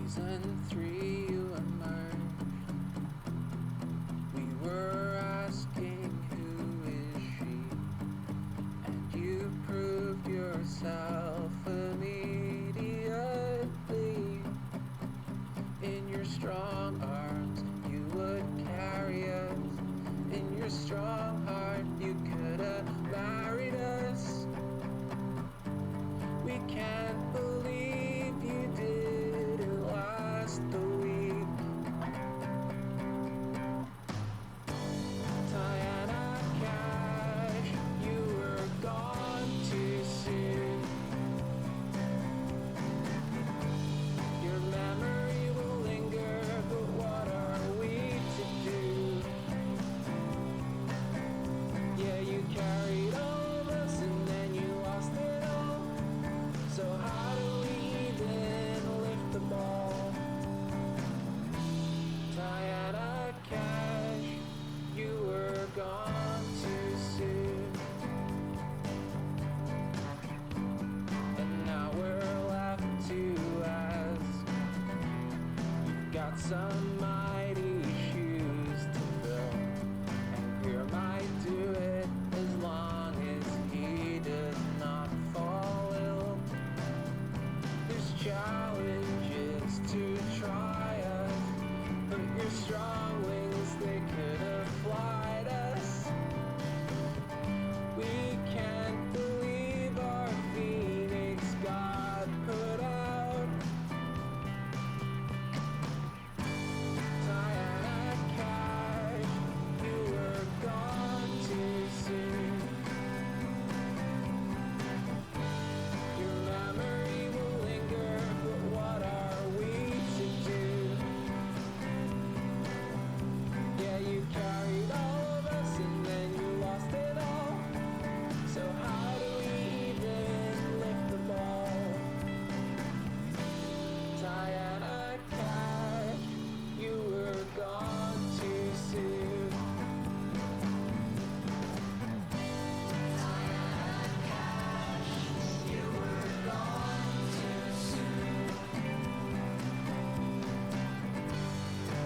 Season 3 you emerged. We were asking who is she, and you proved yourself immediately. In your strong arms you would carry us. In your strong heart you could have married us. We can't believe you didn't last a week. Diana Cash, you were gone too soon. Your memory will linger, but what are we to do? Yeah, you carried all of us and then you lost it all. So how do we even lift the ball? Diana Cash, you were gone too soon. And now we're left to ask. You've got some mighty shoes to fill, and Greer might do it as long as he does not fall ill. There's challenges to try us, but your strong wings, they could have flied us. We can't believe our phoenix got put out. Diana Cash, you were gone too soon. Your memory will linger, but what are we to do? Yeah, you carried all of us and then you lost it all. So how do we even lift the ball? Diana Cash, you were gone too soon. Diana Cash, you were gone too soon.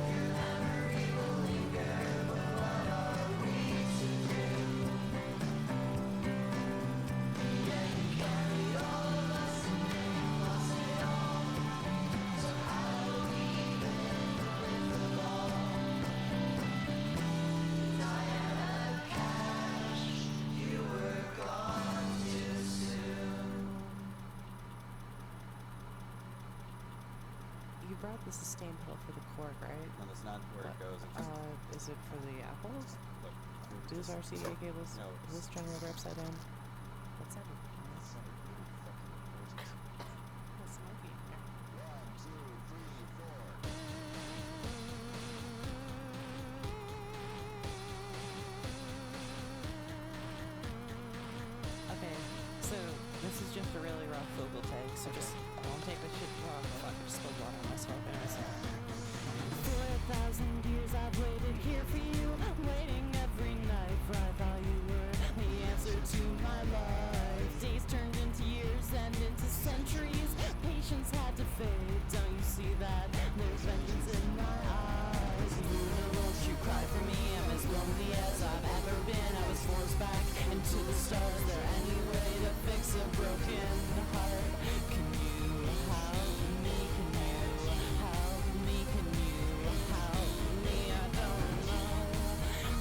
Your memory will linger, but what are we to do? Yeah, you carried all of us and then you lost it all. So how do we even lift the ball? Diana Cash, you were gone too soon. You brought the sustain pedal for the cork, right? No, that's not where it goes. It just, Is it for the apples? look, Do those RCA cables? No, Is this generator upside down? What's that? that's not really fucking important. It's smoky in here. Okay, so this is just a really rough vocal take, so just don't take this shit wrong. Fuck, I just spilled water on myself. For 1,000 years I've waited here for you, waiting every night, for I thought you were the answer to my life. Days turned into years and into centuries, patience had to fade, don't you see that? There's vengeance in my eyes. You know, won't you cry for me? I'm as lonely as I've ever been. I was forced back into the stars. There any way to fix a broken heart? Can you help me? Can you help me? Can you help me? I don't know.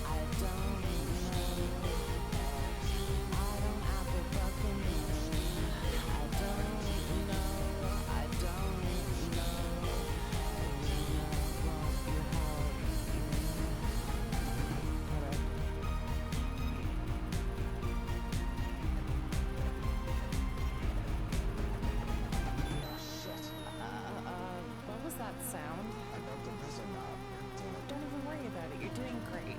I don't know. I don't have a fucking I don't know. I don't know. Won't you help what was that sound? Don't even worry about it. You're doing great.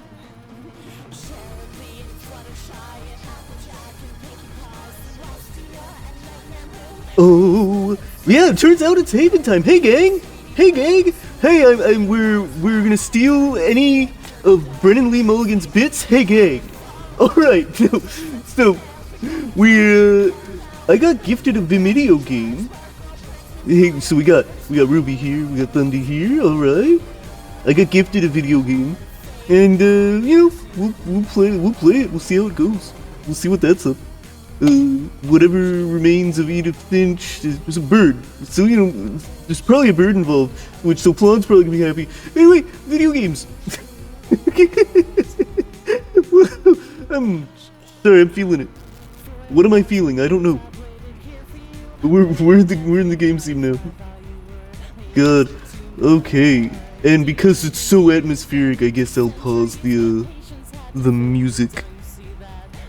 Oh, yeah, it turns out it's Haven time. Hey, gang. Hey, gang. Hey, we're gonna steal any of Brennan Lee Mulligan's bits. Hey, gang. All right. So, I got gifted a Vimeo game Hey, so we got Ruby here, we got Thunder here, alright. I got gifted a video game. And you know, we'll play it, we'll see how it goes. We'll see what that's up. Whatever remains of Edith FInch, there's a bird. So, you know, there's probably a bird involved, which so Plon's probably gonna be happy. Anyway, video games. I'm sorry, I'm feeling it. What am I feeling? I don't know. But we're in the game scene now. God. Okay. And because it's so atmospheric, I guess I'll pause the music.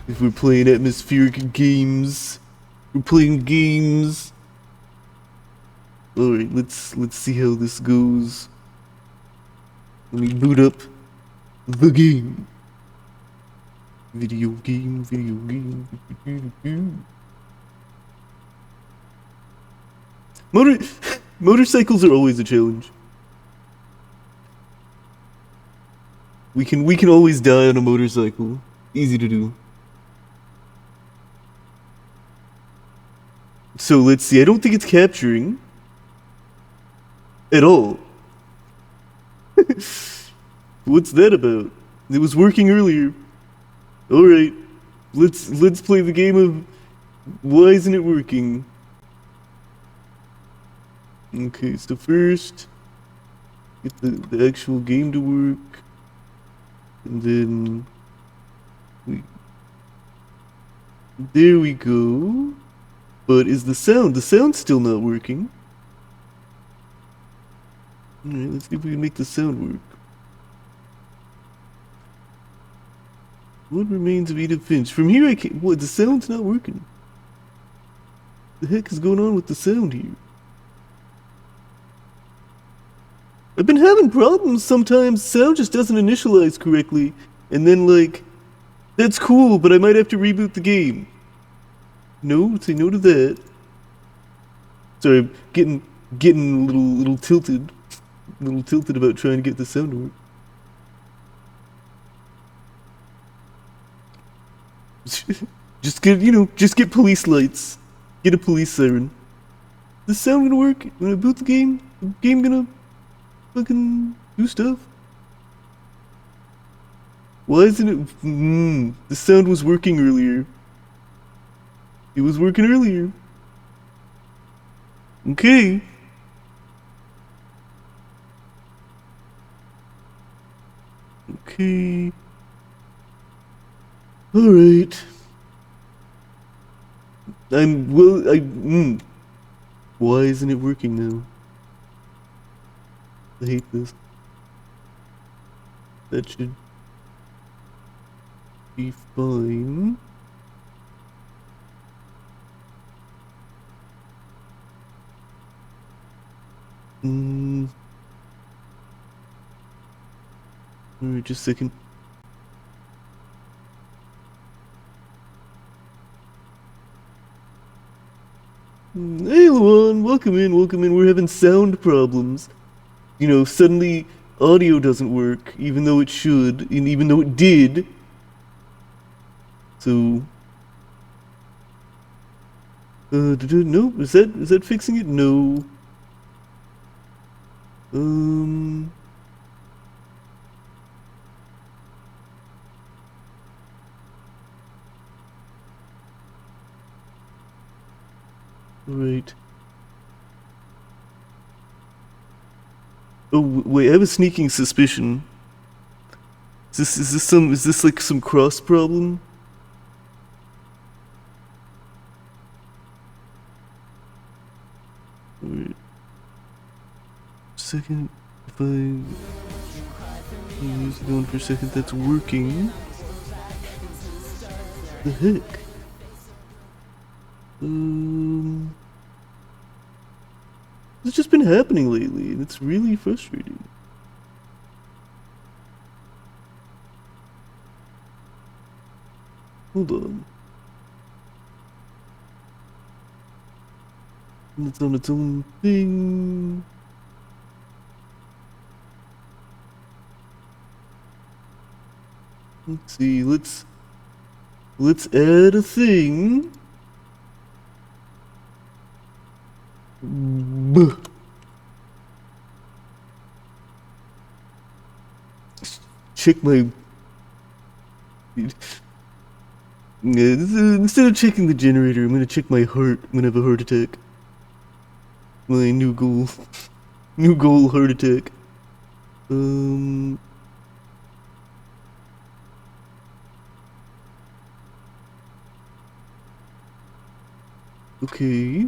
If we're playing atmospheric games, we're playing games. All right, let's see how this goes. Let me boot up the game. Video game. Motorcycles are always a challenge. We can always die on a motorcycle. Easy to do. So let's see. I don't think it's capturing at all. What's that about? It was working earlier. All right, let's play the game of why isn't it working? Okay, so first get the actual game to work, and then there we go. But is the sound still not working? Alright, let's see if we can make the sound work. What remains of Edith FInch? From here I can't. What? The sound's not working. The heck is going on with the sound here? I've been having problems sometimes. Sound just doesn't initialize correctly. And then, like, that's cool, but I might have to reboot the game. No, say no to that. Sorry, I'm getting a little tilted. A little tilted about trying to get the sound to work. Just get police lights. Get a police siren. Is the sound gonna work when I boot the game? The game gonna fucking do stuff? Why isn't it? The sound was working earlier. It was working earlier. Okay. Okay. Alright. Why isn't it working now? I hate this. That should be fine. Alright, just a second. Hey Luan, welcome in. We're having sound problems. You know, suddenly audio doesn't work, even though it should, and even though it did. So no, is that fixing it? No. Right. Oh wait, I have a sneaking suspicion. Is this like some cross problem? Wait. Second, if I use it on for a second, that's working. The heck? It's just been happening lately, and it's really frustrating. Hold on. It's on its own thing. Let's see, let's add a thing. Buh. Check my. Instead of checking the generator, I'm gonna check my heart. I'm gonna have a heart attack. My new goal. New goal, heart attack. Okay.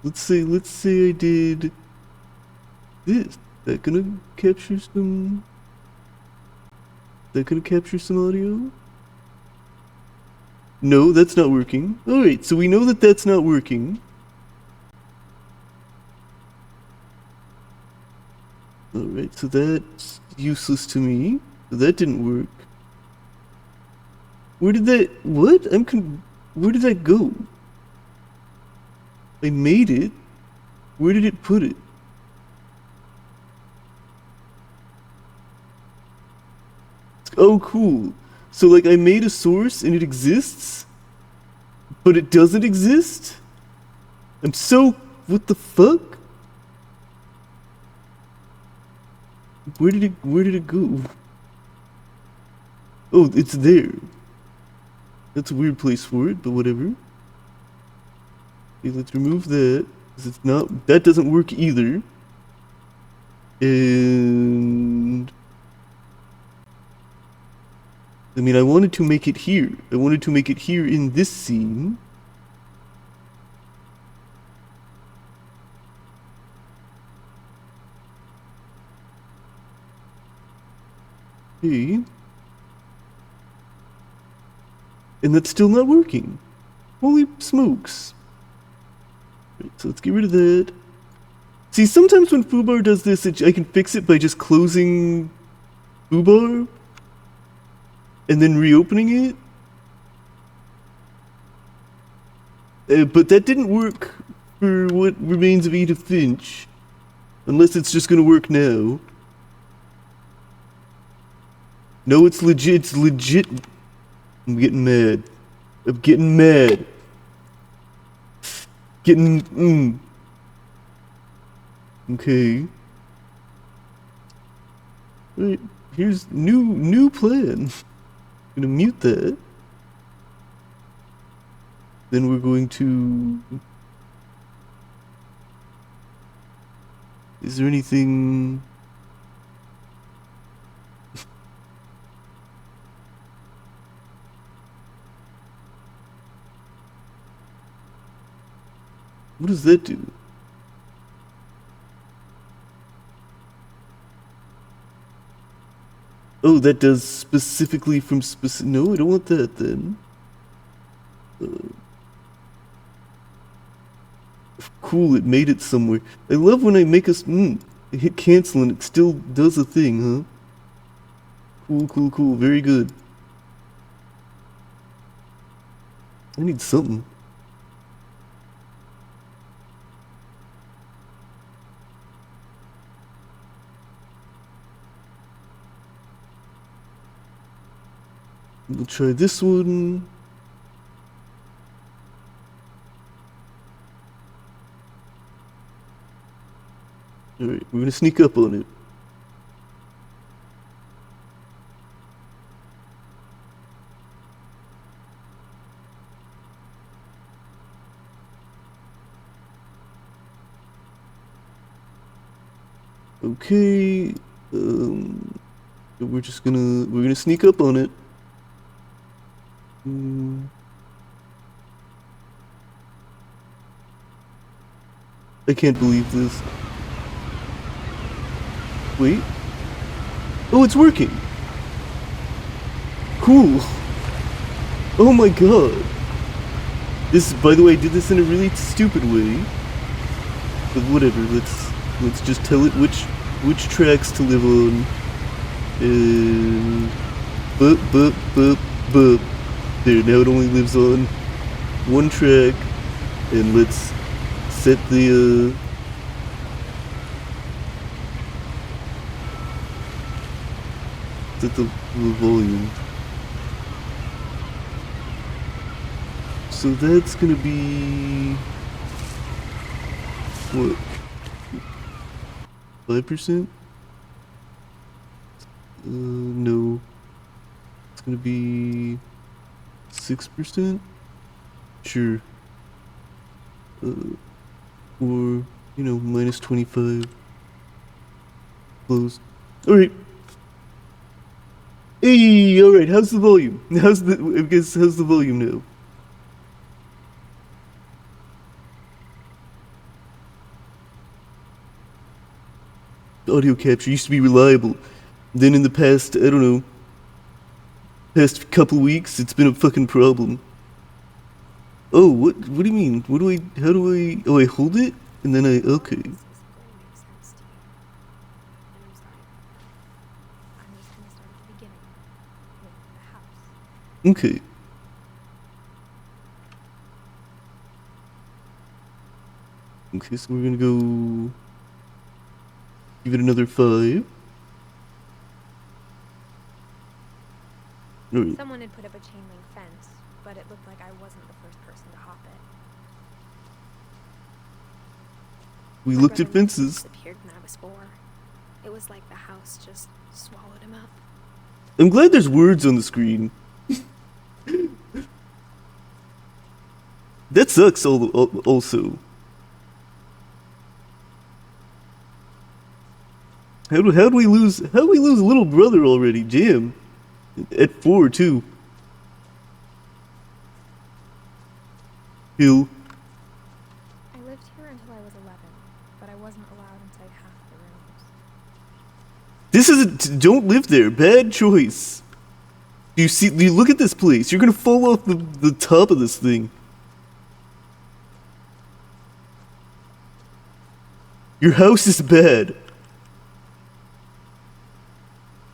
Let's say I did this. That gonna capture some. That gonna capture some audio? No, that's not working. Alright, so we know that that's not working. Alright, so that's useless to me. That didn't work. Where did that... What? Where did that go? I made it. Where did it put it? Oh, cool. So, like, I made a source and it exists, but it doesn't exist? I'm so... What the fuck? Where did it go? Oh, it's there. That's a weird place for it, but whatever. Okay, let's remove that, 'cause it's not... That doesn't work either. And... I mean, I wanted to make it here. I wanted to make it here in this scene. Okay. And that's still not working. Holy smokes. Right, so let's get rid of that. See, sometimes when Foobar does this, I can fix it by just closing Foobar and then reopening it. But that didn't work for what remains of Edith FInch. Unless it's just gonna work now. No, it's legit. It's legit. I'm getting mad. I'm getting mad. Getting... Okay. Right, here's new plan. Gonna mute that. Then we're going to... Is there anything... What does that do? Oh, that does specifically from specific... No, I don't want that then. Cool, it made it somewhere. I love when I make us... I hit cancel and it still does a thing, huh? Cool. Very good. I need something. We'll try this one. Alright, we're gonna sneak up on it. Okay, we're gonna sneak up on it. I can't believe this. Wait. Oh, it's working. Cool. Oh my god. This, by the way, I did this in a really stupid way. But whatever, let's just tell it which tracks to live on. And bup. There, now it only lives on one track. And let's set the volume. So that's gonna be what? 5%? No. It's gonna be 6%? Sure. Or, minus 25. Close. Alright. Hey, alright, how's the volume? How's the volume now? Audio capture used to be reliable. Then in the past, I don't know, past couple weeks, it's been a fucking problem. Oh, what do you mean? Oh, I hold it? And then okay. This isn't going to make sense to you. And I'm sorry. I'm just going to start at the beginning. With the house. Okay. Okay, so we're gonna go give it another 5. Alright. Someone had put up a chain link fence, but it looked like I wasn't the first person to hop it. We My looked at brother fences. disappeared when I was 4. It was like the house just swallowed him up. I'm glad there's words on the screen. That sucks also. How'd we lose little brother already? Damn. At 4 too. Hill. I lived here until I was 11, but I wasn't allowed inside half the rooms. This isn't. Don't live there. Bad choice. You look at this place. You're gonna fall off the top of this thing. Your house is bad.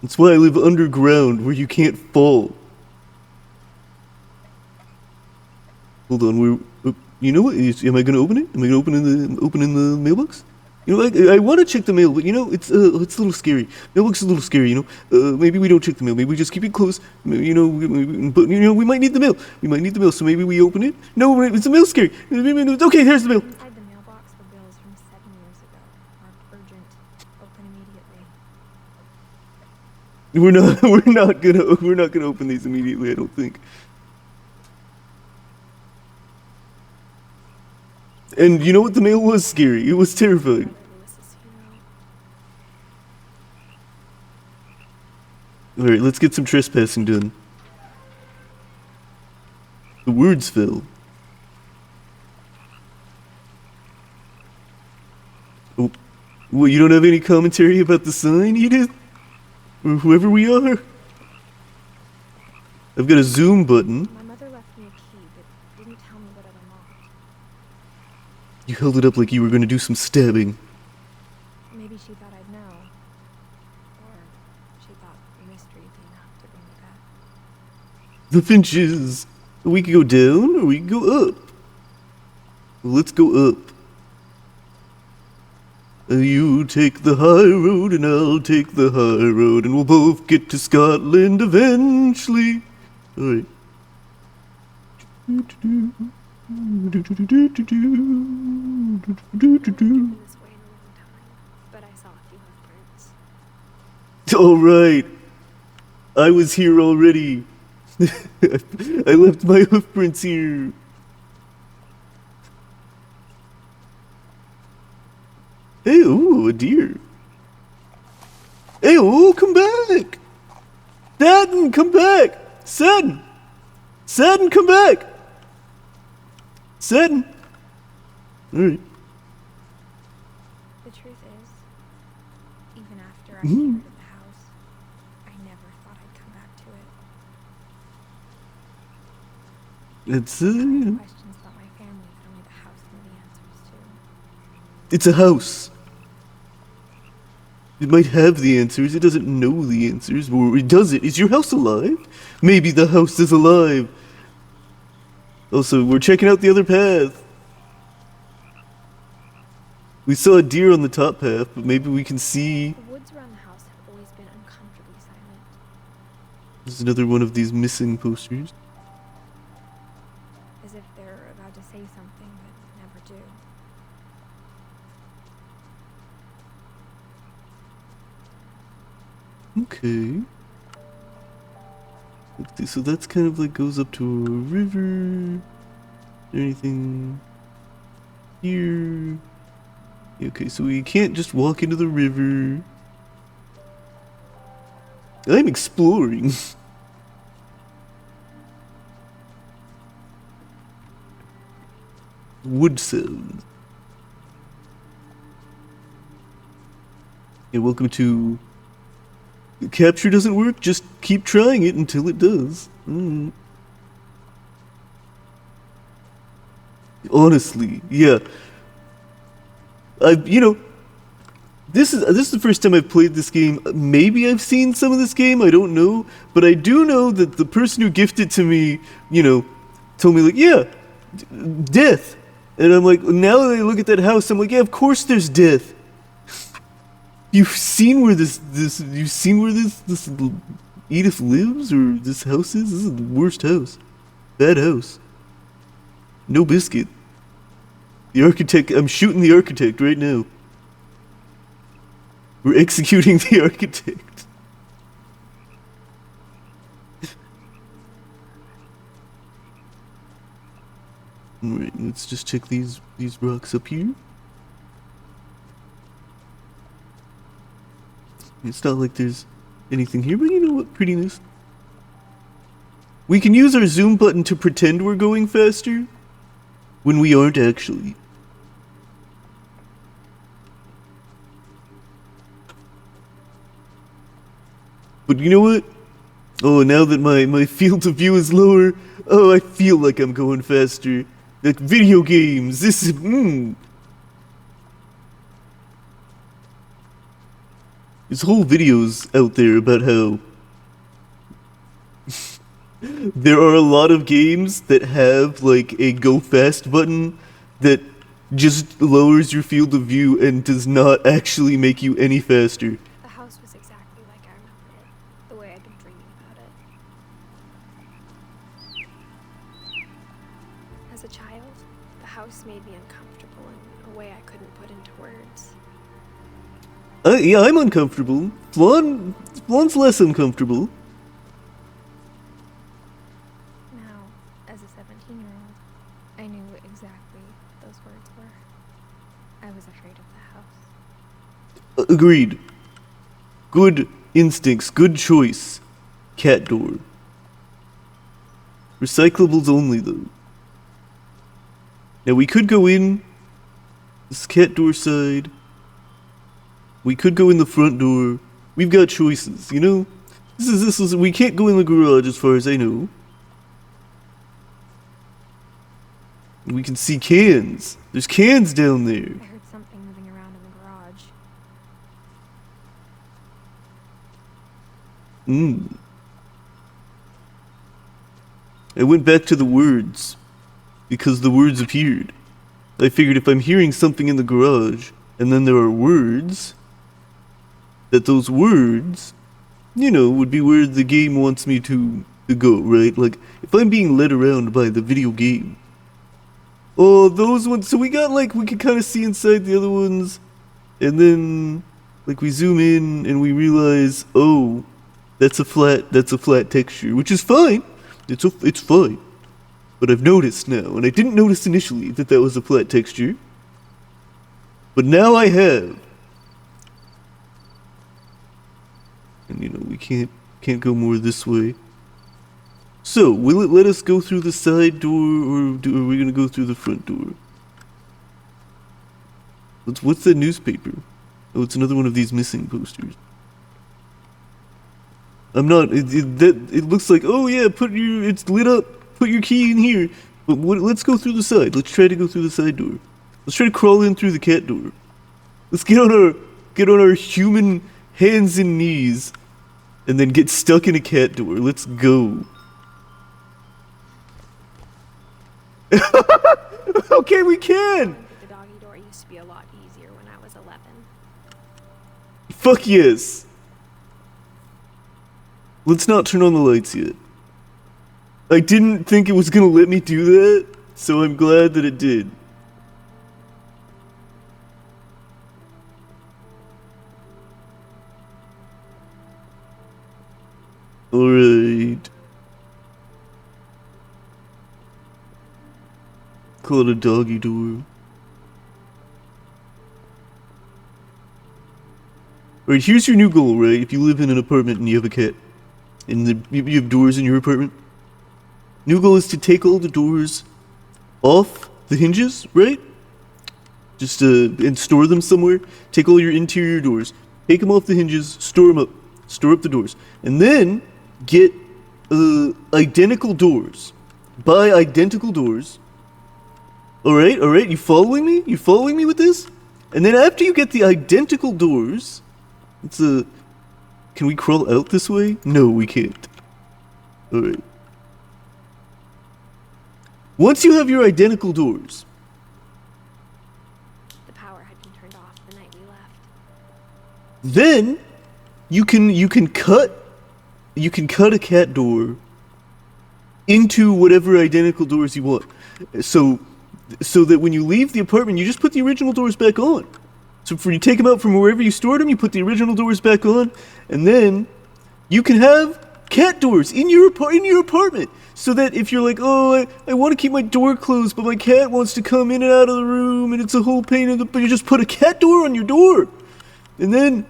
That's why I live underground, where you can't fall. Hold on, you know what? Am I gonna open it? Am I gonna open in the mailbox? You know, I want to check the mail, but it's a little scary. Mailbox is a little scary, maybe we don't check the mail. Maybe we just keep it close. But we might need the mail. We might need the mail, so maybe we open it. No, it's the mail scary. Okay, here's the mail. Inside the mailbox were bills from 7 years ago, marked urgent, open immediately. We're not gonna open these immediately. I don't think. And you know what? The mail was scary. It was terrifying. Brother Lewis's funeral. All right, let's get some trespassing done. The words fell. Oh, well, you don't have any commentary about the sign, Edith? Or whoever we are? I've got a zoom button. My mother left me a key, but didn't tell me what it unlocked. You held it up like you were gonna do some stabbing. Maybe she thought I'd know. Or she thought the mystery would be enough to bring me back. The Finches. We can go down or we can go up. Let's go up. You take the high road and I'll take the high road and we'll both get to Scotland eventually. Alright. I came this way in a long time, but I saw a few hoofprints. Alright. I was here already. I left my hoofprints here. Hey, ooh, a deer. Hey, ooh, come back. Satin, come back. Satin. Satin, come back. Satin. Alright. The truth is, even after I inherited the house, I never thought I'd come back to it. It's, Questions about my family that only the house knew the answers to. it's a house. It might have the answers, it doesn't know the answers, or it does it. Is your house alive? Maybe the house is alive. Also, we're checking out the other path. We saw a deer on the top path, but maybe we can see... The woods around the house have always been uncomfortably silent. There's another one of these missing posters. As if they're about to say something but never do. Okay. Okay, so that's kind of like goes up to a river. Is there anything here? Okay, so we can't just walk into the river. I'm exploring. Wood sounds. Yeah, welcome to... Capture doesn't work, just keep trying it until it does. Honestly, yeah. This is the first time I've played this game. Maybe I've seen some of this game, I don't know. But I do know that the person who gifted it to me, told me like, yeah, death. And I'm like, now that I look at that house, I'm like, yeah, of course there's death. You've seen where this Edith lives, or this house is? This is the worst house. Bad house. No biscuit. The architect, I'm shooting the architect right now. We're executing the architect. Alright, let's just check these rocks up here. It's not like there's anything here, but you know what? Prettiness. We can use our zoom button to pretend we're going faster when we aren't actually. But you know what? Oh, now that my field of view is lower, oh, I feel like I'm going faster. Like video games, this is, There's whole videos out there about how there are a lot of games that have like a go fast button that just lowers your field of view and does not actually make you any faster. The house was exactly like I remembered it, the way I'd been dreaming about it. As a child, the house made me uncomfortable in a way I couldn't put into words. Yeah, I'm uncomfortable. Flawn's less uncomfortable. Now, as a 17-year-old, I knew exactly what those words were. I was afraid of the house. Agreed. Good instincts, good choice. Cat door. Recyclables only, though. Now we could go in this cat door side. We could go in the front door. We've got choices, you know? This is we can't go in the garage as far as I know. We can see cans. There's cans down there. I heard something moving around in the garage. I went back to the words because the words appeared. I figured if I'm hearing something in the garage and then there are words, that those words, would be where the game wants me to go, right? Like, if I'm being led around by the video game. Oh, those ones. So we got, we can kind of see inside the other ones. And then, we zoom in and we realize, oh, that's a flat texture, which is fine. It's fine. But I've noticed now, and I didn't notice initially that was a flat texture. But now I have. And we can't go more this way. So, will it let us go through the side door, or are we gonna go through the front door? What's that newspaper? Oh, it's another one of these missing posters. I'm not. It looks like. Oh yeah, it's lit up. Put your key in here. But let's go through the side. Let's try to go through the side door. Let's try to crawl in through the cat door. Let's get on our human hands and knees, and then get stuck in a cat door. Let's go. Okay, we can. The doggy door used to be a lot easier when I was 11. Fuck yes. Let's not turn on the lights yet. I didn't think it was gonna let me do that, so I'm glad that it did. Alright. Call it a doggy door. Alright, here's your new goal, right? If you live in an apartment and you have a cat, and you have doors in your apartment, new goal is to take all the doors off the hinges, right? Just and store them somewhere. Take all your interior doors, take them off the hinges, store them up, store up the doors, and then get identical doors. Buy identical doors. Alright, you following me? You following me with this? And then after you get the identical doors, can we crawl out this way? No, we can't. Alright. Once you have your identical doors, The power had been turned off the night we left. then you can cut a cat door into whatever identical doors you want. So that when you leave the apartment, you just put the original doors back on. So for you take them out from wherever you stored them, you put the original doors back on, and then you can have cat doors in your apartment. So that if you're like, oh, I want to keep my door closed, but my cat wants to come in and out of the room, and it's a whole pain in the, but you just put a cat door on your door, and then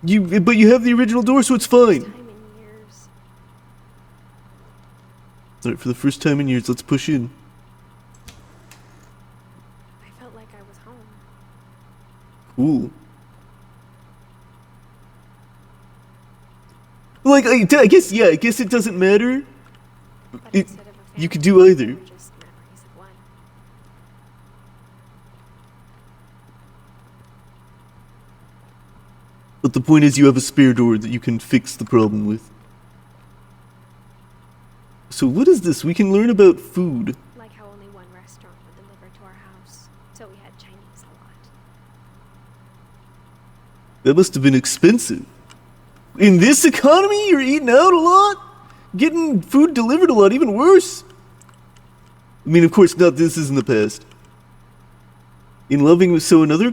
you have the original door, so it's fine. Time in years. All right, for the first time in years, let's push in. I felt like I was home. Cool. Like, I guess it doesn't matter. But It- instead of a you could family, do either. they were just memories of one. But the point is you have a spare door that you can fix the problem with. So what is this? We can learn about food. Like how only one restaurant would deliver to our house, so we had Chinese a lot. That must have been expensive. In this economy, you're eating out a lot? Getting food delivered a lot, even worse. I mean, of course, not this is in the past. In loving, so another,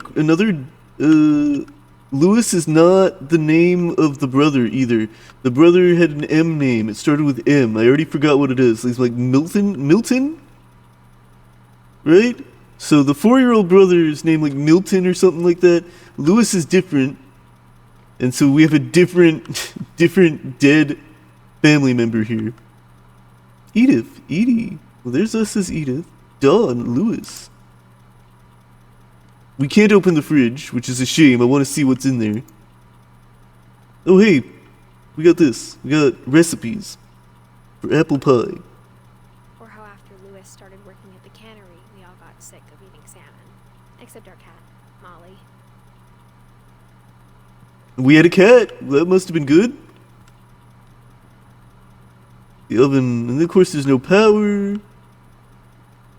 Lewis is not the name of the brother either. The brother had an M name. It started with M. I already forgot what it is. It's like Milton? Right? So the 4-year-old brother is named like Milton or something like that. Lewis is different. And so we have a different dead family member here. Edie. Well, there's us as Edith. Dawn, Lewis. We can't open the fridge, which is a shame. I want to see what's in there. Oh, hey. We got this. We got recipes for apple pie. Or how after Lewis started working at the cannery, we all got sick of eating salmon. Except our cat, Molly. We had a cat. Well, that must have been good. The oven, and of course there's no power.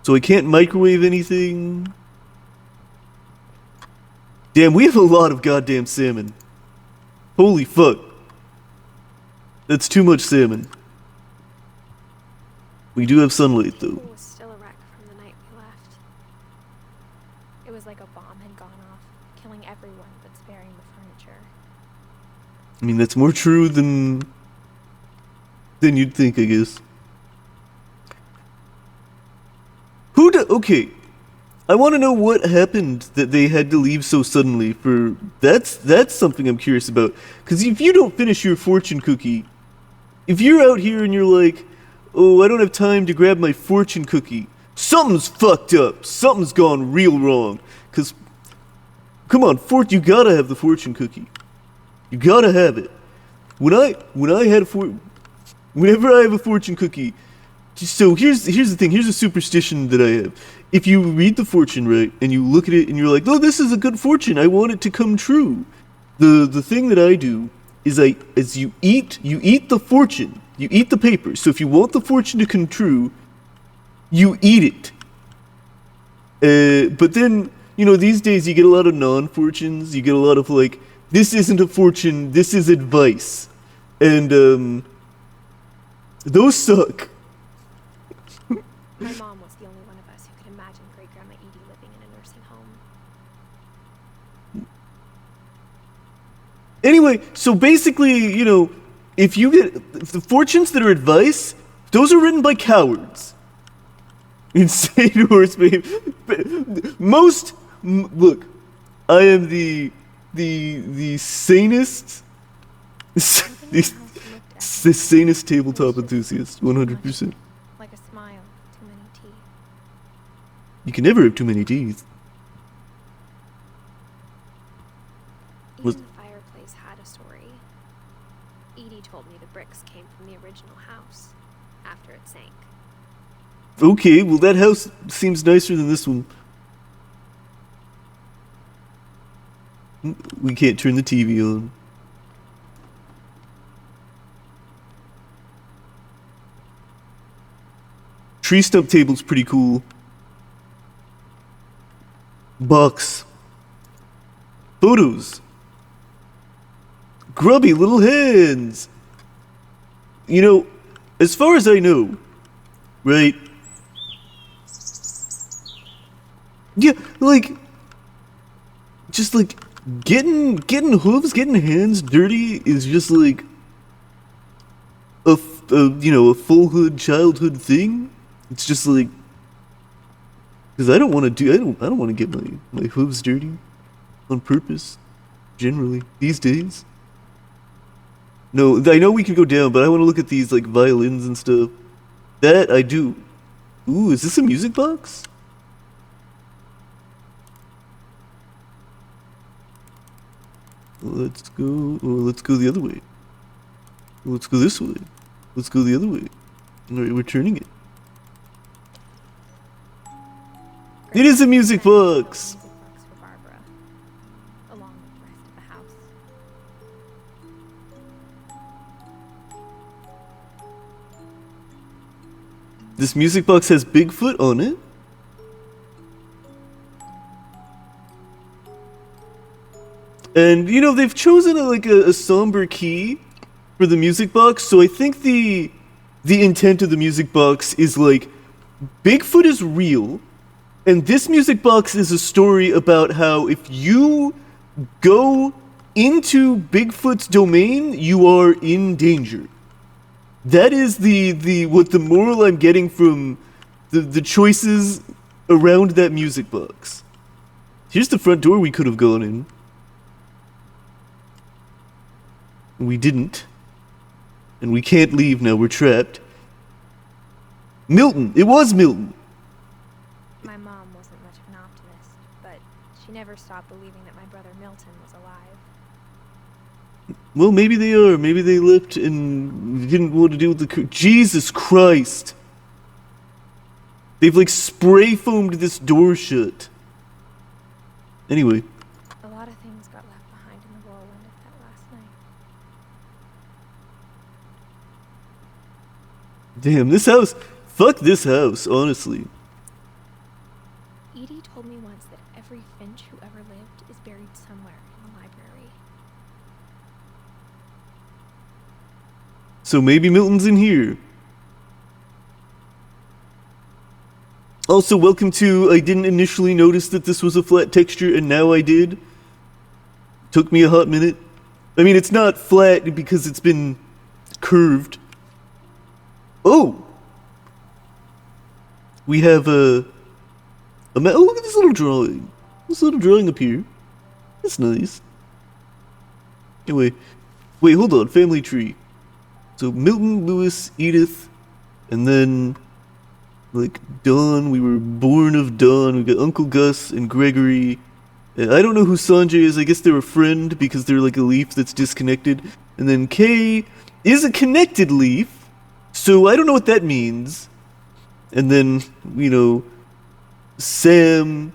So I can't microwave anything. Damn, we have a lot of goddamn salmon. Holy fuck. That's too much salmon. We do have sunlight though. It was still a wreck from the night we left. It was like a bomb had gone off, killing everyone but sparing the furniture. I mean, that's more true than you'd think, I guess. Okay. I want to know what happened that they had to leave so suddenly. That's something I'm curious about. Because if you don't finish your fortune cookie, if you're out here and you're like, oh, I don't have time to grab my fortune cookie, something's fucked up. Something's gone real wrong. Because, come on, you gotta have the fortune cookie. You gotta have it. Whenever I have a fortune cookie, so here's the thing. Here's a superstition that I have. If you read the fortune, right, and you look at it and you're like, oh, this is a good fortune. I want it to come true. The thing that I do is you eat the fortune. You eat the paper. So if you want the fortune to come true, you eat it. But then, these days you get a lot of non-fortunes. You get a lot of like, this isn't a fortune, this is advice. And those suck. My mom was the only one of us who could imagine Great Grandma Edie living in a nursing home. Anyway, so basically, if the fortunes that are advice, those are written by cowards. Insane horse babe. Look, I am the sanest, the sanest tabletop enthusiast, 100%. Like a smile, too many teeth. You can never have too many teeth. Even Was- the fireplace had a story. Edie told me the bricks came from the original house after it sank. Okay, well that house seems nicer than this one. We can't turn the TV on. Tree stump table's pretty cool. Box. Photos. Grubby little hands. You know, as far as I know, right? Yeah, like, just like getting hooves, getting hands dirty is just like a full hood childhood thing. It's just like, because I don't want to get my hooves dirty on purpose. Generally, these days. No, I know we can go down, but I want to look at these like violins and stuff. That I do. Ooh, is this a music box? Let's go the other way. Let's go this way. Let's go the other way. Alright, we're turning it. It is a music box! Music box for Barbara, along with the rest of the house. This music box has Bigfoot on it. And, you know, they've chosen a somber key for the music box, so I think the intent of the music box is like, Bigfoot is real, and this music box is a story about how if you go into Bigfoot's domain, you are in danger. That is what the moral I'm getting from the choices around that music box. Here's the front door we could have gone in. We didn't. And we can't leave now, we're trapped. Milton! It was Milton! My mom wasn't much of an optimist, but she never stopped believing that my brother Milton was alive. Well, maybe they are. Maybe they left and didn't want to deal with the... Jesus Christ! They've, like, spray foamed this door shut. Anyway. A lot of things got left behind in the whirlwind of that last night. Damn, this house... Fuck this house, honestly. Edie told me once that every Finch who ever lived is buried somewhere in the library. So maybe Milton's in here. Also, welcome to... I didn't initially notice that this was a flat texture, and now I did. Took me a hot minute. I mean, it's not flat because it's been curved. Oh! We have oh, look at this little drawing. This little drawing up here. That's nice. Anyway, wait, hold on. Family tree. So Milton, Lewis, Edith, and then, like, Dawn. We were born of Dawn. We got Uncle Gus and Gregory. I don't know who Sanjay is. I guess they're a friend because they're like a leaf that's disconnected. And then Kay is a connected leaf. So I don't know what that means. And then, you know, Sam,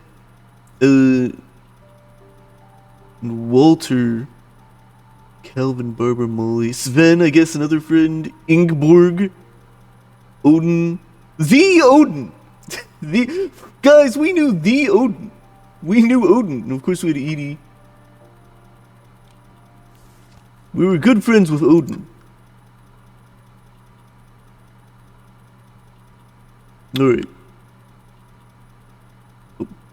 Walter, Calvin, Barbara, Molly, Sven, I guess another friend, Ingborg, Odin, the Odin! Guys, we knew the Odin! We knew Odin, and of course we had Edie. We were good friends with Odin. Alright.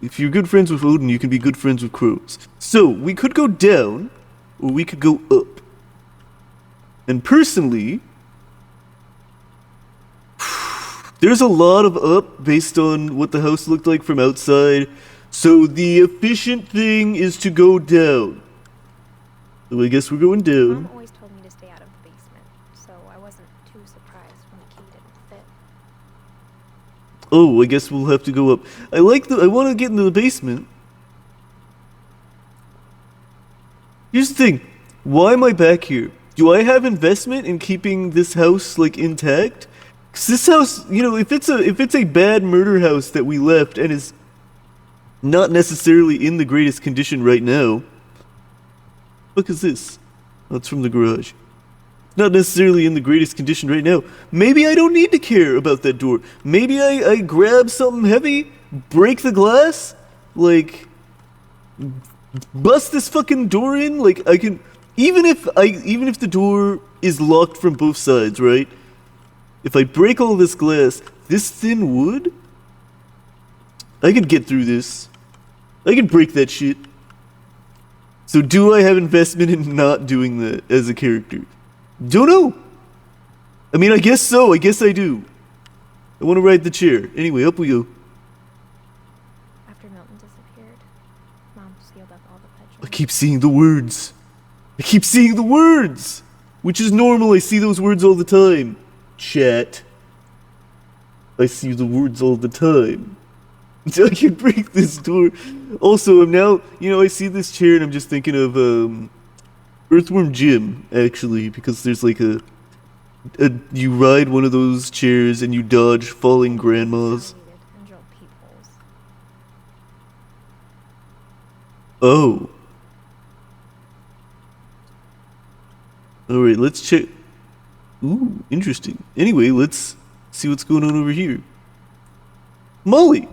If you're good friends with Odin, you can be good friends with crows. So, we could go down, or we could go up. And personally, there's a lot of up based on what the house looked like from outside. So the efficient thing is to go down. So I guess we're going down. Mom always told me to stay out of the basement, so I wasn't too surprised when the key didn't fit. Oh, I guess we'll have to go up. I want to get into the basement. Here's the thing. Why am I back here? Do I have investment in keeping this house, like, intact? 'Cause this house, you know, if it's a bad murder house that we left and is not necessarily in the greatest condition right now. Look at this. That's from the garage. Not necessarily in the greatest condition right now. Maybe I don't need to care about that door. Maybe I grab something heavy, break the glass, like, bust this fucking door in. Like, I can, even if the door is locked from both sides, right? If I break all this glass, this thin wood, I can get through this. I can break that shit. So do I have investment in not doing that as a character? Don't know. I mean, I guess so. I guess I do. I want to ride the chair. Anyway, up we go. After Milton disappeared, Mom sealed up all the bedrooms. I keep seeing the words. I keep seeing the words! Which is normal. I see those words all the time. Chat. I see the words all the time. I can break this door. Also, I'm now, you know, I see this chair and I'm just thinking of, Earthworm Jim, actually, because there's like you ride one of those chairs and you dodge falling grandmas. And drilled peepholes. Oh. Alright, let's check. Ooh, interesting. Anyway, let's see what's going on over here. Molly!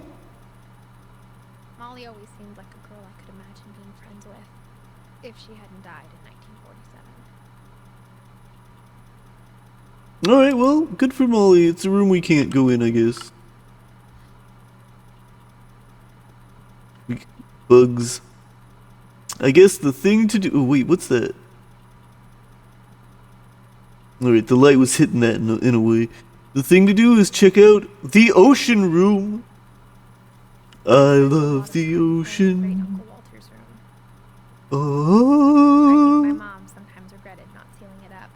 Molly always seemed like a girl I could imagine being friends with, if she hadn't died in 1947. Alright, well, good for Molly. It's a room we can't go in, I guess. Bugs. I guess the thing to do... Oh, wait, what's that? Alright, the light was hitting that in a way. The thing to do is check out the ocean room. I love the Great ocean. Uncle Walter's room. I Oh. think my mom sometimes regretted not sealing it up.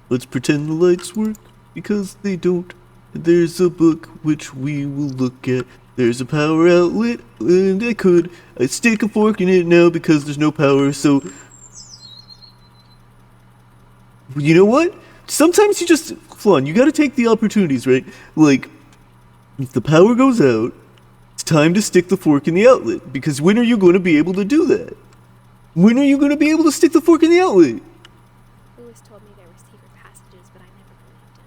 Let's pretend the lights work, because they don't. There's a book which we will look at. There's a power outlet, and I'd stick a fork in it now because there's no power, so... You know what? Sometimes you just... Flan, you gotta take the opportunities, right? Like, if the power goes out, it's time to stick the fork in the outlet, because when are you going to be able to do that? When are you going to be able to stick the fork in the outlet? Lewis told me there were secret passages, but I never believed him.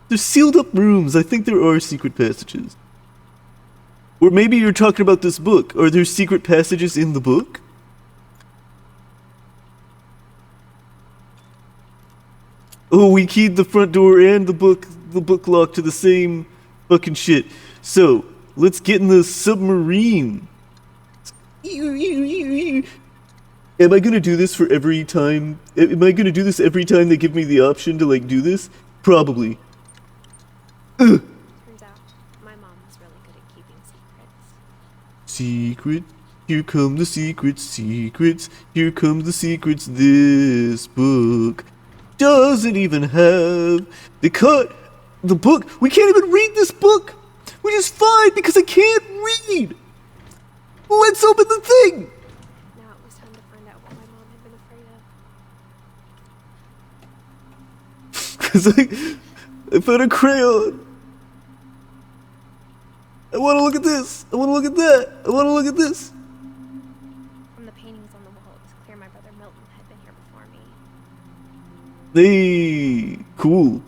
There's sealed up rooms. I think there are secret passages. Or maybe you're talking about this book. Are there secret passages in the book? Oh, we keyed the front door and the book lock to the same fucking shit. So, let's get in the submarine. Am I gonna do this for every time? Am I gonna do this every time they give me the option to, like, do this? Probably. Ugh. Turns out, my mom was really good at keeping secrets. Secret, here come the secrets, here come the secrets. This book doesn't even have the book. We can't even read this book, which is fine because I can't read. Let's open the thing. Now it was time to find out what my mom had been afraid of. Cause I found a crayon. I want to look at this. I want to look at that. I want to look at this. From the paintings on the wall, it was clear my brother Milton had been here before me. Hey, cool.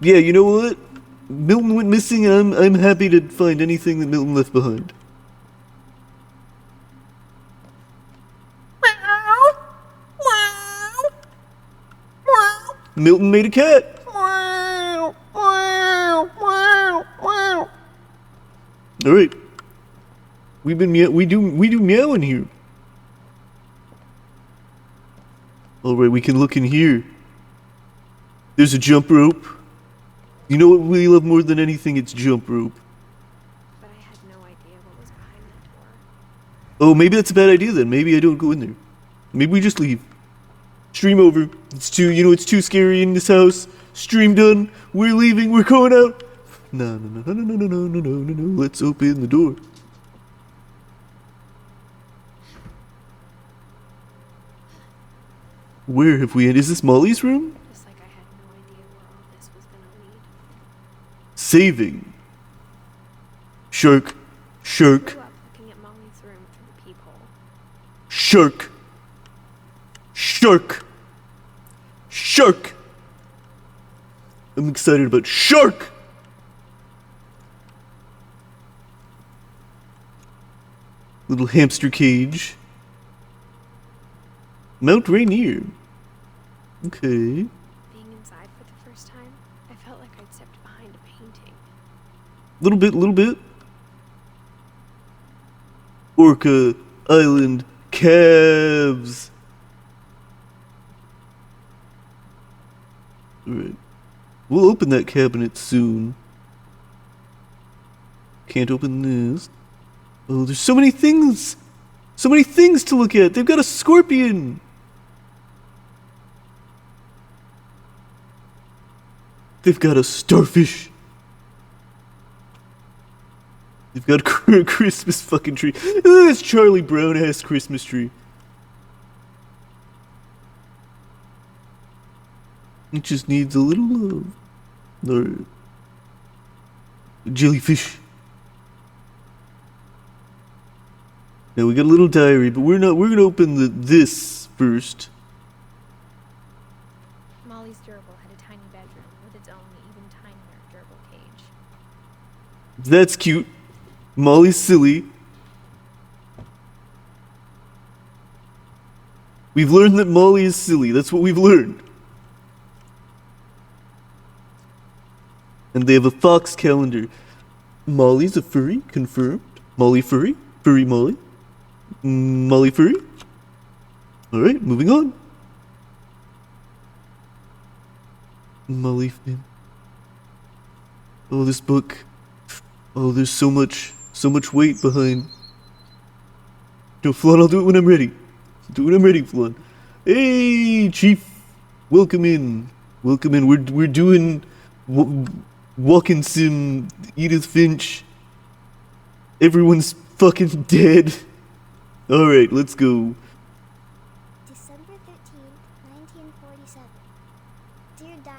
Yeah, you know what? Milton went missing, and I'm happy to find anything that Milton left behind. Milton made a cat. All right. We do meow in here. Alright, we can look in here. There's a jump rope. You know what we love more than anything? It's jump rope. But I had no idea what was behind that door. Oh, maybe that's a bad idea then. Maybe I don't go in there. Maybe we just leave. Stream over. It's too scary in this house. Stream done. We're leaving. We're going out. No. Let's open the door. Where have we ended? Is this Molly's room? Just like I had no idea where all this was gonna lead. Saving. Shark. Grew up looking at Molly's room through the peephole. Shark. I'm excited about shark. Little hamster cage. Mount Rainier. Okay. Being inside for the first time, I felt like I'd stepped behind a painting. Little bit. Orca Island calves. Alright. We'll open that cabinet soon. Can't open this. Oh, there's so many things! So many things to look at! They've got a scorpion! They've got a starfish! They've got a Christmas fucking tree. Look at this Charlie Brown ass Christmas tree. It just needs a little love. Alright. Jellyfish. Now we got a little diary, but we're gonna open this first. Molly's gerbil had a tiny bedroom with its own even tinier gerbil cage. That's cute. Molly's silly. We've learned that Molly is silly. That's what we've learned. And they have a fox calendar. Molly's a furry, confirmed. Molly furry. Furry Molly. Molly furry. Alright, moving on. Molly Finn. Oh, this book. Oh, there's so much weight behind. No, Flan, I'll do it when I'm ready. Do it when I'm ready, Flan. Hey, Chief. Welcome in. Welcome in. We're doing walking sim Edith Finch. Everyone's fucking dead. Alright, let's go. December 13th, 1947. Dear Diary,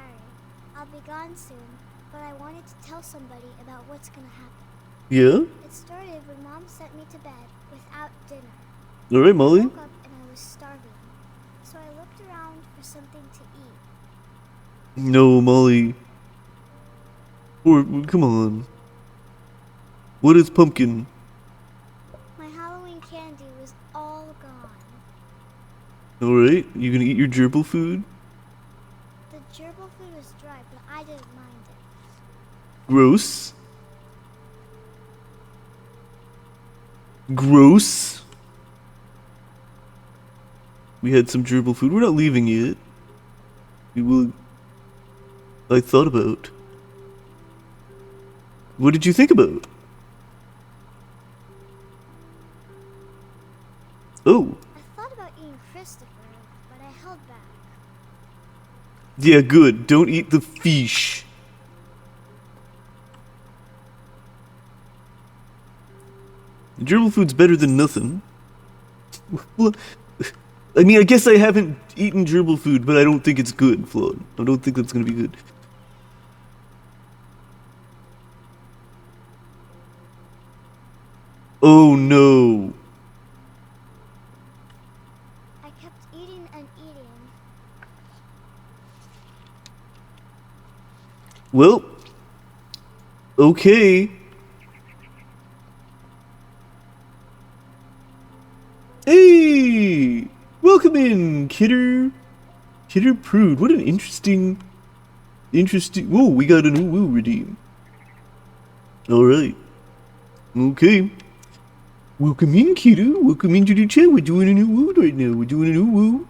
I'll be gone soon, but I wanted to tell somebody about what's gonna happen. Yeah? It started when Mom sent me to bed without dinner. Alright, I Molly. woke up and I was starving, so I looked around for something to eat. No, Molly. Or, come on. What is pumpkin? My Halloween candy was all gone. Alright, you gonna eat your gerbil food? The gerbil food was dry, but I didn't mind it. Gross. Gross. We had some gerbil food. We're not leaving yet. We will. I thought about. What did you think about? Oh. I thought about eating Christopher, but I held back. Yeah, good. Don't eat the fish. Gerbil food's better than nothing. Well, I mean, I guess I haven't eaten gerbil food, but I don't think it's good, Flo. I don't think that's gonna be good. Oh no. I kept eating and eating. Well, okay. Hey! Welcome in, Kidder. Kidder Prude. What an interesting... Whoa, we got a new woo redeem. Alright. Okay. Welcome in, kiddo. Welcome into the chat. We're doing a new woo right now. We're doing a new woo.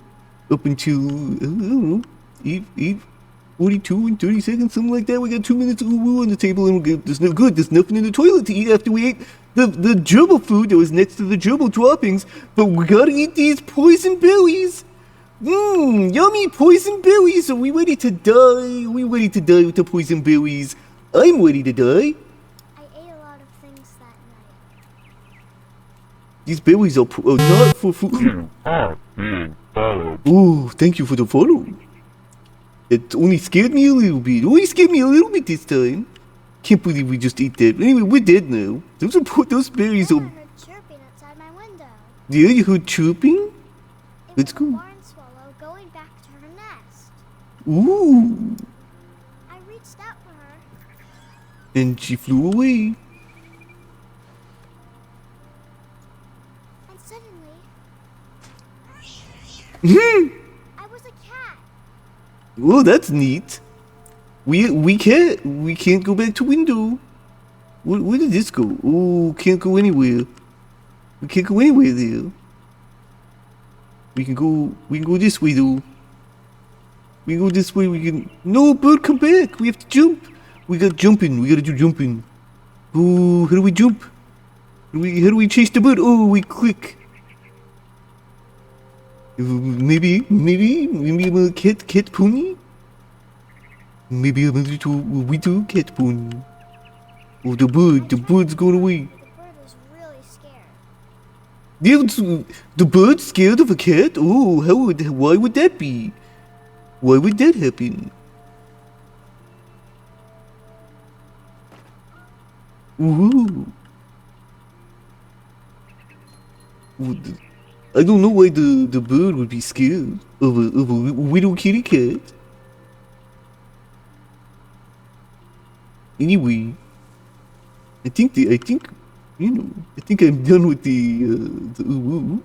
Up until, I don't know, 8:42 and 30 seconds, something like that. We got 2 minutes of woo on the table, and there's no good. There's nothing in the toilet to eat after we ate the gerbil food that was next to the gerbil droppings. But we gotta eat these poison berries. Yummy poison berries. Are we ready to die? Are we ready to die with the poison berries? I'm ready to die. I ate a lot of things that night. These berries are not for food. Oh, thank you for the follow. It only scared me a little bit. Only scared me a little bit this time. Can't believe we just ate that. Anyway, we're dead now. Those berries Then are... I heard chirping outside my window. Yeah, you heard chirping? It Let's was a go. barn swallow going back to her nest. Ooh. I reached out for her. And she flew away. And suddenly, Hmm. I was a cat. Well, that's neat. We can't go back to window. Where did this go? Oh, can't go anywhere. We can't go anywhere there. We can go this way though. We can go this way. We can. No, bird, come back. We have to jump. We got jumping. We gotta do jumping. Oh, how do we jump? How do we chase the bird? Oh, we click. Maybe I'm a cat pony. Maybe I'm a little cat pony. Oh, the bird's going away. The bird was really scared. The bird's scared of a cat? Oh, why would that be? Why would that happen? Ooh. I don't know why the bird would be scared of a little kitty cat. Anyway, I think I'm done with the woo.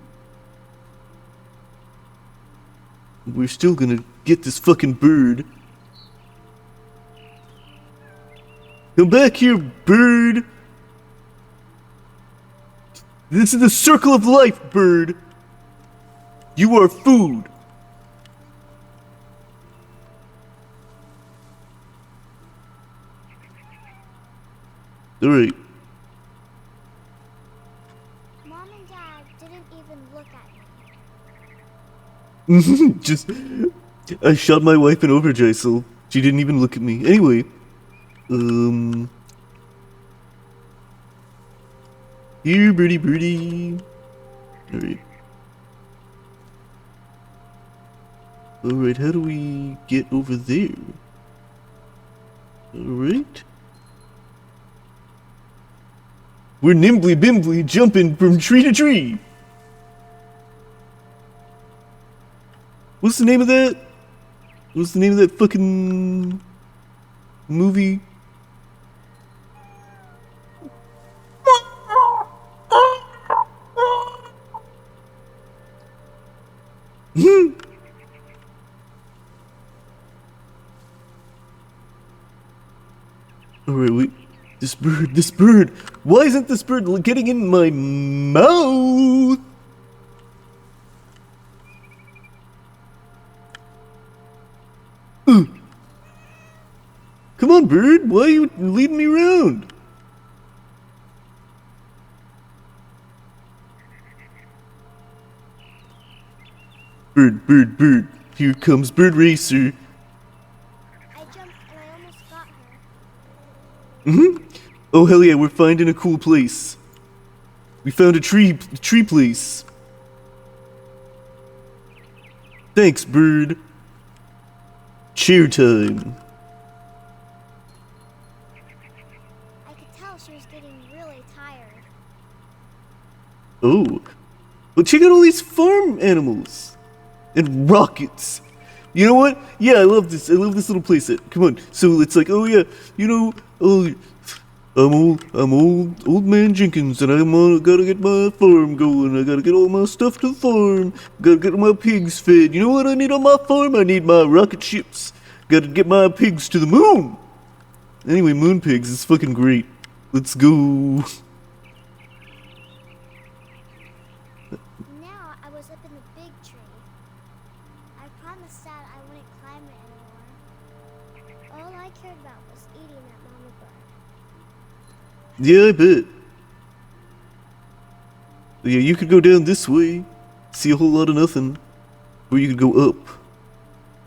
We're still gonna get this fucking bird. Come back here, bird. This is the circle of life, bird. You are food. All right. Mom and Dad didn't even look at me. Just, I shot my wife in overdrive, so she didn't even look at me. Anyway, here, birdie. Alright, how do we get over there? Alright. We're nimbly bimbly jumping from tree to tree. What's the name of that? What's the name of that fucking movie? Alright, wait. This bird. Why isn't this bird getting in my mouth? Come on, bird. Why are you leading me around? Bird. Here comes Bird Racer. I jumped and I almost got her. Oh, hell yeah, we're finding a cool place. We found a tree place. Thanks, bird. Cheer time. I could tell she was getting really tired. Oh. Well, check out all these farm animals. And rockets. You know what? Yeah, I love this. I love this little playset. Come on. So it's like, oh yeah, you know, oh, I'm old man Jenkins, and gotta get my farm going. I gotta get all my stuff to the farm. Gotta get my pigs fed. You know what I need on my farm? I need my rocket ships. Gotta get my pigs to the moon. Anyway, moon pigs is fucking great. Let's go. cared about was eating that mama bird. Yeah, I bet. Yeah, you could go down this way, see a whole lot of nothing, or you could go up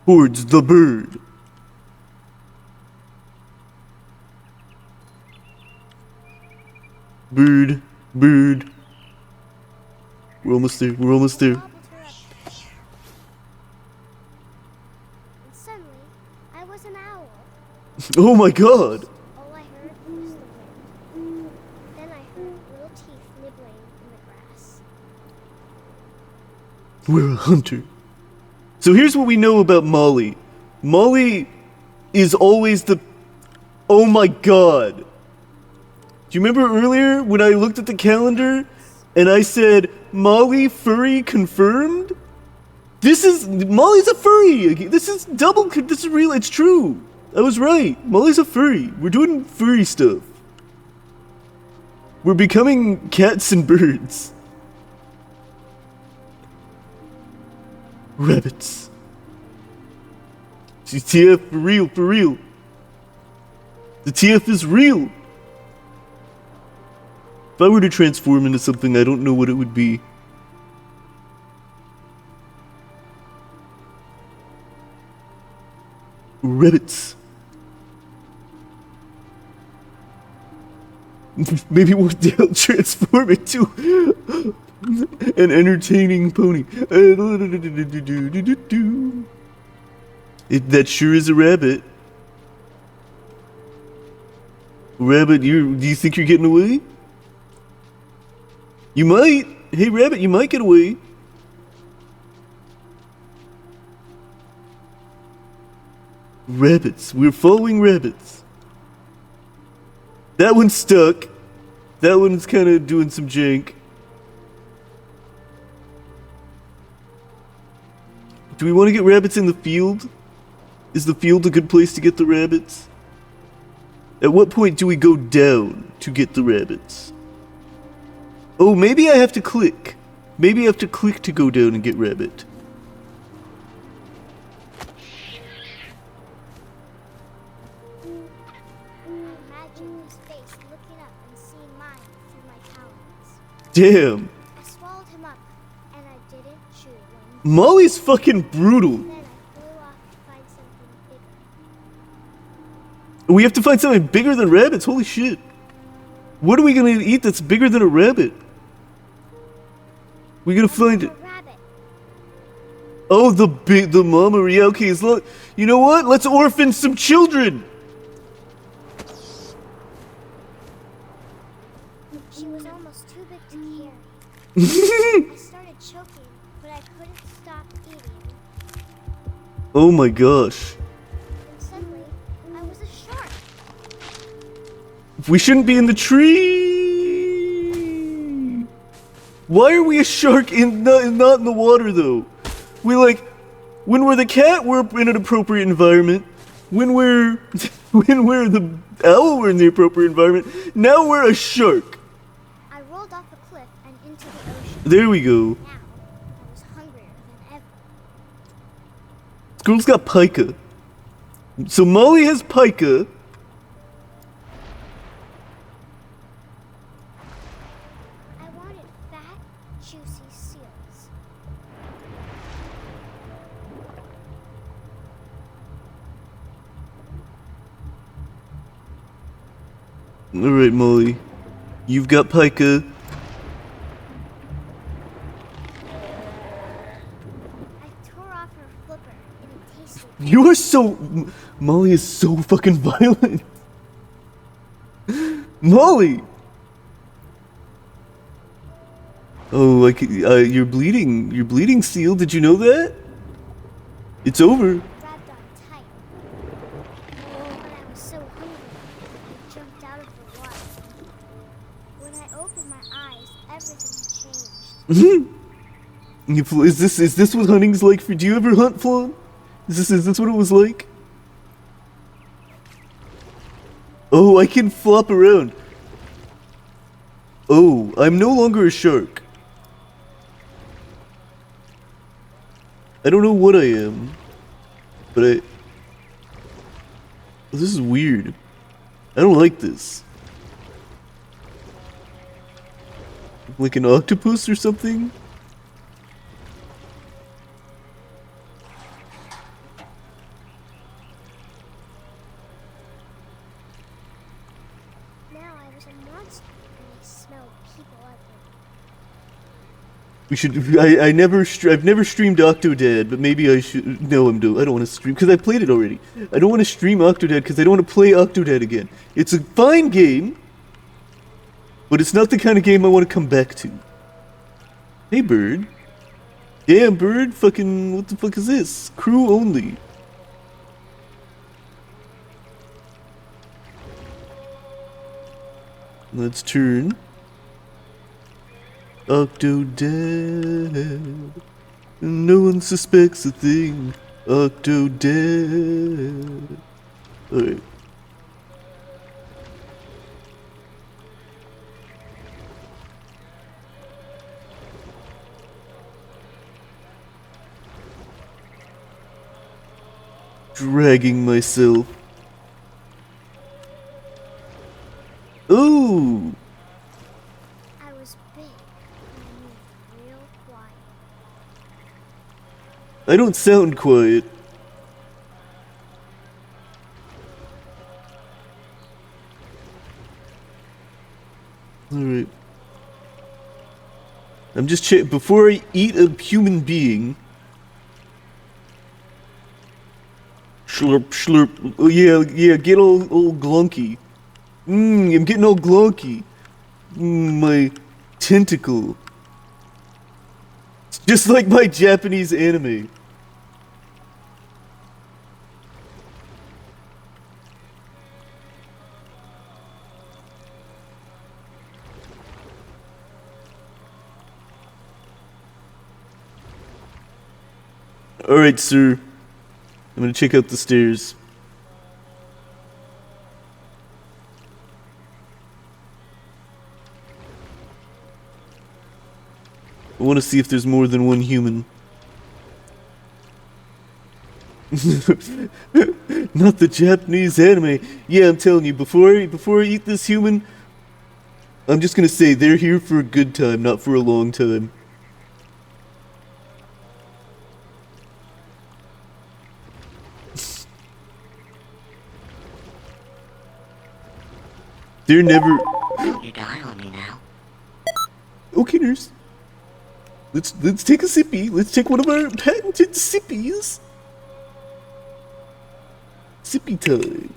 towards the bird. Bird, bird. We're almost there. We're almost there. Gobbled her up. And suddenly, I was an owl. Oh my god! All I heard was the wind. Then I heard little teeth nibbling in the grass. We're a hunter. So here's what we know about Molly. Molly is always the... Oh my god. Do you remember earlier when I looked at the calendar and I said, Molly furry confirmed? Molly's a furry. This is real, it's true. I was right. Molly's a furry. We're doing furry stuff. We're becoming cats and birds. Rabbits. See, TF, for real, for real. The TF is real. If I were to transform into something, I don't know what it would be. Rabbits. Maybe one day I'll transform into an entertaining pony. That sure is a rabbit. Rabbit, do you think you're getting away? You might. Hey, rabbit, you might get away. Rabbits. We're following rabbits. That one's stuck. That one's kind of doing some jank. Do we want to get rabbits in the field? Is the field a good place to get the rabbits? At what point do we go down to get the rabbits? Oh, maybe I have to click. Maybe I have to click to go down and get rabbit. Imagine his face looking up and seeing mine through my talons. Damn. I swallowed him up, and I didn't chew one. Molly's fucking brutal. Then I flew off to find something bigger. We have to find something bigger than rabbits. Holy shit. What are we gonna eat that's bigger than a rabbit? We're gonna find it. A rabbit. Oh, the mama. Yeah, okay. You know what? Let's orphan some children. She was almost too big to carry. I started choking, but I couldn't stop eating. Oh my gosh. And suddenly, I was a shark. We shouldn't be in the tree. Why are we a shark not in the water though? When we're the cat, we're in an appropriate environment. When we're the owl, we're in the appropriate environment. Now we're a shark. I rolled off a cliff and into the ocean. There we go. Now, I was hungrier than ever. This girl's got pica. So Molly has pica. I wanted fat, juicy seals. Alright, Molly. You've got pica. I tore off her flipper and it tasted. You are so... Molly is so fucking violent. Molly! Oh, you're bleeding. You're bleeding, Seal. Did you know that? It's over. Grabbed on tight. When I was so hungry, I jumped out of the water. When I opened my eyes, everything changed. Is this what hunting's like for? Do you ever hunt, Flan? Is this what it was like? Oh, I can flop around. Oh, I'm no longer a shark. I don't know what I am, but This is weird. I don't like this. Like an octopus or something? Now I was a monster and I smelled people everywhere. We should. I've never streamed Octodad, but maybe I should. No, I don't want to stream because I played it already. I don't want to stream Octodad because I don't want to play Octodad again. It's a fine game, but it's not the kind of game I want to come back to. Hey, bird. Damn, bird. Fucking. What the fuck is this? Crew only. Let's turn. Octodad. No one suspects a thing. Octodad. Alright. Dragging myself. Ooh! I was big and I moved real quiet. I don't sound quiet. Alright. I'm just before I eat a human being. Slurp, slurp. Oh yeah, get all glunky. I'm getting all glunky. My tentacle. It's just like my Japanese anime. Alright, sir. I'm gonna check out the stairs. I want to see if there's more than one human. Not the Japanese anime. Yeah, I'm telling you, before I eat this human, I'm just gonna say they're here for a good time, not for a long time. They're never. You die on me now. Okay, nurse. Let's take a sippy. Let's take one of our patented sippies. Sippy time.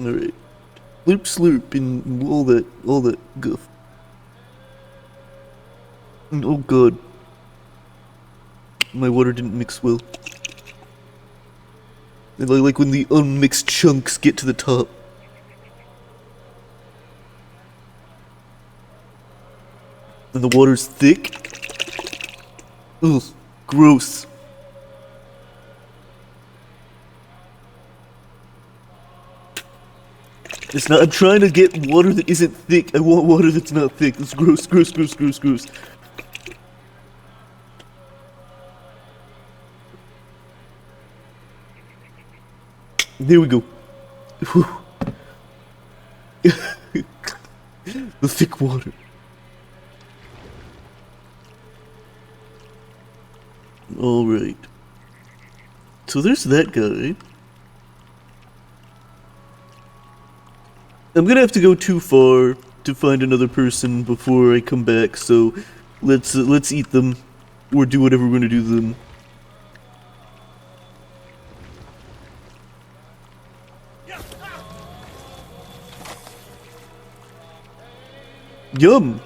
All right. Slurp, slurp, and all that guff. Oh god. My water didn't mix well. And I like when the unmixed chunks get to the top. And the water's thick. Ugh, gross. It's not. I'm trying to get water that isn't thick. I want water that's not thick. It's gross, gross, gross, gross, gross. There we go. Whew. The thick water. Alright. So there's that guy. I'm gonna have to go too far to find another person before I come back, so let's eat them. Or do whatever we're gonna do to them. Yum!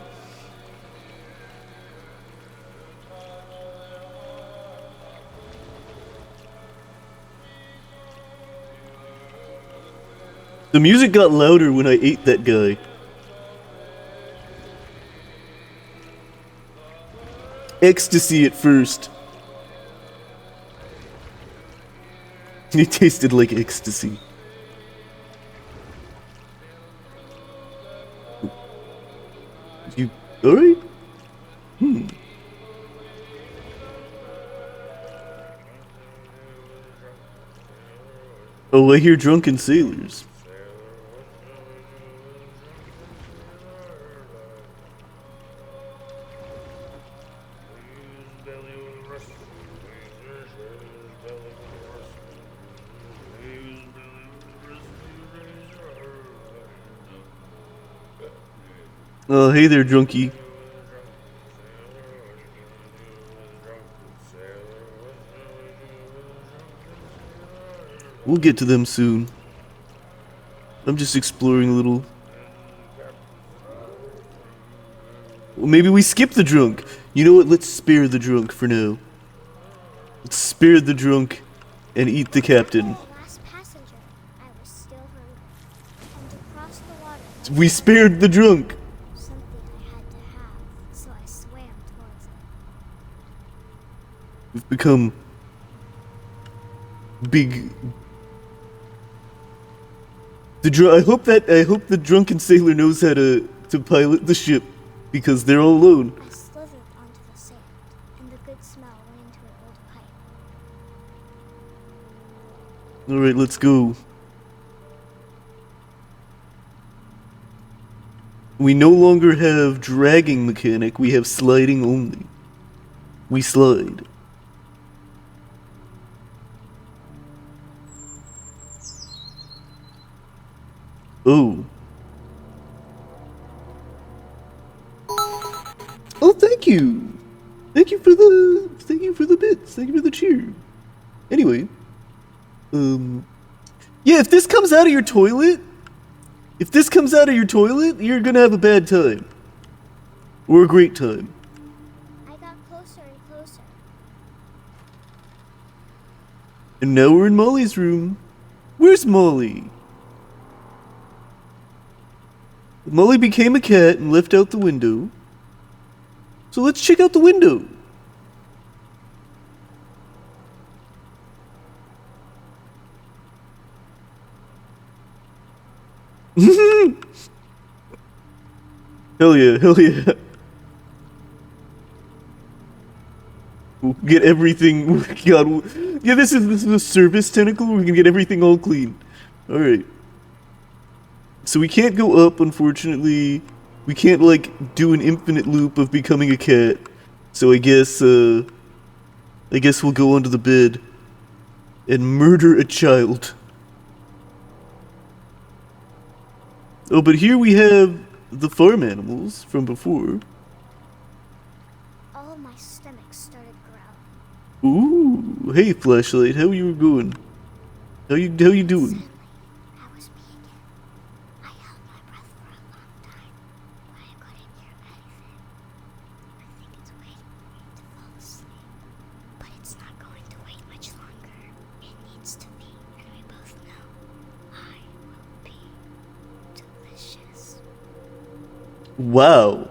The music got louder when I ate that guy. Ecstasy at first. It tasted like ecstasy. You alright? Oh, I hear drunken sailors. Oh, hey there, drunkie. We'll get to them soon. I'm just exploring a little. Well, maybe we skip the drunk. You know what? Let's spare the drunk for now. Let's spare the drunk and eat the captain. Last passenger, I was still hungry. And to cross the water, We spared the drunk. something I had to have, so I swam towards it. We've become big. I hope the drunken sailor knows how to pilot the ship, because they're all alone. I slithered onto the sand, and the good smell went into an old pipe. All right, let's go. We no longer have dragging mechanic. We have sliding only. We slide. Oh. Oh, thank you. Thank you for the bits. Thank you for the cheer. Anyway, yeah, if this comes out of your toilet, you're gonna have a bad time. Or a great time. I got closer and closer. And now we're in Molly's room. Where's Molly? Molly became a cat and left out the window. So let's check out the window. Hell yeah, hell yeah. We'll get everything. God, yeah, this is a service tentacle. We can get everything all clean. All right. So we can't go up, unfortunately. We can't like do an infinite loop of becoming a cat. So I guess we'll go under the bed and murder a child. Oh, but here we have the farm animals from before. All of my stomach started growling. Ooh, hey flashlight, how you going? How you doing? Suddenly, I was me again. I held my breath for a long time, but I couldn't hear anything. I think it's waiting for me to fall asleep. But it's not going to wait much longer. It needs to be, and we both know I will be delicious. Wow.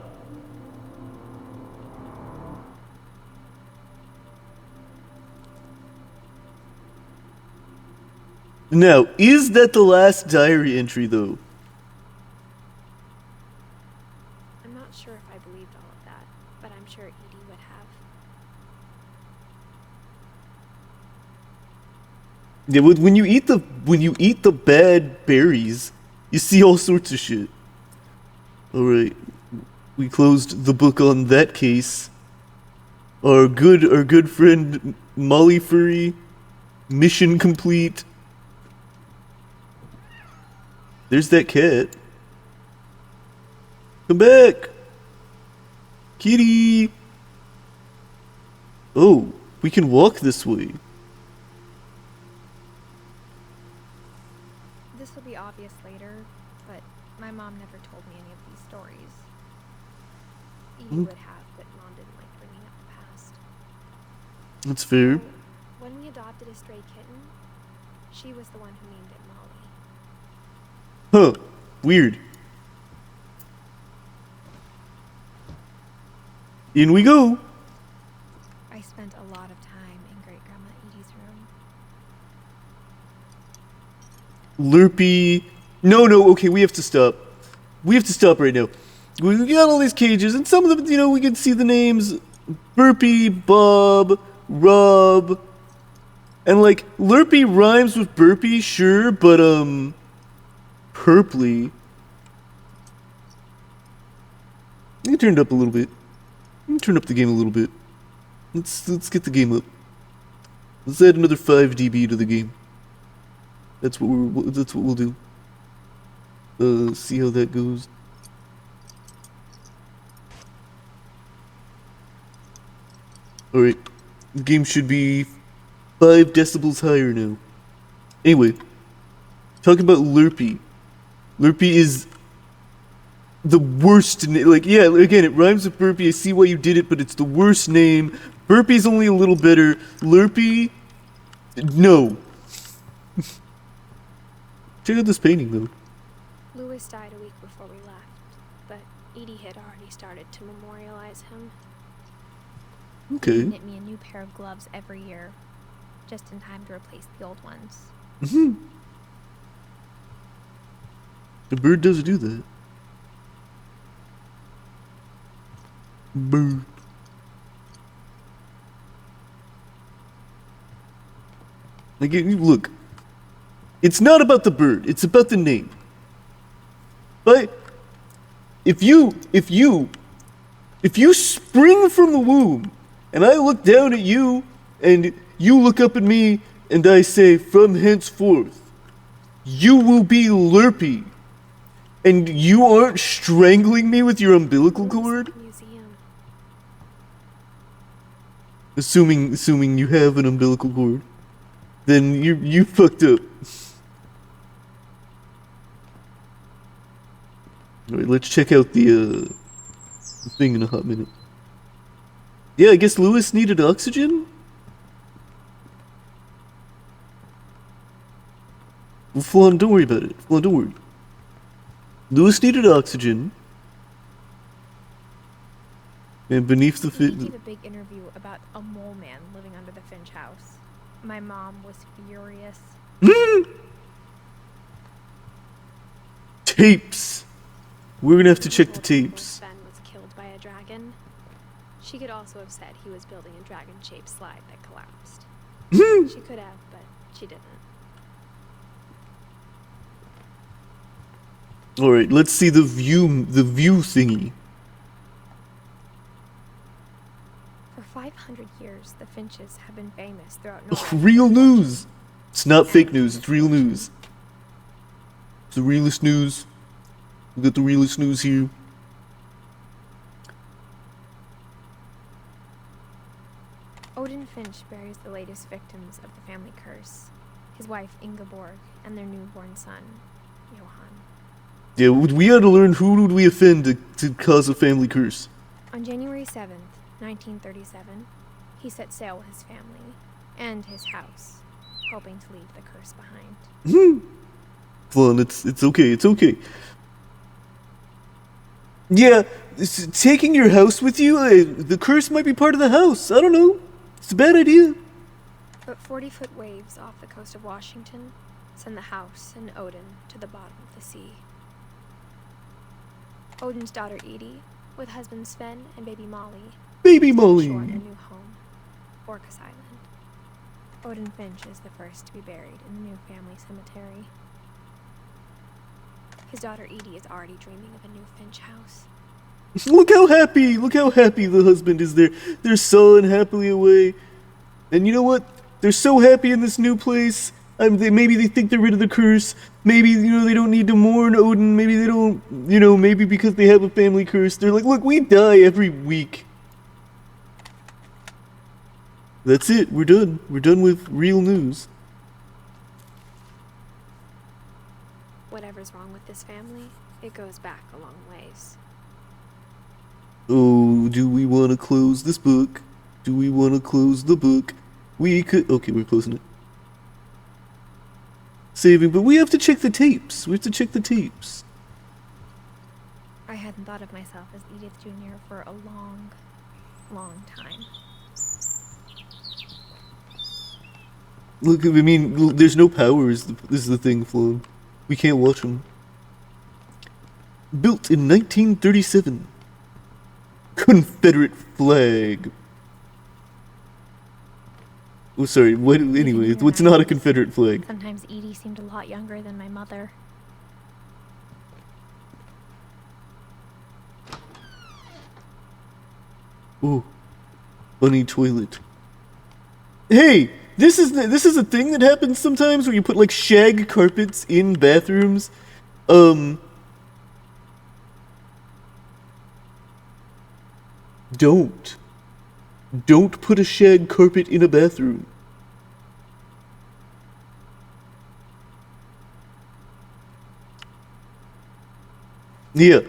Now, is that the last diary entry, though? I'm not sure if I believed all of that, but I'm sure Edie would have. Yeah, when you eat the bad berries, you see all sorts of shit. All right, we closed the book on that case. Our good friend Molly Furry, mission complete. There's that cat. Come back, kitty. Oh, we can walk this way. This will be obvious later, but my mom never told me any of these stories. Edie would have, but Mom didn't like bringing up the past. That's fair. So, when we adopted a stray kitten, she was the one who named it Molly. Huh. Weird. In we go. I spent a lot of time in Great Grandma Edie's room. Lurpy. No, okay, we have to stop. We have to stop right now. We got all these cages, and some of them, we can see the names. Burpee, Bob, Rob, And like, Lurpy rhymes with burpee, sure, but purply. You can turn it up a little bit. You can turn up the game a little bit. Let's get the game up. Let's add another 5 dB to the game. That's what we'll do. See how that goes. Alright. The game should be 5 decibels higher now. Anyway. Talking about Lurpy. Lurpy is the worst like, yeah, again, it rhymes with burpee. I see why you did it, but it's the worst name. Burpee's only a little better. Lurpy, no. Check out this painting, though. Louis died a week before we left, but Edie had already started to memorialize him. Okay. She'd knit me a new pair of gloves every year, just in time to replace the old ones. Mm-hmm. The bird doesn't do that. Bird. Like, look. It's not about the bird. It's about the name. But if you spring from the womb, and I look down at you, and you look up at me, and I say, from henceforth, you will be Lurpy, and you aren't strangling me with your umbilical cord? Museum. Assuming you have an umbilical cord, then you fucked up. Alright, let's check out the thing in a hot minute. Yeah, I guess Louis needed oxygen? Well, Flan, don't worry about it. Flan, don't worry. Louis needed oxygen. And beneath the He fit... gave a big interview about a mole man living under the Finch house. My mom was furious. Tapes! We're gonna have to check the tapes. Sven was killed by a dragon. She could also have said he was building a dragon-shaped slide that collapsed. She could have, but she didn't. Alright, let's see the view thingy. For 500 years, the Finches have been famous throughout Norway. Real news! It's not fake news, it's real news. It's the realest news. We got the realest news here. Odin Finch buries the latest victims of the family curse. His wife Ingeborg and their newborn son, Johann. Yeah, we had to learn who would we offend to cause a family curse. On January 7th, 1937, he set sail with his family and his house, hoping to leave the curse behind. Fun, it's okay, it's okay. Yeah, taking your house with you, the curse might be part of the house. I don't know. It's a bad idea. But 40-foot waves off the coast of Washington send the house and Odin to the bottom of the sea. Odin's daughter Edie, with husband Sven and baby Molly, Baby set ashore Molly. in their new home, Orcas Island. Odin Finch is the first to be buried in the new family cemetery. His daughter Edie is already dreaming of a new Finch house. Look how happy the husband is there. They're sullen happily away. And you know what? They're so happy in this new place. Maybe they think they're rid of the curse. Maybe, they don't need to mourn Odin. Maybe they don't, maybe because they have a family curse. They're like, look, we die every week. That's it. We're done. We're done with real news. Whatever's wrong with this family, it goes back a long ways. Oh, do we want to close this book? Do we want to close the book? We could... Okay, we're closing it. Saving, but we have to check the tapes. We have to check the tapes. I hadn't thought of myself as Edith Jr. for a long, long time. Look, I mean, there's no power is the thing, Flo. We can't watch them. Built in 1937. Confederate flag. Oh, sorry. What? Anyway, in the what's not a 90s. Confederate flag? Sometimes Edie seemed a lot younger than my mother. Oh, funny toilet. Hey, this is a thing that happens sometimes where you put like shag carpets in bathrooms. Don't put a shag carpet in a bathroom. Yeah.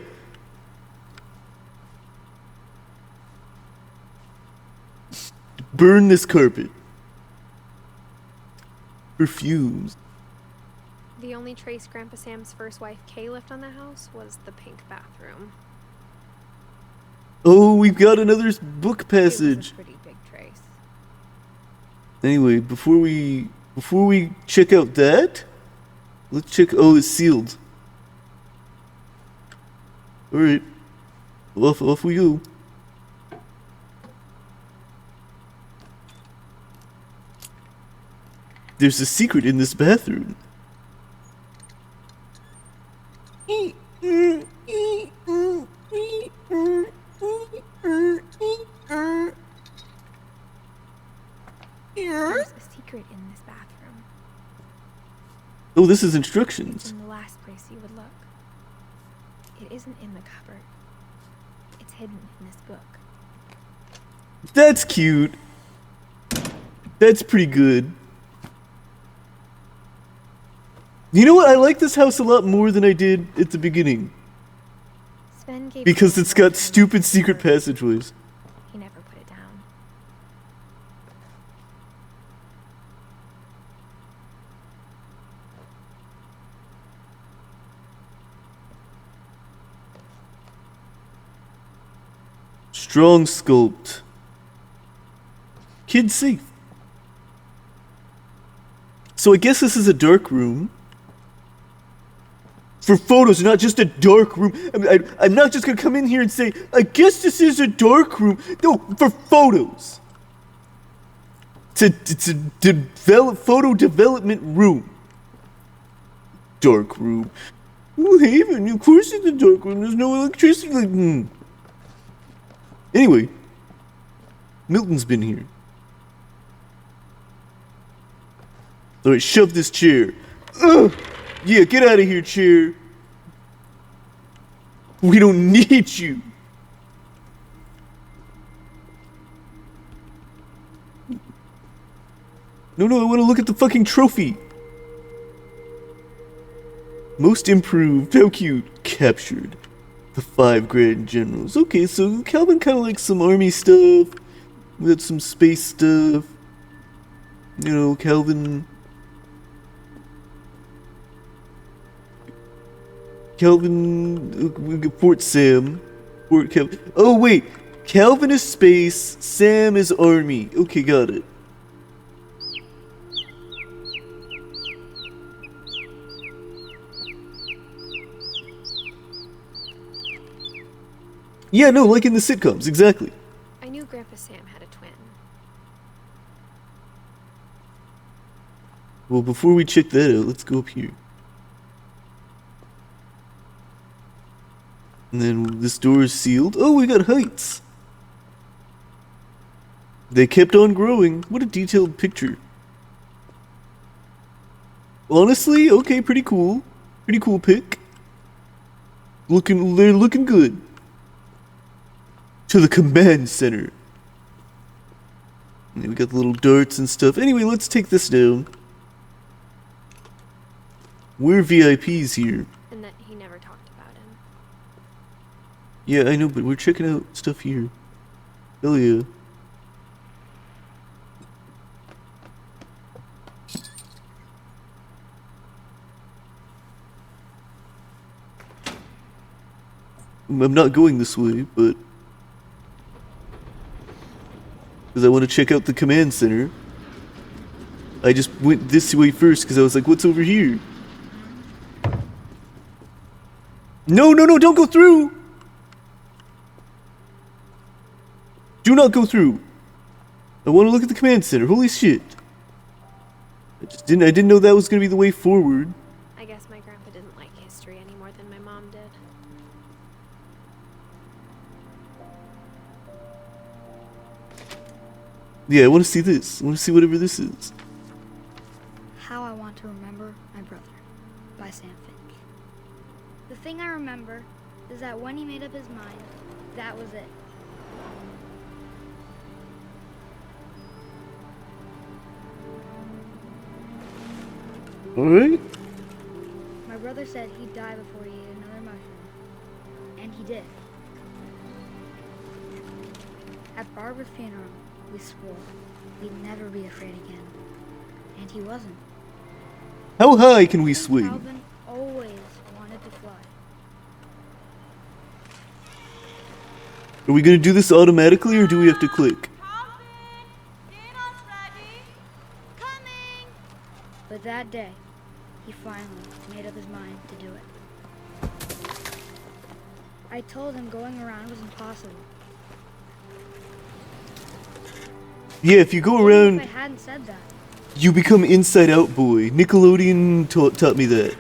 Burn this carpet. Perfumes. The only trace Grandpa Sam's first wife Kay left on the house was the pink bathroom. Oh, we've got another book It was passage. a pretty big trace. Anyway, before we check out that, let's check. Oh, it's sealed. All right, off we go. There's a secret in this bathroom. There's a secret in this bathroom. Oh, this is instructions. In the last place you would look. It isn't in the cupboard. It's hidden in this book. That's cute. That's pretty good. You know what? I like this house a lot more than I did at the beginning. Sven gave Because me it's got a stupid secret cupboard. passageways. He never put it down. Strong sculpt. Kid safe. So I guess this is a dark room. For photos, not just a dark room. I'm not just gonna come in here and say, I guess this is a dark room. No, for photos. It's a photo development room. Dark room. Oh, Haven, of course it's a dark room. There's no electricity. Like, Anyway, Milton's been here. Alright, shove this chair. Ugh! Yeah, get out of here, chair. We don't need you. No, I want to look at the fucking trophy. Most improved. How cute. Captured. The 5 grand generals. Okay, so Calvin kind of likes some army stuff. We got some space stuff. You know, Calvin, we got Fort Sam. Fort Calvin. Oh, wait. Calvin is space. Sam is army. Okay, got it. Yeah, no, like in the sitcoms, exactly. I knew Grandpa Sam had a twin. Well, before we check that out, let's go up here. And then this door is sealed. Oh, we got heights. They kept on growing. What a detailed picture. Honestly, okay, pretty cool. Pretty cool pic. They're looking good. To the command center. And we got the little darts and stuff. Anyway, let's take this down. We're VIPs here. And that he never talked about him. Yeah, I know, but we're checking out stuff here. Hell yeah. I'm not going this way, but because I want to check out the command center. I just went this way first because I was like, what's over here? No, don't go through! Do not go through. I want to look at the command center. Holy shit. I didn't know that was gonna be the way forward. I guess my grandpa didn't like history any more than my mom did. Yeah, I want to see this. I want to see whatever this is. How I Want to Remember My Brother by Sam Finch. The thing I remember is that when he made up his mind, that was it. Alright. My brother said he'd die before he ate another mushroom. And he did. At Barbara's funeral, we swore we'd never be afraid again. And he wasn't. How high can we swing? Calvin always wanted to fly. Are we gonna do this automatically or do we have to click? But that day, he finally made up his mind to do it. I told him going around was impossible. Yeah, if you go Even around, if I hadn't said that. you become Inside Out Boy. Nickelodeon taught me that.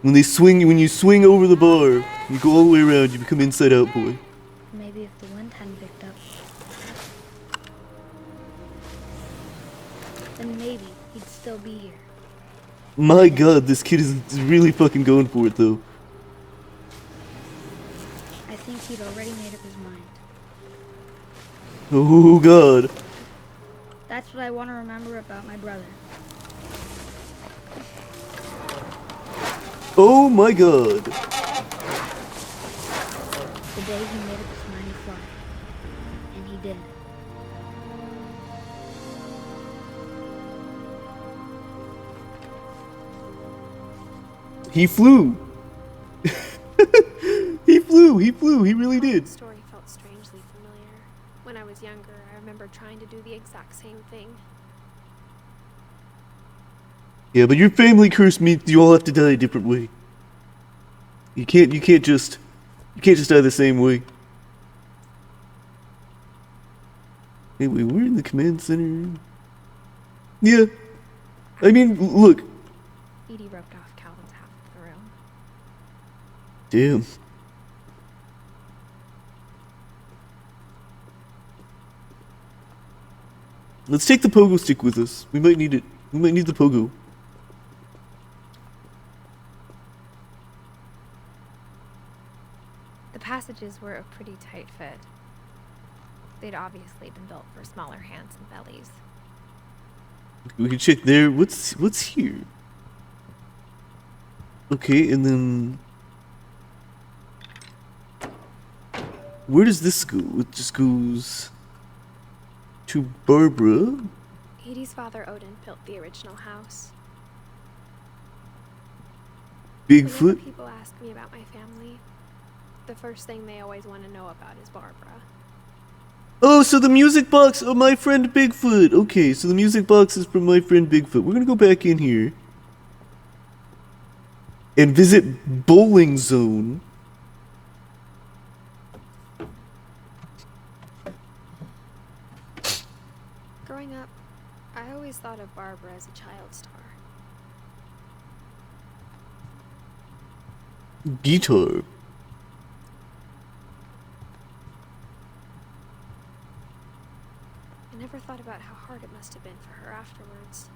When you swing over the bar, you go all the way around, you become Inside Out Boy. Maybe if the wind hadn't picked up, then maybe he'd still be here. My god, this kid is really fucking going for it though. I think he'd already made up his mind. Oh god. That's what I want to remember about my brother. Oh my god. The day he made up his mind to fly. And he did. He flew. He flew, he really did. The story felt strangely familiar. When I was younger, I remember trying to do the exact same thing. Yeah, but your family curse means you all have to die a different way. You can't just die the same way. Anyway, we're in the command center. Yeah. I mean, look. Edie roped off Calvin's half of the room. Damn. Let's take the pogo stick with us. We might need it. We might need the pogo. The passages were a pretty tight fit. They'd obviously been built for smaller hands and bellies. We can check there. What's here? Okay, and then where does this go? It just goes to Barbara. Edie's father Odin built the original house. Whenever Bigfoot. people ask me about my family, the first thing they always want to know about is Barbara. Oh, so the music box of my friend Bigfoot. Okay, so the music box is from my friend Bigfoot. We're gonna go back in here and visit Bowling Zone. Growing up, I always thought of Barbara as a child star. Guitar. I never thought about how hard it must have been for her afterwards.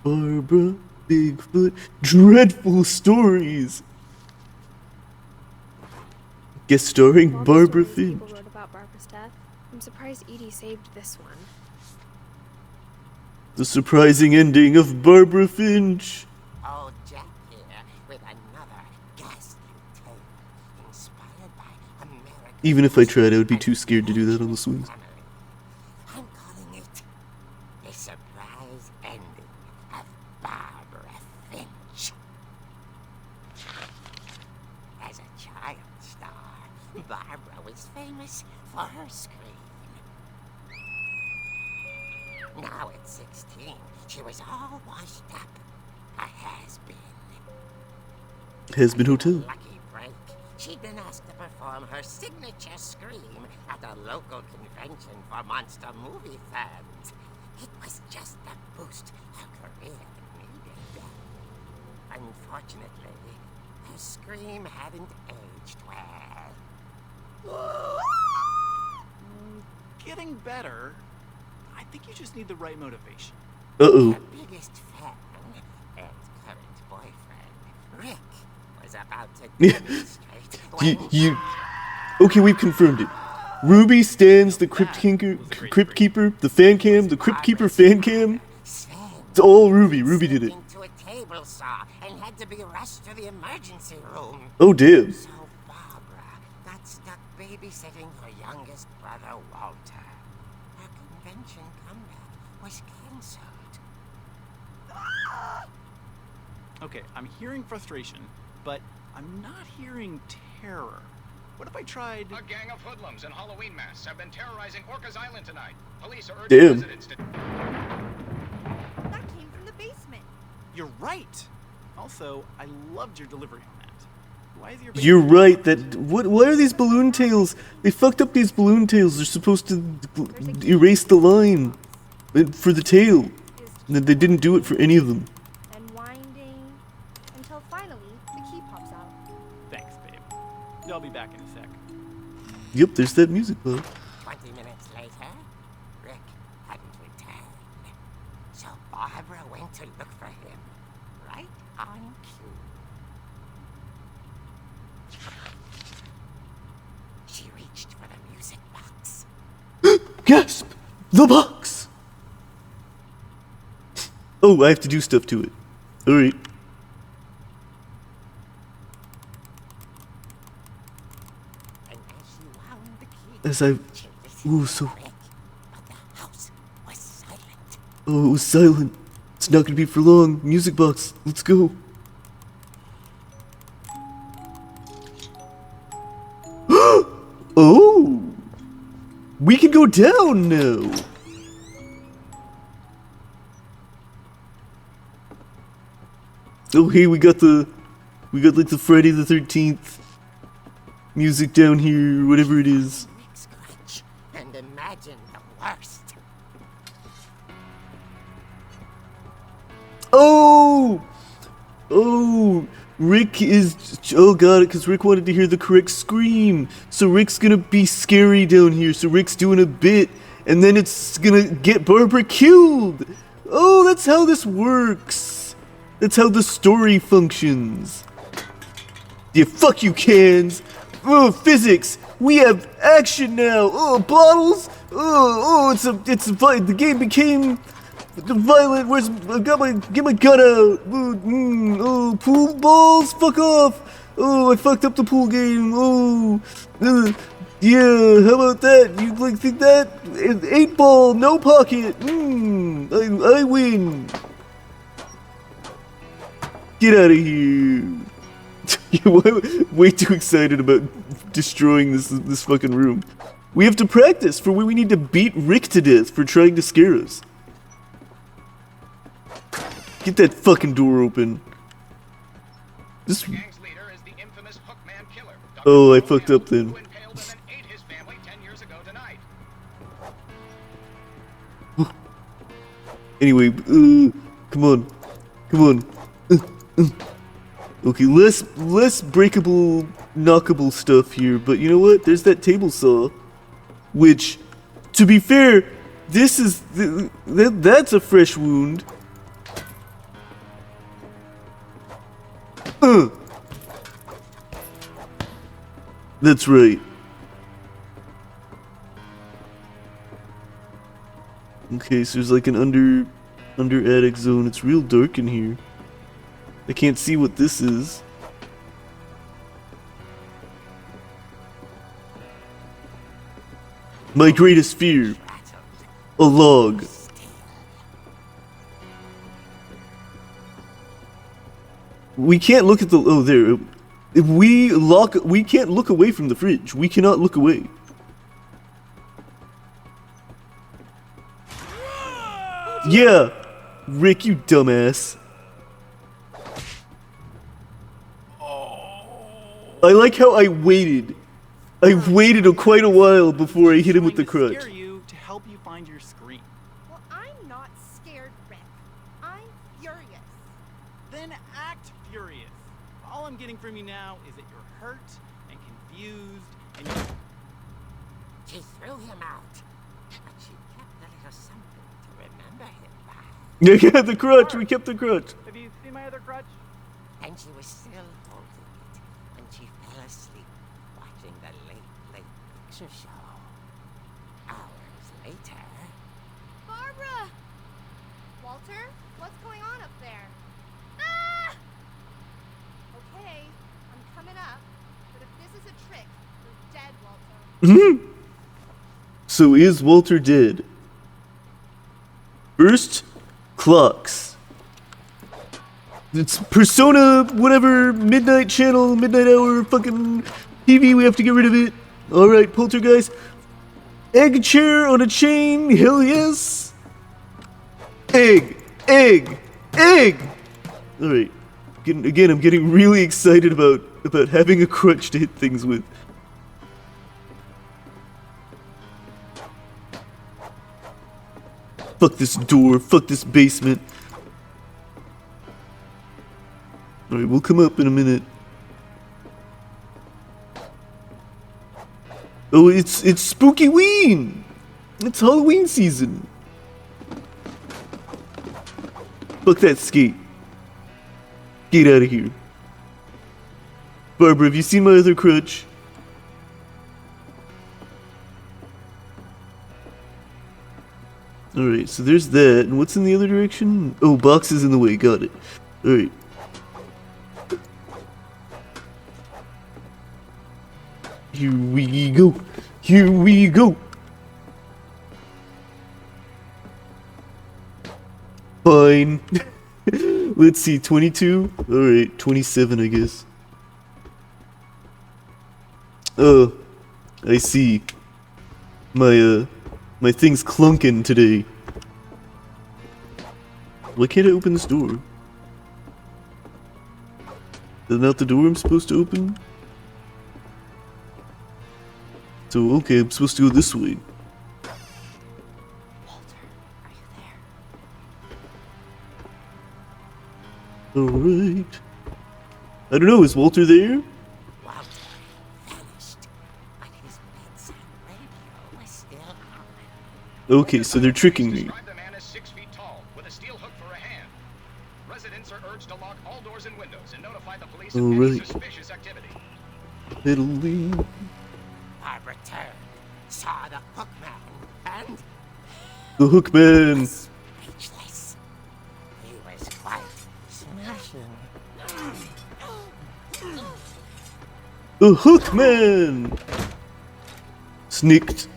Barbara, Bigfoot, dreadful stories. Guest starring Of all the Barbara stories Finch. people wrote about Barbara's death, I'm surprised Edie saved this one. The surprising ending of Barbara Finch. Oh, Jack here with another ghastly tale inspired by American. Even if I tried, I would be too scared to do that on the swings. I'm calling it the surprise ending of Barbara Finch. As a child star, Barbara was famous for her scream. Now at 16, she was all washed up. A has-been. Has-been hotel. Lucky break. She'd been asked to perform her signature scream at a local convention for monster movie fans. It was just the boost her career needed. Unfortunately, her scream hadn't aged well. Getting better. I think you just need the right motivation. Uh-oh. Her biggest fan and current boyfriend, Rick, was about to demonstrate when Okay, we've confirmed it. Ruby stands the Crypt Keeper, the fan cam, the Crypt Keeper fan cam. It's all Ruby. Ruby did it. into a table saw and had to be rushed to the emergency room. Oh, damn. So Barbara got stuck babysitting her youngest brother, Walter. Her convention comeback was cancelled. Okay, I'm hearing frustration, but I'm not hearing terror. What if I tried... A gang of hoodlums in Halloween masks have been terrorizing Orcas Island tonight. Police are urging Damn. residents to... That came from the basement. You're right. Also, I loved your delivery on that. Why is your... You're right. Why are these balloon tails? They fucked up these balloon tails. They're supposed to erase the line for the tail. They didn't do it for any of them. And winding until finally the key pops out. Thanks, babe. I'll be back in a sec. Yep, there's that music, bud. 20 minutes later, Rick hadn't returned. So Barbara went to look for him, right on cue. She reached for the music box. Gasp! The box! Oh, I have to do stuff to it. Alright. And as she wound the key, As I... she Ooh, listened so... to Rick, but the house was silent. Oh, it was silent. It's not gonna be for long. Music box. Let's go. Oh! We can go down now! Oh, hey, we got like the Friday the 13th music down here, whatever it is. Rick scratch and imagine the worst. Oh! Oh! Rick is... Oh, got it, because Rick wanted to hear the correct scream. So Rick's gonna be scary down here. So Rick's doing a bit, and then it's gonna get Barbara killed! Oh, that's how this works! That's how the story functions. Yeah, fuck you, cans! Oh, physics! We have action now! Oh, bottles! The game became... violent. Where's get my gun out? Oh, pool balls. Fuck off. Oh, I fucked up the pool game. Oh, yeah. How about that? You think that? 8 ball, no pocket. I win. Get out of here. You're way too excited about destroying this fucking room. We have to practice for when we need to beat Rick to death for trying to scare us. Get that fucking door open. This. The gang's leader is the infamous Hookman killer. Dr. Oh, I Paul fucked up Campbell, then. who impaled and then ate his family 10 years ago tonight. Anyway, come on. Okay, less breakable, knockable stuff here. But you know what? There's that table saw, which, to be fair, this is that's a fresh wound. That's right. Okay, so there's like an under attic zone. It's real dark in here. I can't see what this is. My greatest fear. A log. We can't look at the... Oh, there. If we can't look away from the fridge. We cannot look away. Yeah! Rick, you dumbass. I like how I waited. I waited quite a while before I hit him with the Trying to crutch. scare you to help you find your scream. Well, I'm then act furious. All I'm getting from you now is that you're hurt and confused and you... She threw him out, but she kept a little something to remember him by. Yeah, the crutch. We kept the crutch. Have you seen my other crutch? And she was still holding it when she fell asleep watching the late picture show. Hours later... Barbara! Walter, what's going on up there? Ah! Okay, I'm coming up, but if this is a trick, you're dead, Walter. So is Walter dead? First, clocks. It's Persona, whatever, midnight channel, midnight hour, fucking TV, we have to get rid of it. Alright, poltergeist. Egg chair on a chain, hell yes. Egg, egg, egg! Alright, again, I'm getting really excited about having a crutch to hit things with. Fuck this door, fuck this basement. Alright, we'll come up in a minute. Oh, it's Spooky Ween! It's Halloween season. Fuck that skate. Get out of here. Barbara, have you seen my other crutch? Alright, so there's that. And what's in the other direction? Oh, boxes in the way. Got it. Alright. Here we go. Here we go. Fine. Let's see, 22? Alright, 27, I guess. Oh, I see. My thing's clunking today. Why can't I open this door? Is that not the door I'm supposed to open? So, okay, I'm supposed to go this way. Walter, are you there? Alright. I don't know, is Walter there? Walter vanished, but his bedside radio was still on. Okay, so they're tricking me. Describe the man as 6 feet tall, with a steel hook for a hand. Residents are urged to lock all doors and windows and notify the police of any Alright. suspicious activity. Fiddly. Barbara turned, saw the hook man, and The Hookman. was speechless. He was quite smashing. The Hookman! Snicked.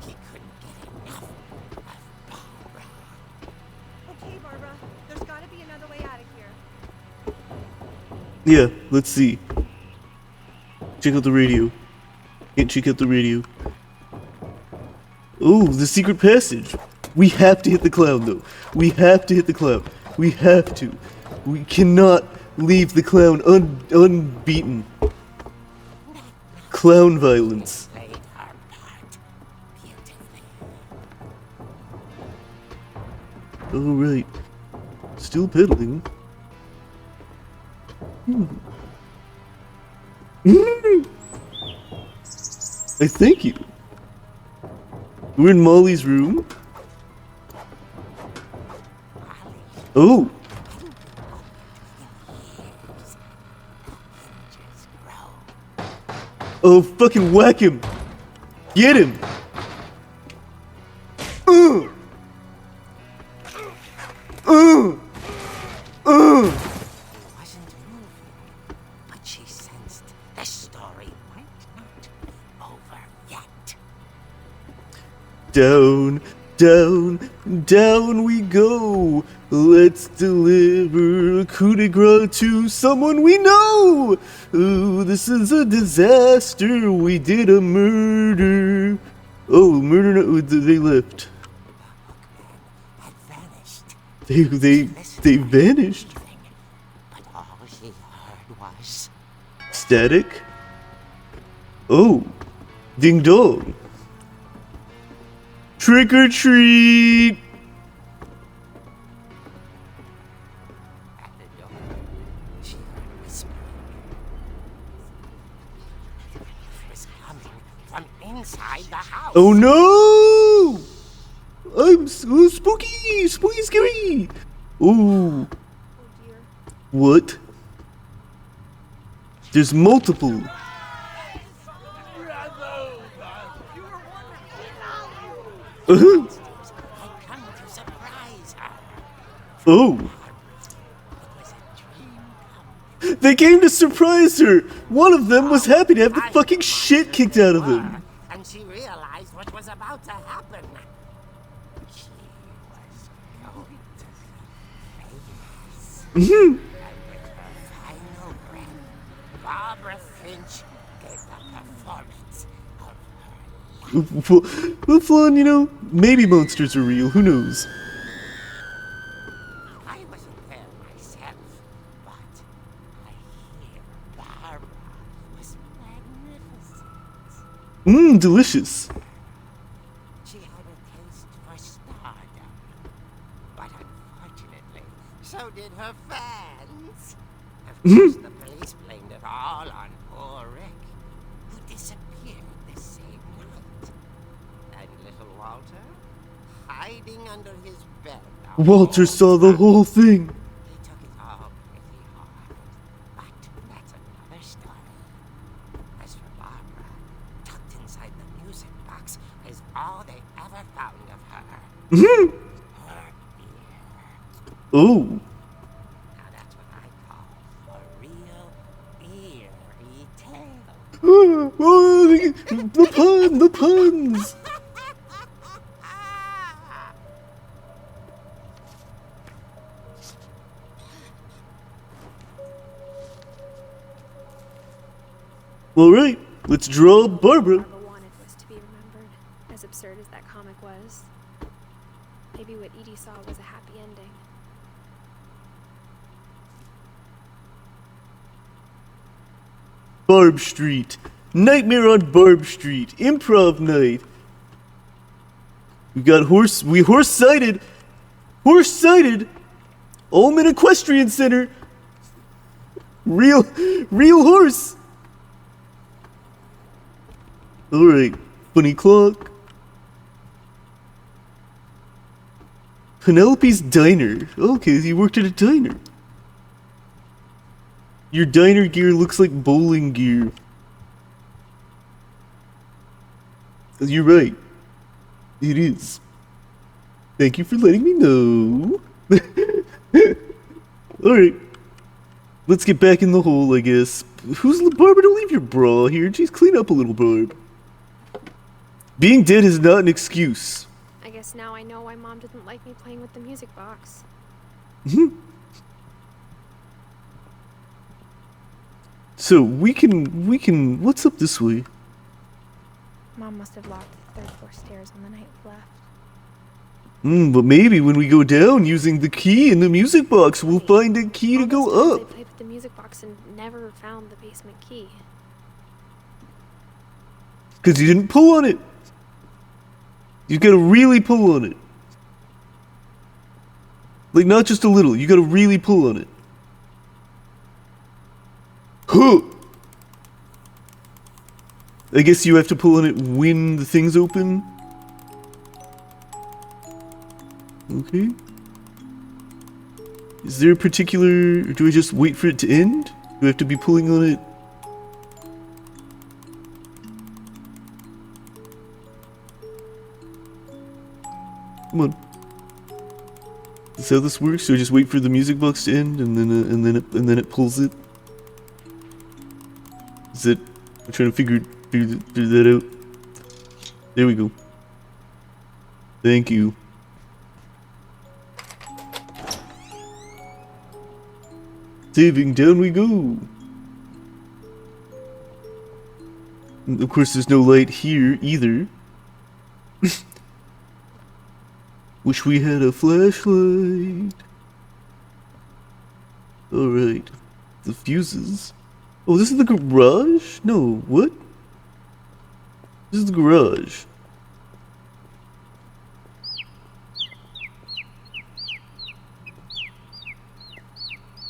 He couldn't get enough of Barbara. Okay, Barbara, there's gotta be another way out of here. Yeah, let's see. Check out the radio. Can't check out the radio. Oh, the secret passage. We have to hit the clown, though. We have to hit the clown. We have to. We cannot leave the clown unbeaten. Clown violence. Played her part beautifully. Alright. Still pedaling. I thank you. We're in Molly's room. Oh. Oh, fucking whack him. Get him. Wasn't moving, but she sensed the story might not be over yet. Down, down, down we go. Let's deliver a coup de grace to someone we know. Ooh, this is a disaster. We did a murder. Oh, murder! No, they left. Had vanished. They vanished. But all she heard was Static. Oh, ding dong. Trick or treat. Oh no! I'm so spooky, spooky, scary. Ooh. Oh dear. What? There's multiple. I come to surprise her. Oh. It was a dream come They came to surprise her. One of them was happy to have the fucking shit kicked out of them. and she realized what was about to happen. She was going to be famous. And with her final breath, Barbara Finch gave the performance of her life. Well, Flan, you know, maybe monsters are real. Who knows? I wasn't there myself, but I hear Barbara was magnificent. Delicious. She had a taste for stardom, but unfortunately, so did her fans. Of course, the police blamed it all on poor Rick, who disappeared the same night. And little Walter, hiding under his bed. the Walter whole saw the time. whole thing. He took it all pretty hard, but that's another story. As for Barbara, tucked inside the music box is all they ever found of her. Her ear. Oh. Now that's what I call a real eerie tale. Oh, the puns. All right, let's draw Barbara. Barbara wanted was to be remembered, as absurd as that comic was. Maybe what Edie saw was a happy ending. Barb Street. Nightmare on Barb Street. Improv night. We got horse-sided. Horse-sided. Ullman Equestrian Center. Real horse. Alright. Funny clock. Penelope's Diner. Okay, you worked at a diner. Your diner gear looks like bowling gear. You're right. It is. Thank you for letting me know. Alright. Let's get back in the hole, I guess. Who's Barbara? Don't leave your bra here. Jeez, clean up a little, Barb. Being dead is not an excuse. I guess now I know why Mom didn't like me playing with the music box. So, we can, what's up this way? Mom must have locked the third floor stairs on the night we left. But maybe when we go down using the key in the music box, we'll find a key to All go those times up. I played with the music box and never found the basement key. Because you didn't pull on it. You gotta really pull on it. Like, not just a little, you gotta really pull on it. Huh! I guess you have to pull on it when the thing's open. Okay. Is there a particular... Or do I just wait for it to end? Do I have to be pulling on it? Come on. Is that how this works? So I just wait for the music box to end, and then it pulls it. Is it? I'm trying to figure that out. There we go. Thank you. Saving, down we go. And of course, there's no light here either. Wish we had a flashlight. Alright. The fuses. Oh, this is the garage? No, what? This is the garage.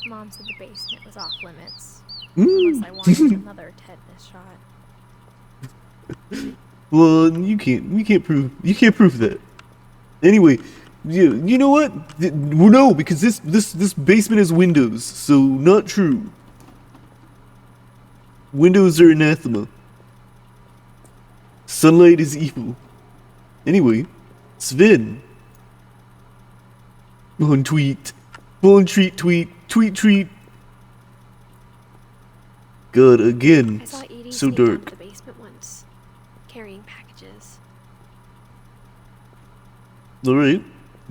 Mom said the basement was off limits. Mm. Unless I wanted another tetanus shot. Well, you can't prove that. Anyway, you know what? Well, no, because this basement has windows, so not true. Windows are anathema. Sunlight is evil. Anyway, Sven. On tweet. On tweet. God, again, I saw Edie so sneak down dark. to the basement once, carrying packages. Alright,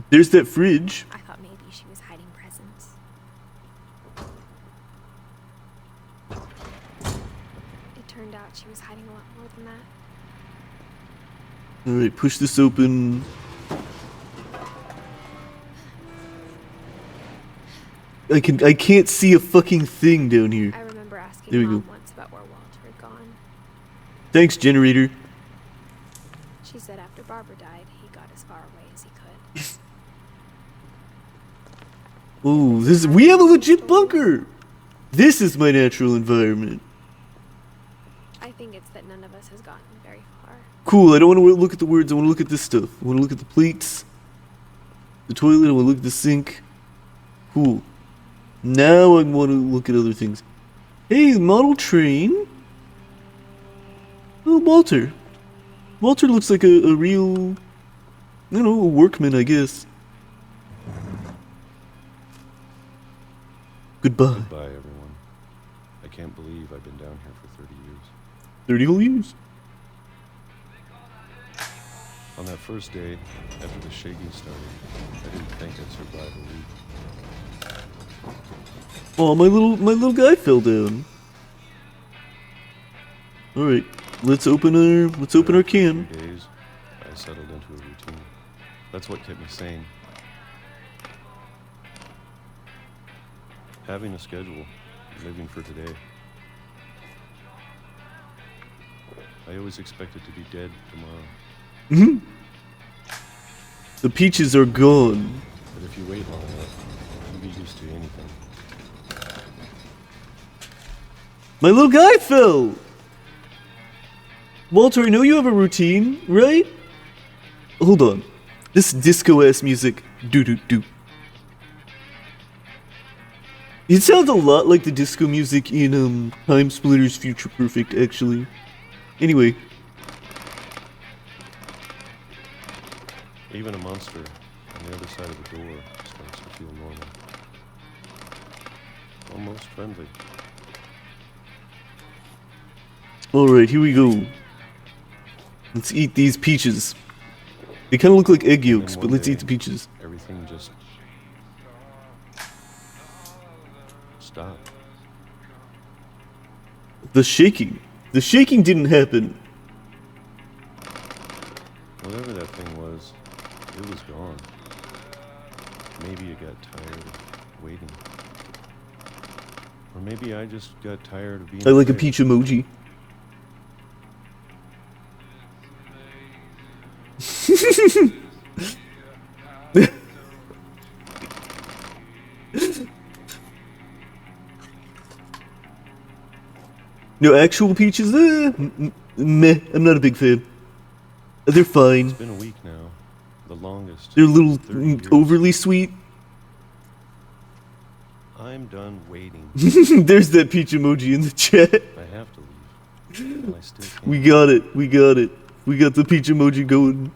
there's that fridge. I thought maybe she was hiding presents. It turned out she was hiding a lot more than that. Alright, push this open. I can't see a fucking thing down here. I remember asking There we Mom go. once about where Walter had gone. Thanks, generator. She said after Barbara died, he got as far away as he could. Oh, we have a legit bunker. This is my natural environment. I think it's that none of us has gotten very far. Cool, I don't want to look at the words, I want to look at this stuff. I want to look at the plates, the toilet, I want to look at the sink. Cool. Now I want to look at other things. Hey, model train. Oh, Walter. Walter looks like a real, a workman, I guess. Goodbye. Goodbye, everyone. I can't believe I've been down here for 30 years. 30 whole years. On that first day, after the shaking started, I didn't think I'd survive a week. Oh, my little guy fell down. All right, let's open our can. For days, I settled into a routine. That's what kept me sane. Having a schedule, living for today. I always expected to be dead tomorrow. The peaches are gone. But if you wait long enough, you'll be used to anything. My little guy fell! Walter, I know you have a routine, right? Hold on. This disco-ass music. Do-do-do. It sounds a lot like the disco music in, Time Splitters Future Perfect, actually. Anyway. Even a monster on the other side of the door starts to feel normal. Almost friendly. Alright, here we go. Let's eat these peaches. They kind of look like egg yolks, but let's eat the peaches. Everything just stopped. The shaking. The shaking didn't happen. Whatever that thing was, it was gone. Maybe it got tired of waiting. Or maybe I just got tired of being I like a afraid. peach emoji. No, actual peaches, meh, I'm not a big fan. They're fine. It's been a week now. The longest. They're a little 30 years. overly sweet. I'm done waiting. There's that peach emoji in the chat. I have to leave. And I still can't. We got it. We got the peach emoji going.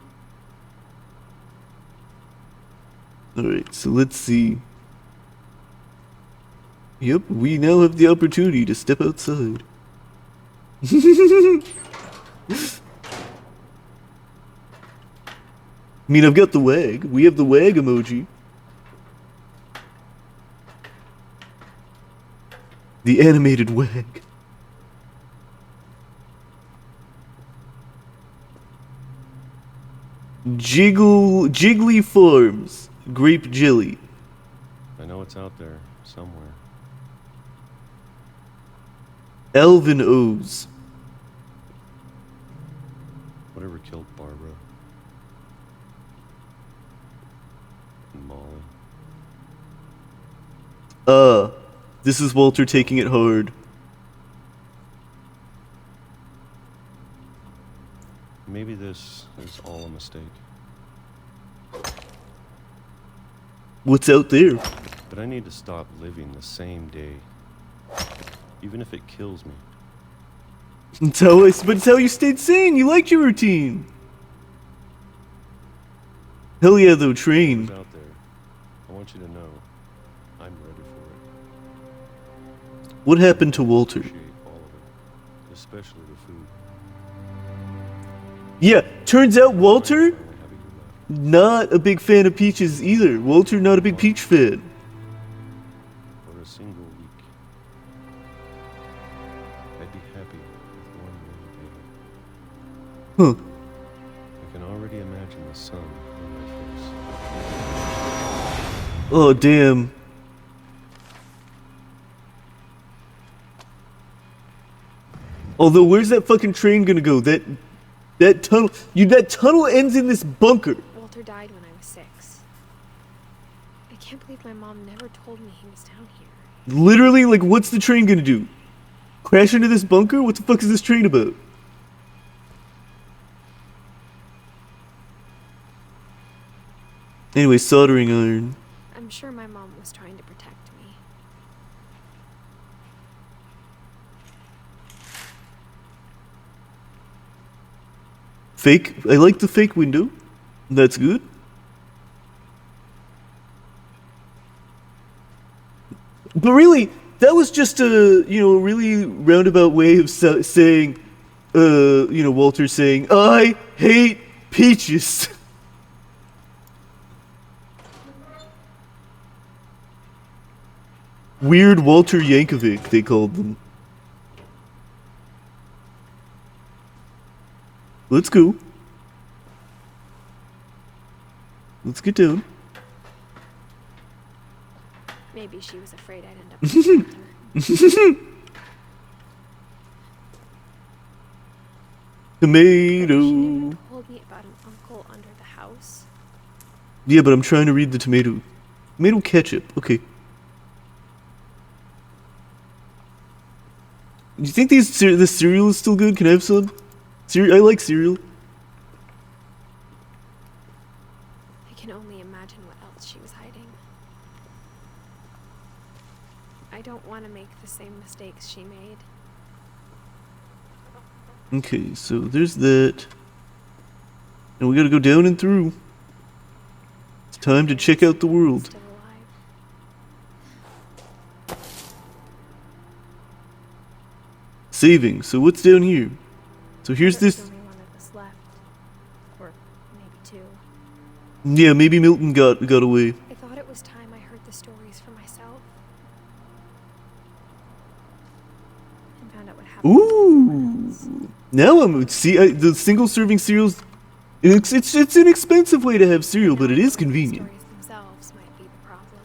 Alright, so let's see. Yep, we now have the opportunity to step outside. I mean, I've got the wag. We have the wag emoji. The animated wag. Jiggly Farms. Grape jelly. I know it's out there somewhere. Alvin O's. Whatever killed Barbara. And Molly. This is Walter taking it hard. Maybe is all a mistake. What's out there? But I need to stop living the same day. Even if it kills me. But it's how you stayed sane. You liked your routine. Hell yeah, though, train. Out there. I want you to know I'm ready for it. What happened to Walter? Appreciate all of it, especially the food. Yeah, turns out Walter, not a big fan of peaches either. Walter, not a big peach fan. For a single week. I'd be happy with one meal daily. Huh. I can already imagine the sun on my face. Oh, damn. Although, where's that fucking train gonna go? That tunnel, that tunnel ends in this bunker. Walter died when I was 6. I can't believe my mom never told me he was down here. Literally, like, what's the train gonna do? Crash into this bunker? What the fuck is this train about? Anyway, soldering iron. I'm sure my mom was trying to protect me. Fake. I like the fake window. That's good. But really, that was just a, really roundabout way of saying, Walter saying, I hate peaches. Weird Walter Yankovic, they called them. Let's go. Let's get down. Maybe she was afraid I'd end up with her. Tomato. She told me about an uncle under the house. Yeah, but I'm trying to read the tomato. Tomato ketchup. Okay. Do you think this cereal is still good? Can I have some? I like cereal. I can only imagine what else she was hiding. I don't want to make the same mistakes she made. Okay, so there's that. And we gotta go down and through. It's time to check out the world. Still alive. Saving. So what's down here? So here's There's this. only one of us left. Or maybe 2. Yeah, maybe Milton got away. I thought it was time I heard the stories for myself. And found out what happened to everyone else. Ooh. Now I'm the single serving cereals. It's an expensive way to have cereal, but it is convenient. The stories themselves might be the problem.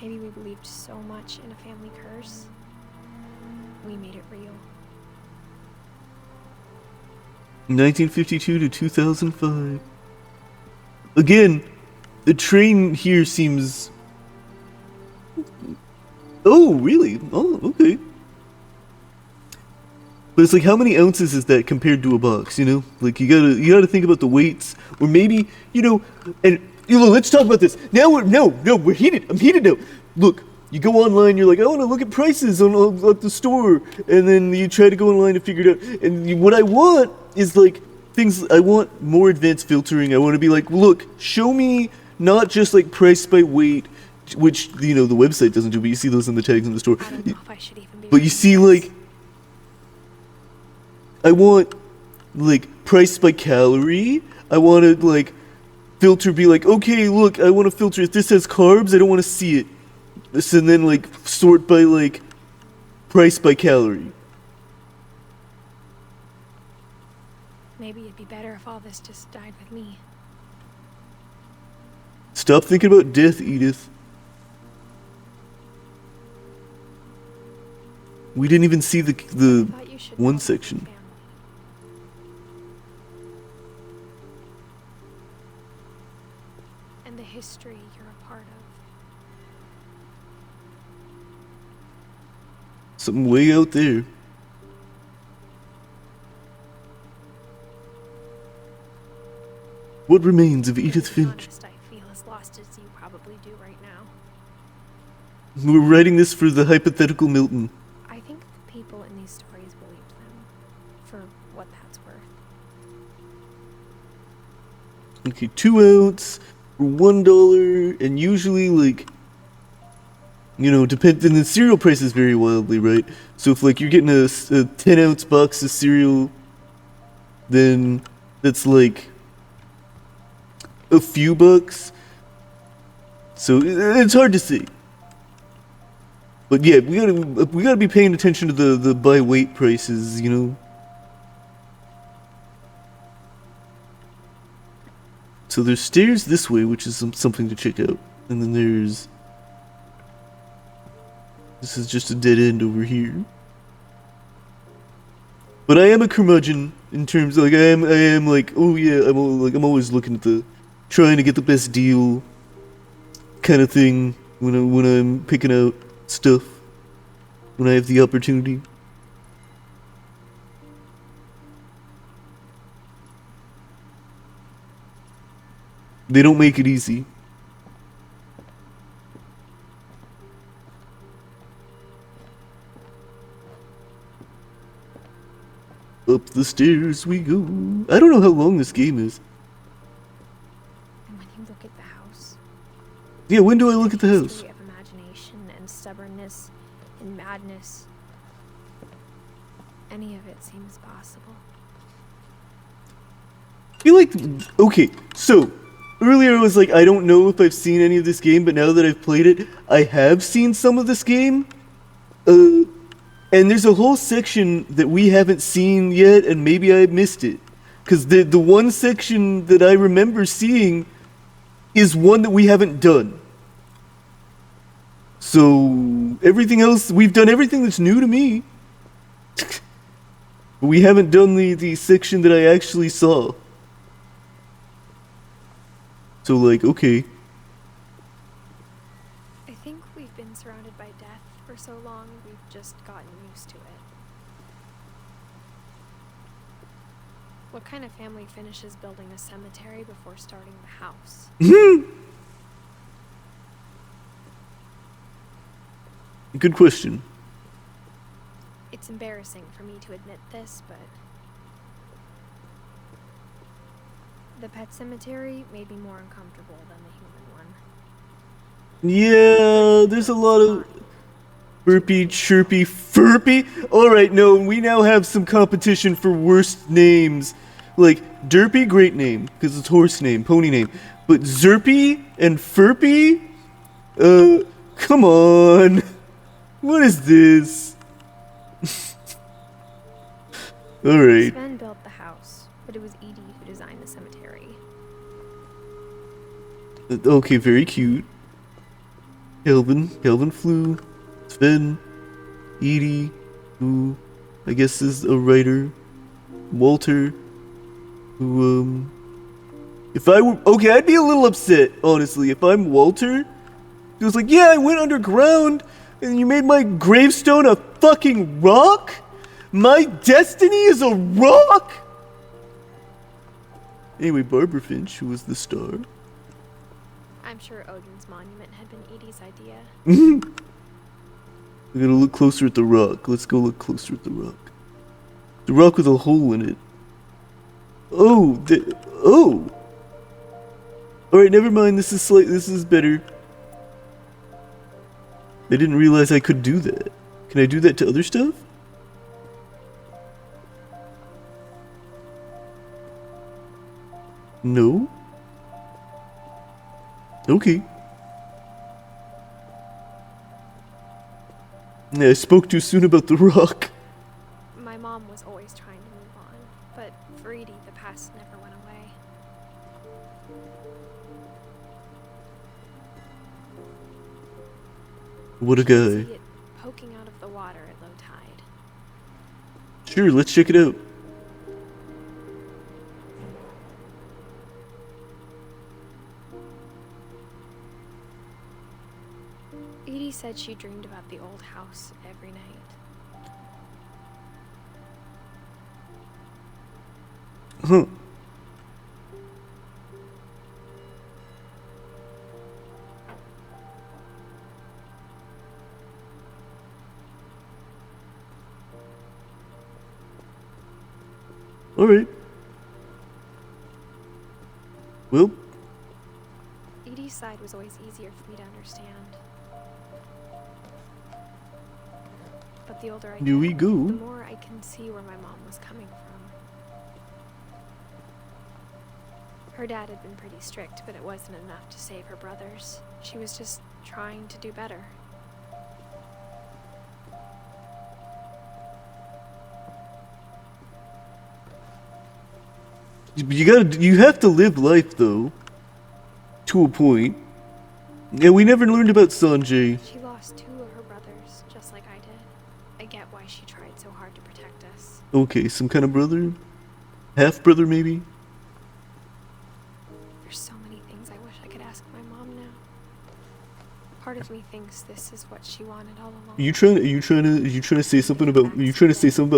Maybe we believed so much in a family curse. We made it real. 1952 to 2005. Again, the train here seems. Oh, really? Oh, okay. But it's like, how many ounces is that compared to a box? Like you gotta think about the weights, or maybe and let's talk about this. Now we're heated. I'm heated now. Look, you go online. You're like, I want to look at prices at the store, and then you try to go online and figure it out. And what I want is like things. I want more advanced filtering. I want to be like, look, show me not just like price by weight, which the website doesn't do, but you see those in the tags in the store. I don't know if I should even be But you see, like, I want, like, price by calorie. I want to, like, filter be like, okay, look, I want to filter if this has carbs, I don't want to see it. So then, like, sort by, like, price by calorie. Maybe it'd be better if all this just died with me. Stop thinking about death, Edith. We didn't even see the Thought you should one know section. family. And the history you're a part of. Something way out there. What remains of Edith To be Finch? honest, I feel as lost as you probably do right now. We're writing this for the hypothetical Milton. I think the people in these stories believed them, for what that's worth. Okay, 2 ounce for $1, and usually, like, you know, and the cereal prices vary wildly, right? So if, like, you're getting a 10 ounce box of cereal, then that's like a few bucks. So it's hard to see. But yeah, we gotta be paying attention to the by weight prices, you know. So there's stairs this way, which is something to check out, and then this is just a dead end over here. But I am a curmudgeon in terms of, like, I am like, oh yeah, I'm always looking at trying to get the best deal kind of thing when I'm picking out stuff, when I have the opportunity. They don't make it easy. Up the stairs we go. I don't know how long this game is. And when you look at the house, Yeah, when do I look at the house? history of imagination and stubbornness and madness, any of it seems possible. I feel like, okay, so earlier I was like, I don't know if I've seen any of this game, but now that I've played it, I have seen some of this game. And there's a whole section that we haven't seen yet, and maybe I missed it. Because the one section that I remember seeing is one that we haven't done. So, everything else, we've done everything that's new to me. But we haven't done the section that I actually saw. So, like, okay. I think we've been surrounded by death for so long, we've just gotten used to it. What kind of family finishes building a cemetery before starting the house? Good question. It's embarrassing for me to admit this, but the pet cemetery may be more uncomfortable than the human one. Yeah, there's a lot of burpy, chirpy, furpy. Alright, no, we now have some competition for worst names. Like, Derpy, great name, because it's horse name, pony name. But Zerpy and Furpy? Come on. What is this? Alright. Sven built the house, but it was Edie who designed the cemetery. Okay, very cute. Kelvin flew. Sven. Edie, who I guess is a writer. Walter, who, if I were, okay, I'd be a little upset, honestly, if I'm Walter. He was like, yeah, I went underground, and you made my gravestone a fucking rock? My destiny is a rock? Anyway, Barbara Finch, who was the star. I'm sure Odin's monument had been Edie's idea. We're gonna look closer at the rock. Let's go look closer at the rock. The rock with a hole in it. Oh, oh! Alright, never mind, this is better. I didn't realize I could do that. Can I do that to other stuff? No? Okay. Yeah, I spoke too soon about the rock. My mom was always trying to move on, but for Edie, the past never went away. What a You can guy. see it poking out of the water at low tide. Sure, let's check it out. Edie said she dreamed about the old house every night. Huh. Alright. Well, Edie's side was always easier for me to understand. But the older I here we get, go. the more I can see where my mom was coming from. Her dad had been pretty strict, but it wasn't enough to save her brothers. She was just trying to do better. You have to live life though. To a point. Yeah, we never learned about Sanjay. She lost 2 of her brothers, just like I did. I get why she tried so hard to protect us. Okay, some kind of brother? Half brother maybe? There's so many things I wish I could ask my mom now. Part of me thinks this is what she wanted all along. Are you trying to say something about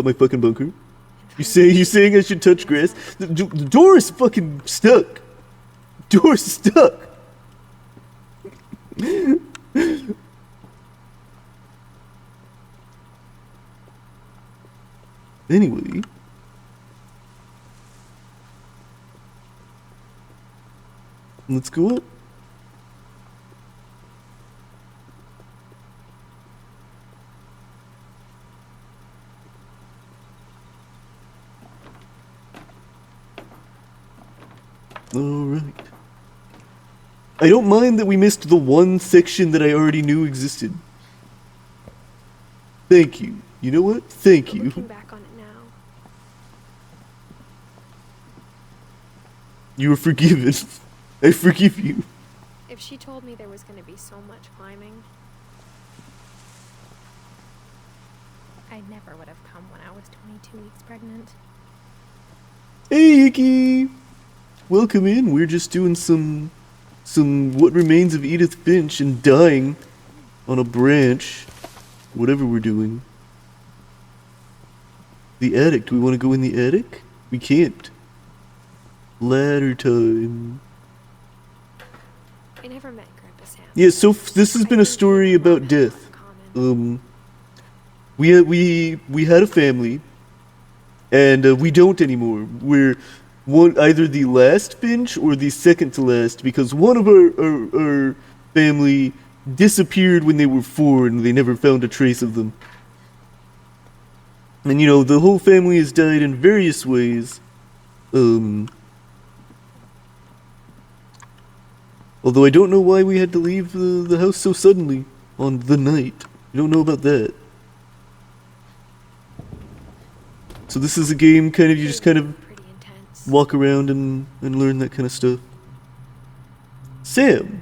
my fucking bunker? You saying I should touch grass? The door is fucking stuck. Door's stuck. Anyway. Let's go up. Alright. I don't mind that we missed the one section that I already knew existed. Thank you. You know what? Thank you. Looking back on it now, You were forgiven. I forgive you. if she told me there was going to be so much climbing, I never would have come when I was 22 weeks pregnant. Hey, Icky! Welcome in. We're just doing some what remains of Edith Finch and dying on a branch. Whatever we're doing. The attic. Do we want to go in the attic? We can't. Ladder time. I never met Grandpa Sam. Yeah, so this has been a story about death. We had a family, and we don't anymore. We're either the last Finch or the second to last, because one of our family disappeared when they were 4 and they never found a trace of them. And you know, the whole family has died in various ways. Although I don't know why we had to leave the house so suddenly on the night. I don't know about that. So this is a game kind of, you just kind of walk around and learn that kind of stuff. Sam!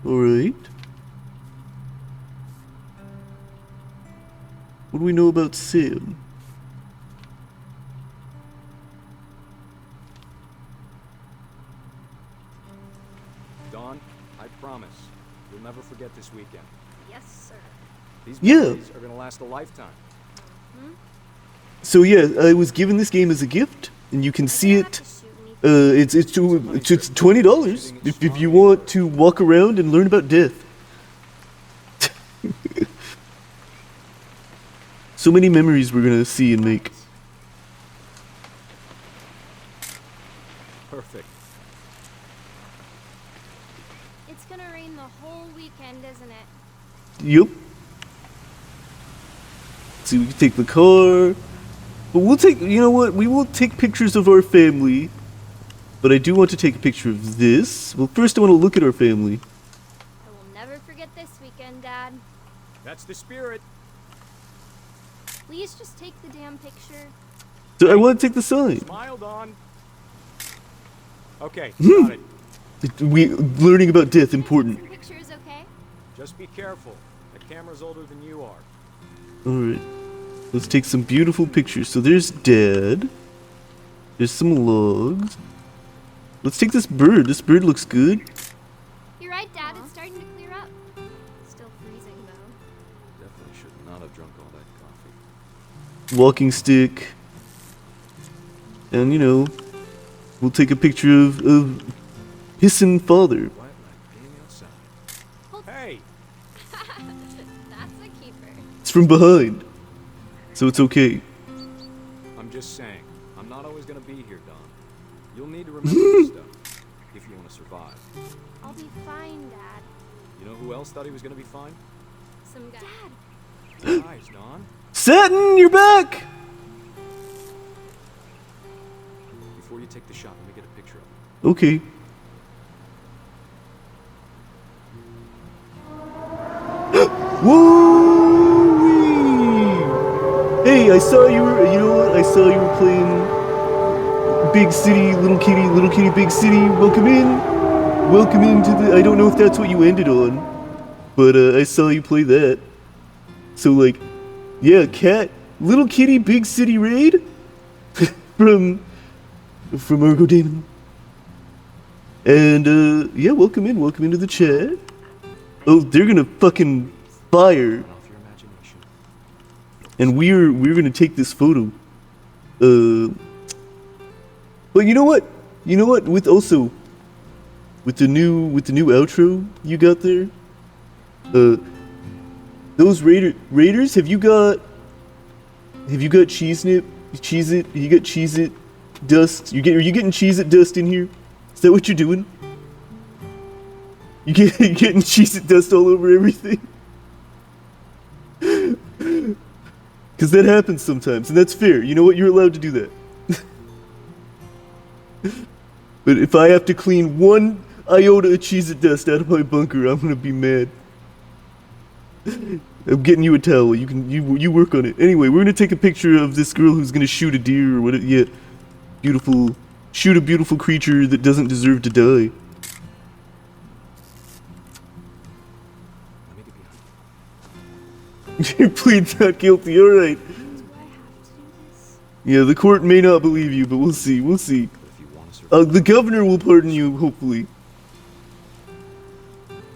Alright. What do we know about Sam? Dawn, I promise, you'll never forget this weekend. Yes, sir. These Yeah. memories are gonna last a lifetime. So yeah, I was given this game as a gift, and you can see it. It's $20 if you want to walk around and learn about death. So many memories we're gonna see and make. Perfect. It's gonna rain the whole weekend, isn't it? Yup. See, we can take the car. But we'll take, you know what? We will take pictures of our family. But I do want to take a picture of this. Well, first I want to look at our family. I will never forget this weekend, Dad. That's the spirit. Please just take the damn picture. So I want to take the sign. Smile, Dawn. Okay, got it. Learning about death, important. Some pictures, okay? Just be careful. The camera's older than you are. Alright. Let's take some beautiful pictures. So there's Dad. There's some logs. Let's take this bird. This bird looks good. You're right, Dad. It's starting to clear up. Still freezing, though. Definitely should not have drunk all that coffee. Walking stick. And, you know, we'll take a picture of Hissin' father. Hey! That's a keeper. It's from behind. So it's okay. just saying. I'm not always gonna be here, Don. You'll need to remember this stuff if you want to survive. I'll be fine, Dad. You know who else thought he was gonna be fine? Some guy. Dad. Nice, Don. Satin, you're back! Before you take the shot, let me get a picture of him. Okay. Woo! Hey, I saw you were, you know what? I saw you were playing Big City, Little Kitty, Big City. Welcome in. Welcome into the, I don't know if that's what you ended on, but I saw you play that. So like, yeah, Cat, Little Kitty, Big City Raid from Argo Damon. And yeah, welcome into the chat. Oh, they're gonna fucking fire. And we're gonna take this photo. But you know what? With the new outro you got there, those Raiders, have you got Cheese-It? You got Cheez-It dust? Are you getting Cheez-It dust in here? Is that what you're doing? You getting Cheez-It dust all over everything? Because that happens sometimes, and that's fair. You know what? You're allowed to do that. But if I have to clean one iota of Cheez-It dust out of my bunker, I'm gonna be mad. I'm getting you a towel. You work on it. Anyway, we're gonna take a picture of this girl who's gonna shoot a deer or whatever. Yeah, shoot a beautiful creature that doesn't deserve to die. You plead not guilty. All right. Yeah, the court may not believe you, but we'll see. The governor will pardon you, hopefully.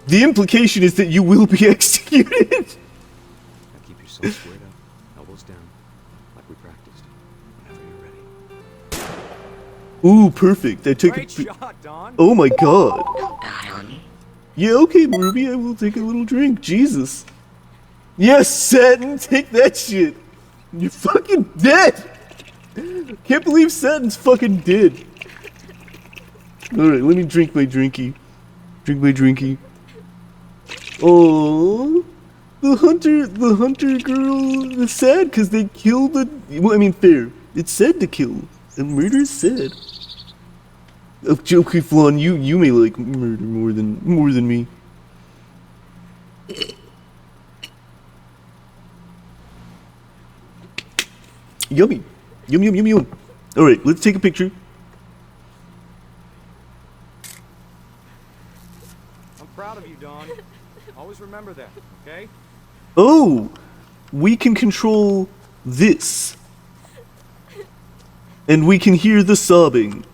The implication is that you will be executed. Now keep yourself squared up, elbows down, like we practiced. Whenever you're ready. Ooh, perfect. I took Great shot, Don. Oh my god. Yeah, okay, Ruby, I will take a little drink. Jesus. Yes, Satin, take that shit. You're fucking dead. Can't believe Satin's fucking dead. Alright, let me drink my drinky. Oh, the hunter girl is sad because they killed the. Well, I mean, fair. It's sad to kill, and murder is sad. Okay, Flan, you may like murder more than me. Yummy, yum. All right, let's take a picture. I'm proud of you, Don. Always remember that, okay? Oh, we can control this. And we can hear the sobbing.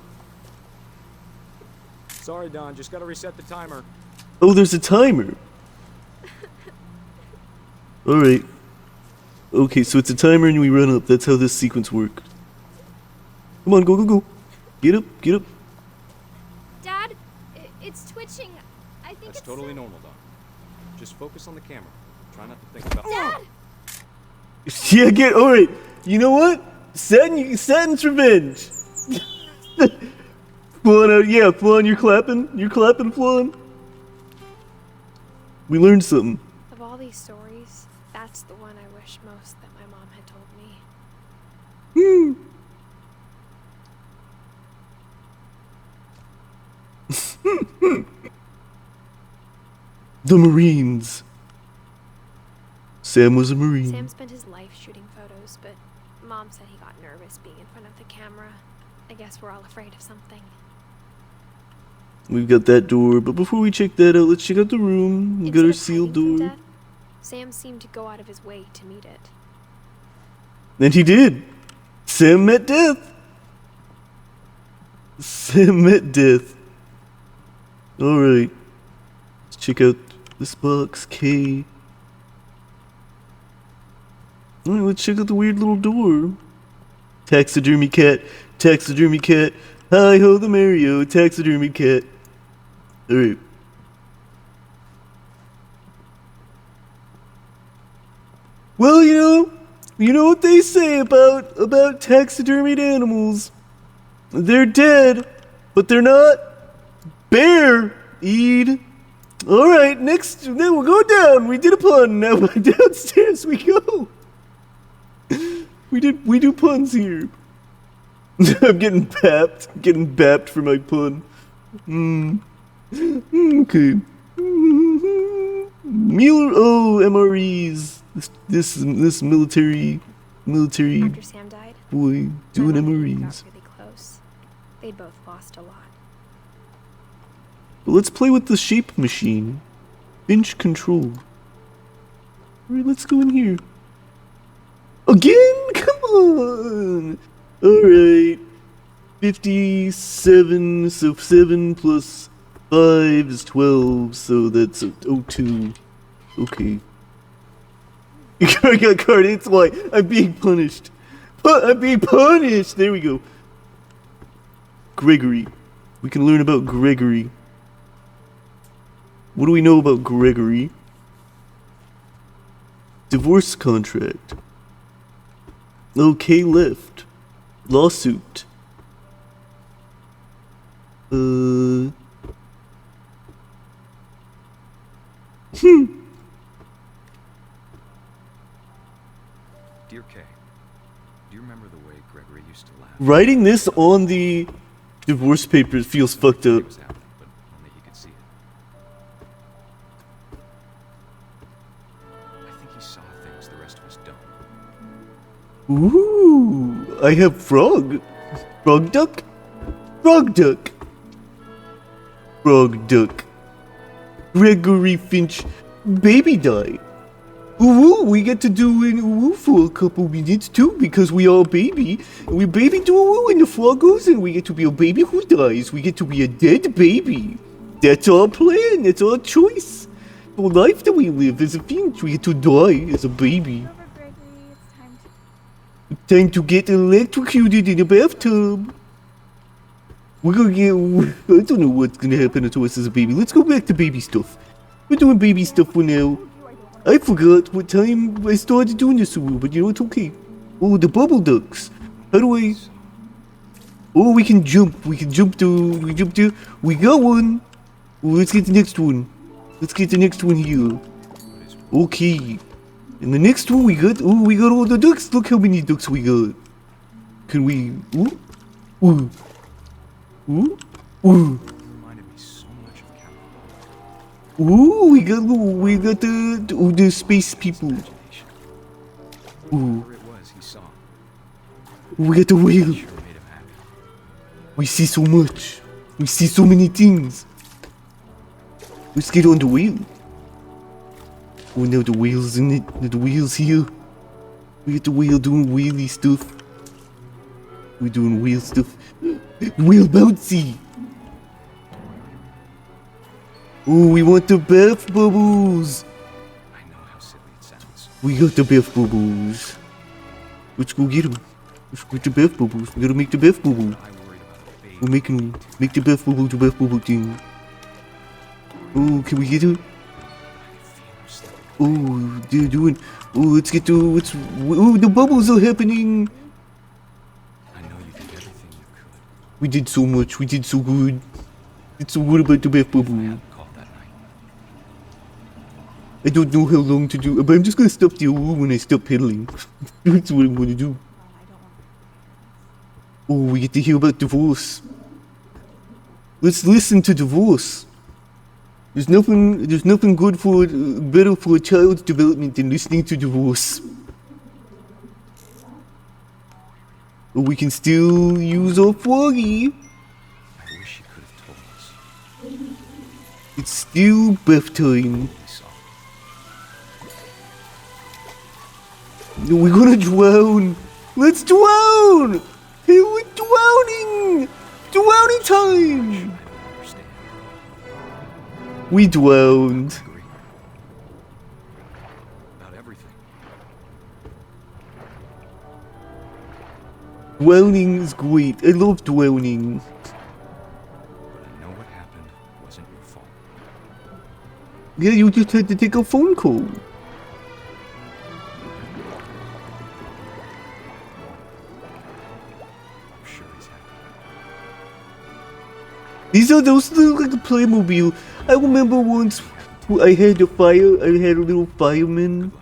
Sorry, Don, just gotta reset the timer. Oh, there's a timer. Alright. Okay, so it's a timer and we run up. That's how this sequence works. Come on, go. Get up. Dad, it's twitching. I think That's it's totally normal, Don. Just focus on the camera. Try not to think about. Dad! Yeah, alright. You know what? Satin's revenge. Flan, you're clapping. Flan. We learned something. Of all these stories, that's the one I wish most that my mom had told me. The Marines. Sam was a Marine. Sam spent his life shooting photos, but Mom said he got nervous being in front of the camera. I guess we're all afraid of something. We've got that door, but before we check that out, let's check out the room. We got our sealed door. Death, Sam seemed to go out of his way to meet it. And he did. Sam met death. Alright. Let's check out this box, K. Alright, let's check out the weird little door. Taxidermy cat. Hi-ho the Mario, taxidermy cat. Alright. Well, you know, You know what they say about taxidermied animals? They're dead, but they're not buried. All right, next, then we'll go down. We did a pun. Now downstairs we go. We do puns here. I'm getting bapped. Getting bapped for my pun. Okay. MREs. This military After Sam died, boy doing my mom and Dad MREs. got really close. They'd both lost a lot. But let's play with the shape machine. Finch control. Alright, let's go in here. Again? Come on! Alright. 57, so 7 plus 5 is 12, so that's 02. Okay. I got card, it's why I'm being punished. I'm being punished! There we go. Gregory. We can learn about Gregory. What do we know about Gregory? Divorce contract. Okay, left. Lawsuit. Dear Kay, do you remember the way Gregory used to laugh? Writing this on the divorce papers feels fucked up. It was happening, but only he could see it. I think he saw things the rest of us don't. Ooh, I have frog. Frog duck? Frog duck. Frog duck. Gregory Finch, baby died. Ooh, we get to do an ooh for a couple minutes too, because we are baby. And we baby do ooh and the frog goes and we get to be a baby who dies. We get to be a dead baby. That's our plan, that's our choice. The life that we live as a Finch, we get to die as a baby. Time to get electrocuted in a bathtub. We're gonna get... I don't know what's gonna happen to us as a baby. Let's go back to baby stuff. We're doing baby stuff for now. I forgot what time I started doing this, but you know, it's okay. Oh, the bubble ducks. How do I... Oh, we can jump. We can jump to... We jump to... We got one. Oh, let's get the next one. Let's get the next one here. Okay. And the next one we got... Oh, we got all the ducks. Look how many ducks we got. Can we... Ooh. Ooh. Ooh. Ooh. Ooh, we got the space people. Ooh. We got the whale. We see so much. We see so many things. Let's get on the wheel. Oh, now the whale's in it. The whale's here. We got the whale doing wheelie stuff. We're doing whale stuff. Whale bouncy. Oh, we want the bath bubbles. I know how silly it sounds. We got the bath bubbles. Let's go get them. Let's get the bath bubbles. We gotta make the bath bubble. We're make the bath bubble thing. Oh, can we get it? Oh, they're doing. Oh, let's get to. Oh, the bubbles are happening. I know you did everything you could. We did so much. We did so good. It's so good about the bath bubble. I don't know how long to do, but I'm just gonna stop the ooh when I stop pedaling. That's what I'm gonna do. Oh, we get to hear about divorce. Let's listen to divorce. There's nothing good for better for a child's development than listening to divorce. But we can still use our froggy. I wish you could have told us. It's still bath time. We're gonna drown! Let's drown! Hey, we're drowning! Drowning time! We drowned. About everything. Drowning is great. I love drowning. But I know what happened wasn't your fault. Yeah, you just had to take a phone call. Those look like a Playmobil. I remember once I had a little fireman,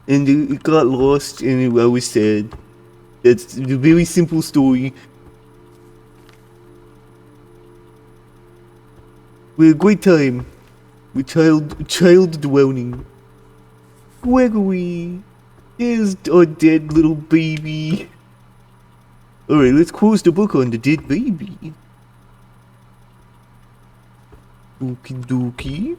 and it got lost, and I was sad. That's a very simple story. We had a great time with child dwelling. Gregory, there's our dead little baby. Alright, let's close the book on the dead baby. Okie dokie.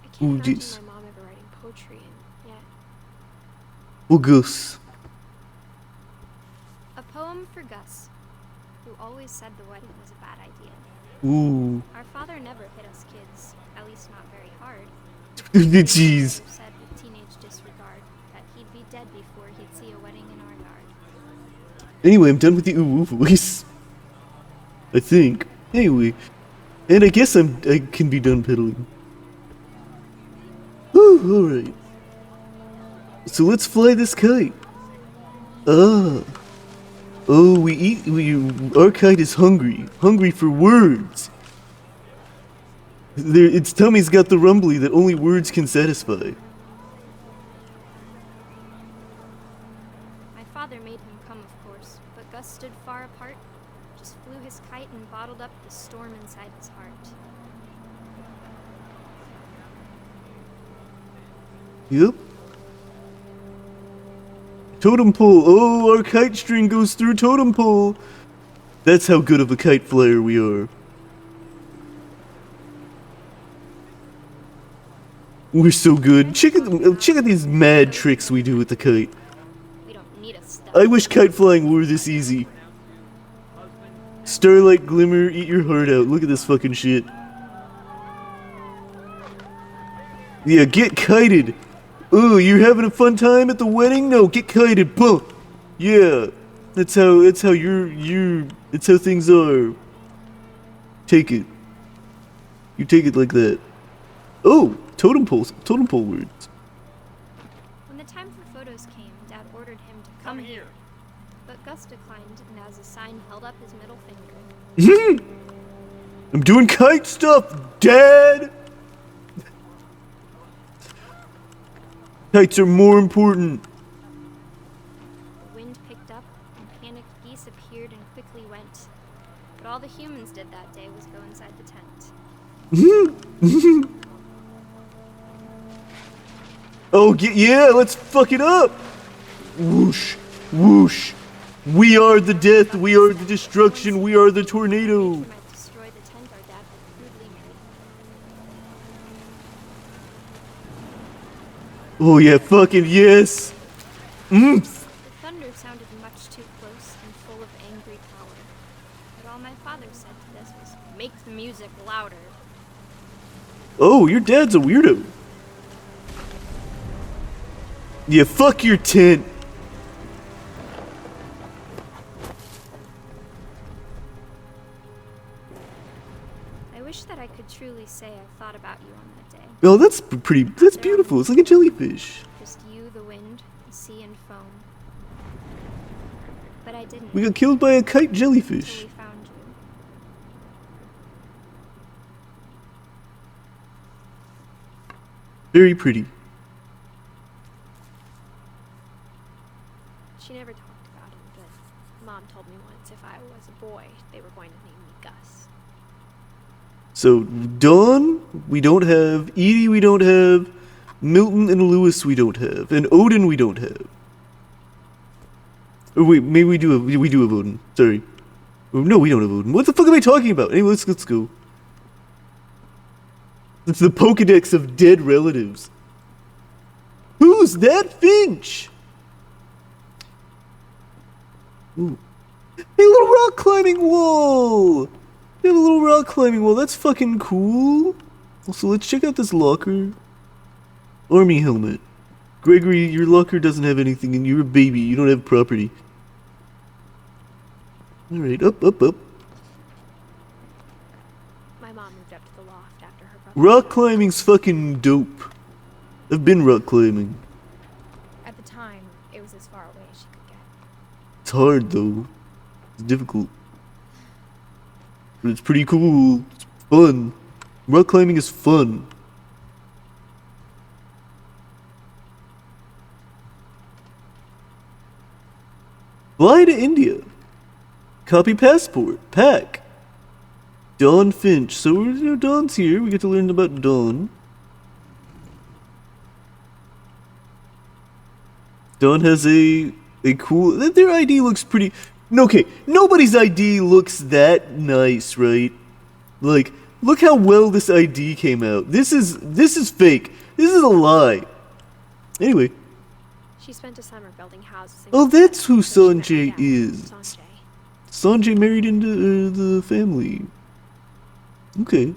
I can't imagine this. my mom ever writing poetry and yet. Oh, Gus. A poem for Gus, who always said the wedding was a bad idea. Ooh. Our father never hit us kids, at least not very hard. Jeez. Said with teenage disregard that he'd be dead before he'd see a wedding in our yard. Anyway, I'm done with the ooh voice. I think. Anyway. And I guess I can be done pedaling. Whew, alright. So let's fly this kite. Ah. Oh, our kite is hungry. Hungry for words. Its tummy's got the rumbly that only words can satisfy. My father made him come, of course, but Gus stood far apart, just flew his kite and bottled up the storm inside his heart. Yep. Totem pole. Oh, our kite string goes through totem pole. That's how good of a kite flyer we are. We're so good. Check out these mad tricks we do with the kite. We don't need a step. I wish kite flying were this easy. Starlight glimmer, eat your heart out. Look at this fucking shit. Yeah, get kited. Oh, you're having a fun time at the wedding? No, get kited. Buh. Yeah, that's how it's how things are. Take it. You take it like that. Oh, totem pole words. When the time for photos came, Dad ordered him to come here. But Gus declined, and as a sign held up his middle finger. I'm doing kite stuff, Dad. Kites are more important. The wind picked up, and panicked geese appeared and quickly went. But all the humans did that day was go inside the tent. Oh, yeah, let's fuck it up. Whoosh, whoosh. We are the death, we are the destruction, we are the tornado. Might destroy the tent our dad had crudely made. Oh yeah, fucking yes. The thunder sounded much too close and full of angry power. But all my father said to this was, make the music louder. Oh, your dad's a weirdo. Yeah, fuck your tent. I wish that I could truly say I thought about you on that day. Oh, that's beautiful. It's like a jellyfish. Just you, the wind, the sea, and foam. But I didn't. We got killed by a kite Until jellyfish. we found you. Very pretty. She never talked about him, but Mom told me once if I was a boy, they were going to name me Gus. So, Dawn, we don't have. Edie, we don't have. Milton and Lewis, we don't have. And Odin, we don't have. Or wait, maybe we do have Odin. Sorry. Oh, no, we don't have Odin. What the fuck am I talking about? Anyway, let's go. It's the Pokedex of dead relatives. Who's that Finch? Ooh. Hey, little rock climbing wall! They have a little rock climbing wall. That's fucking cool. Also, let's check out this locker. Army helmet. Gregory, your locker doesn't have anything, and you're a baby. You don't have property. Alright, up. My mom moved up to the loft after her brother. Rock climbing's fucking dope. I've been rock climbing. At the time, it was as far away as she could get. It's hard, though. It's difficult. But it's pretty cool. It's fun. Rock climbing is fun. Fly to India. Copy passport. Pack. Dawn Finch. So, Dawn's here. We get to learn about Dawn. Dawn has a cool... Their ID looks pretty... Okay, nobody's ID looks that nice, right? Like, look how well this ID came out. This is fake. This is a lie. Anyway. She spent a summer building houses. Oh, that's who Sanjay is. Sanjay married into the family. Okay.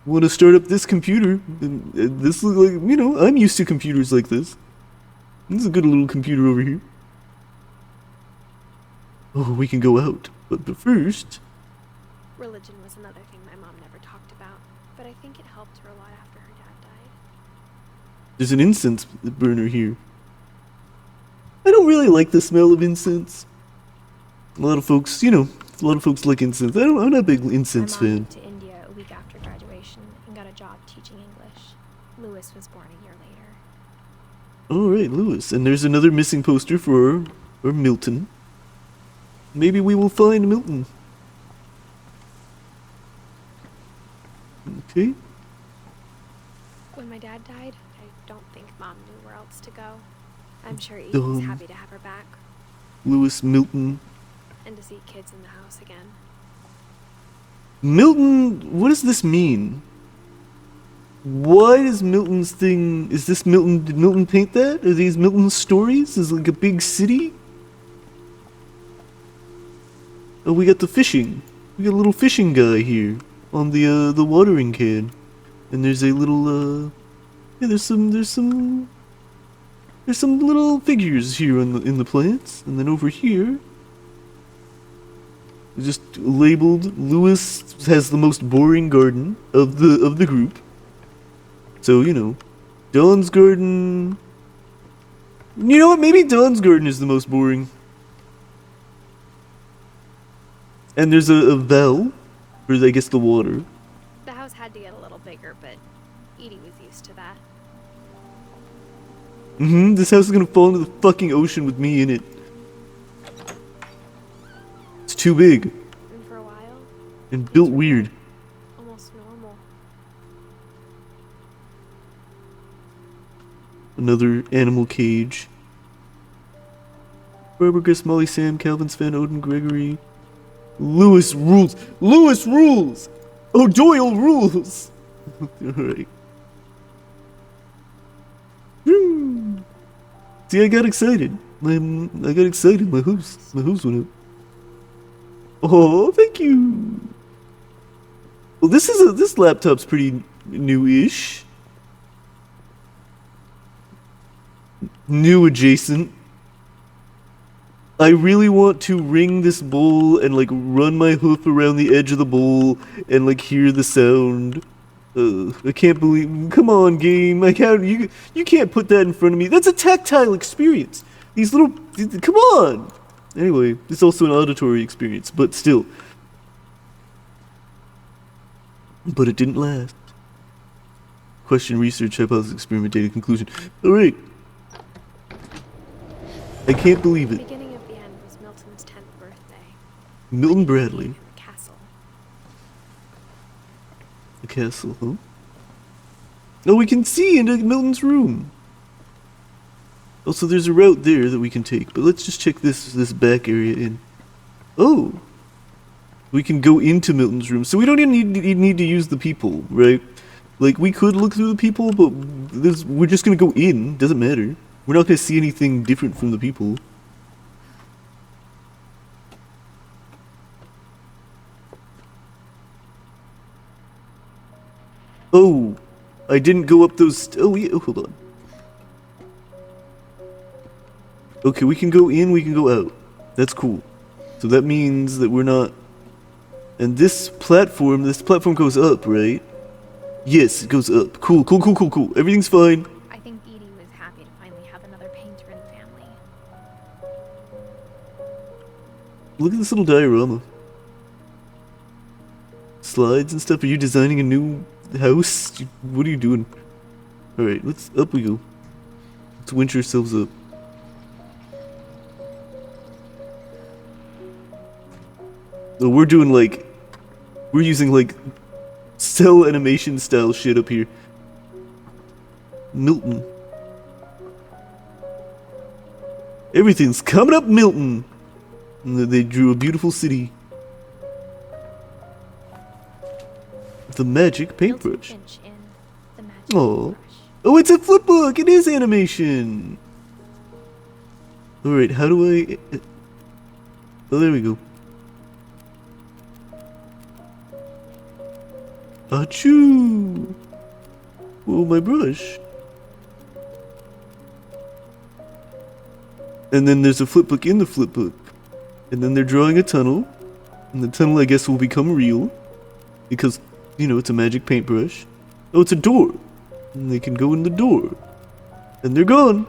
Want to start up this computer? This looks like, you know, I'm used to computers like this. This is a good little computer over here. Oh, we can go out. But first... Religion was another thing my mom never talked about, but I think it helped her a lot after her dad died. There's an incense burner here. I don't really like the smell of incense. A lot of folks, you know, a lot of folks like incense. I'm not a big incense my mom fan. moved to India a week after graduation and got a job teaching English. Lewis was born a year later. Alright, Lewis. And there's another missing poster for Milton. Maybe we will find Milton. Okay. When my dad died, I don't think Mom knew where else to go. I'm sure Edie was happy to have her back. Lewis, Milton. And to see kids in the house again. Milton, what does this mean? Why is Milton's thing... Is this Milton... Did Milton paint that? Are these Milton's stories? Is it like a big city? Oh, we got the fishing. We got a little fishing guy here. On the watering can. And there's a little, yeah, there's some little figures here in the plants. And then over here... just labeled Lewis has the most boring garden of the group. So, you know, Dawn's garden... You know what? Maybe Dawn's garden is the most boring. And there's a well, or I guess the water. The house had to get a little bigger, but Edie was used to that. This house is gonna fall into the fucking ocean with me in it. It's too big. And for a while... And built weird. Almost normal. Another animal cage. Barbara, Gus, Molly, Sam, Calvin, Sven, Odin, Gregory. Lewis rules! Lewis rules! Oh, Doyle rules! Alright. See, I got excited. I got excited. My hooves went up. Oh, thank you. Well, this laptop's pretty new-ish. New adjacent. I really want to ring this bowl and like run my hoof around the edge of the bowl and like hear the sound. I can't believe. Come on, game. I can't. You can't put that in front of me. That's a tactile experience. These little. Come on. Anyway, it's also an auditory experience, but still. But it didn't last. Question, research, hypothesis, experiment, data, conclusion. All right. I can't believe it. The beginning of the end was Milton's 10th birthday. Milton Bradley. The castle. The castle, huh? Oh, we can see into Milton's room. Also, there's a route there that we can take, but let's just check this back area in. Oh, we can go into Milton's room, so we don't even need to use the people, right? Like, we could look through the people, but we're just gonna go in. Doesn't matter. We're not gonna see anything different from the people. Oh, I didn't go up those. Oh, yeah. Oh, hold on. Okay, we can go in, we can go out. That's cool. So that means that we're not... And this platform goes up, right? Yes, it goes up. Cool. Everything's fine. I think Edie was happy to finally have another painter in the family. Look at this little diorama. Slides and stuff. Are you designing a new house? What are you doing? Alright, let's up we go. Let's winch ourselves up. Oh, we're doing like, we're using like cell animation style shit up here. Milton. Everything's coming up Milton. And they drew a beautiful city. The magic paintbrush. Oh, oh, it's a flip book. It is animation. All right, how do I? Oh, there we go. Achoo! Oh, my brush. And then there's a flip book in the flip book. And then they're drawing a tunnel. And the tunnel, I guess, will become real. Because, you know, it's a magic paintbrush. Oh, it's a door. And they can go in the door. And they're gone.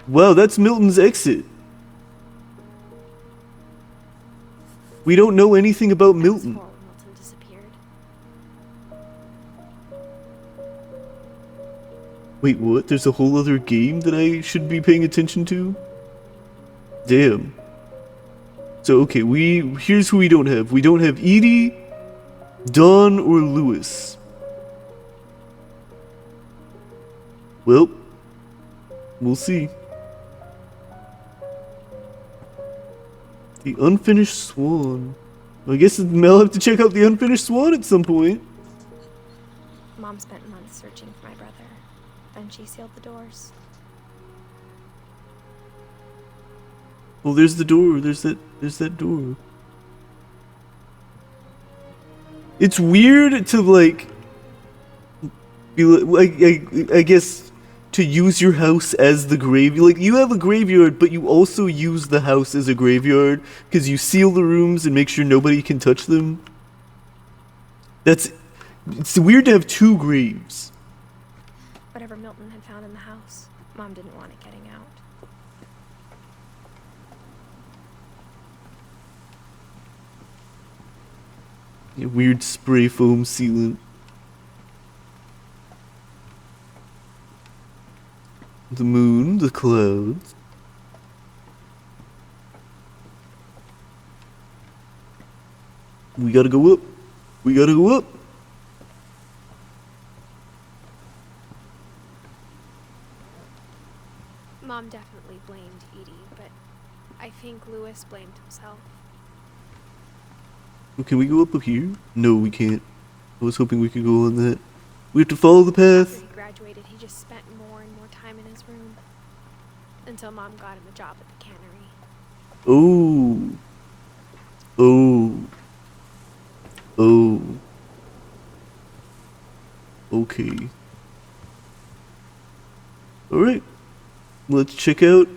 Wow, that's Milton's exit. We don't know anything about Milton. Wait, what? There's a whole other game that I should be paying attention to? Damn. So, okay, here's who we don't have. We don't have Edie, Dawn, or Lewis. Well, we'll see. The Unfinished Swan. I guess I'll have to check out the Unfinished Swan at some point. Mom spent months searching for my brother. Then she sealed the doors. Well, there's the door. There's that door. It's weird to like, be like I guess to use your house as the graveyard. Like you have a graveyard, but you also use the house as a graveyard because you seal the rooms and make sure nobody can touch them. It's weird to have two graves. Whatever Milton had found in the house, Mom didn't want it getting out. Weird spray foam sealant. The moon, the clouds. We gotta go up. We gotta go up. Mom definitely blamed Edie, but I think Lewis blamed himself. Can we go up here? No, we can't. I was hoping we could go on that. We have to follow the path. After he graduated, he just spent more and more time in his room. Until Mom got him a job at the cannery. Oh. Oh. Oh. Okay. Alright. Let's check out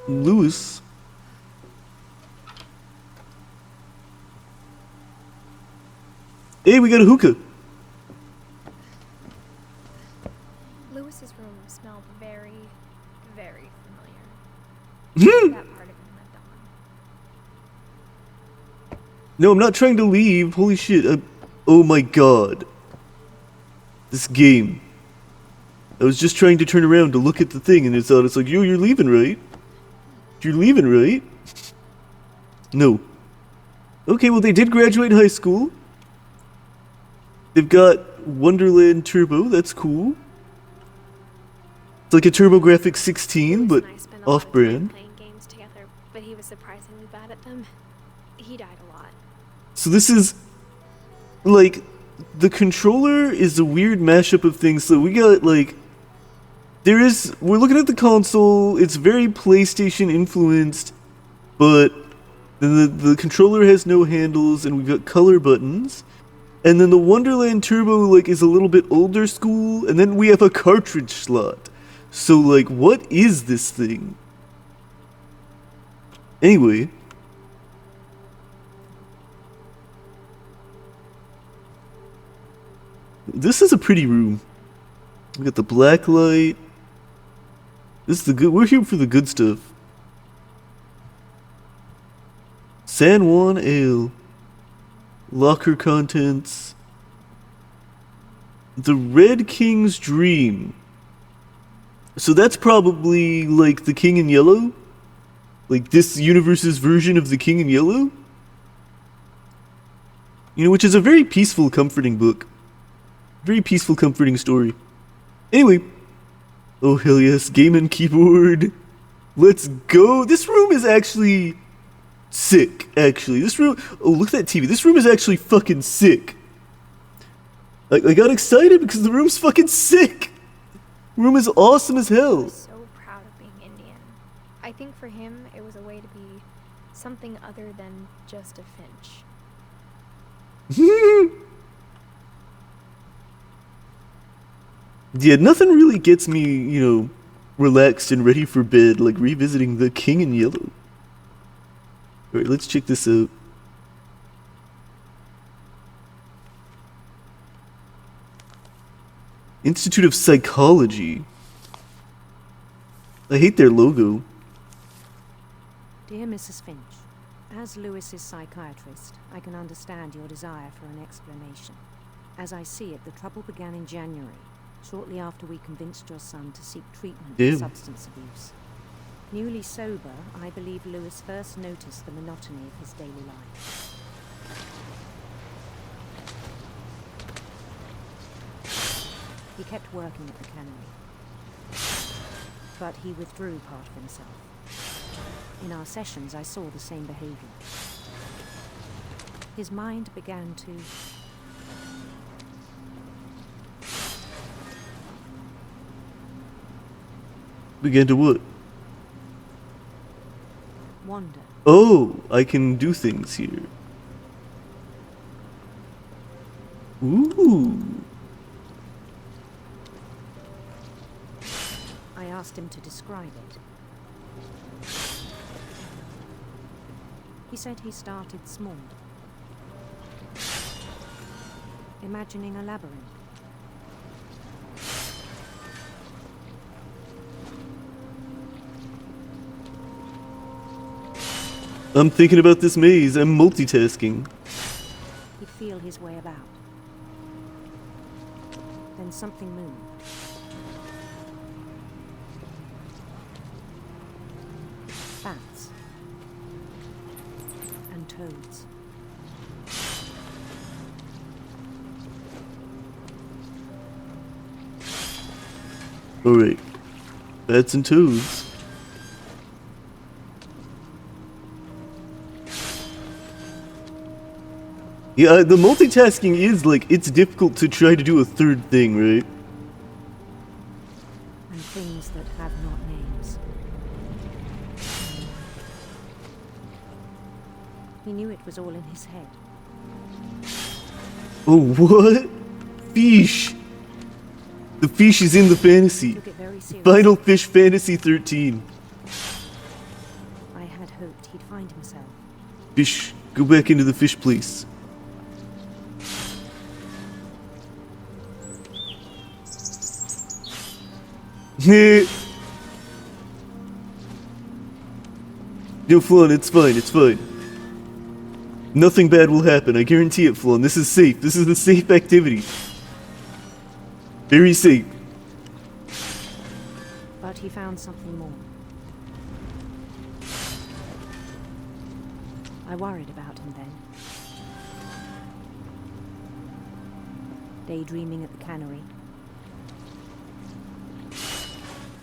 Lewis. Hey, we got a hookah. Lewis's room smelled very, very familiar. That part of him lived on. No, I'm not trying to leave. Holy shit. Oh my god. This game. I was just trying to turn around to look at the thing and it's like, yo, you're leaving, right? You're leaving, right? No. Okay, well, they did graduate high school. They've got Wonderland Turbo. That's cool. It's like a TurboGrafx 16, but off-brand. Playing games together, but he was surprisingly bad at them. He died a lot. So this is like the controller is a weird mashup of things. So we got like we're looking at the console. It's very PlayStation influenced, but then the controller has no handles, and we've got color buttons. And then the Wonderland Turbo like is a little bit older school, and then we have a cartridge slot. So like, what is this thing? Anyway. This is a pretty room. We got the black light. This is the good. We're here for the good stuff. San Juan Ale. Locker contents. The Red King's Dream. So that's probably like the King in Yellow? Like this universe's version of the King in Yellow? You know, which is a very peaceful, comforting book. Very peaceful, comforting story. Anyway. Oh, hell yes. Game and keyboard. Let's go. This room is actually sick, actually. This room... Oh, look at that TV. This room is actually fucking sick. I got excited because the room's fucking sick. The room is awesome as hell. So proud of being Indian. I think for him, it was a way to be something other than just a Finch. Yeah, nothing really gets me, you know, relaxed and ready for bed like revisiting the King in Yellow. Alright, let's check this out. Institute of Psychology. I hate their logo. Dear Mrs. Finch, as Lewis's psychiatrist, I can understand your desire for an explanation. As I see it, the trouble began in January, shortly after we convinced your son to seek treatment for substance abuse. Newly sober, I believe Lewis first noticed the monotony of his daily life. He kept working at the cannery, but he withdrew part of himself. In our sessions, I saw the same behavior. His mind began to what? wander. Oh, I can do things here. Ooh. I asked him to describe it. He said he started small, imagining a labyrinth. I'm thinking about this maze. I'm multitasking. He'd feel his way about. Then something moved. Bats. And toads. Alright. Bats and toads. Yeah, the multitasking is, like, it's difficult to try to do a third thing, right? And things that have not names. He knew it was all in his head. Oh, what? Fish! The fish is in the fantasy. Took it very seriously. Final Fish Fantasy 13. I had hoped he'd find himself. Fish, go back into the fish place. No, Flan, it's fine, it's fine. Nothing bad will happen, I guarantee it, Flan. This is safe. This is a safe activity. Very safe. But he found something more. I worried about him then. Daydreaming at the cannery.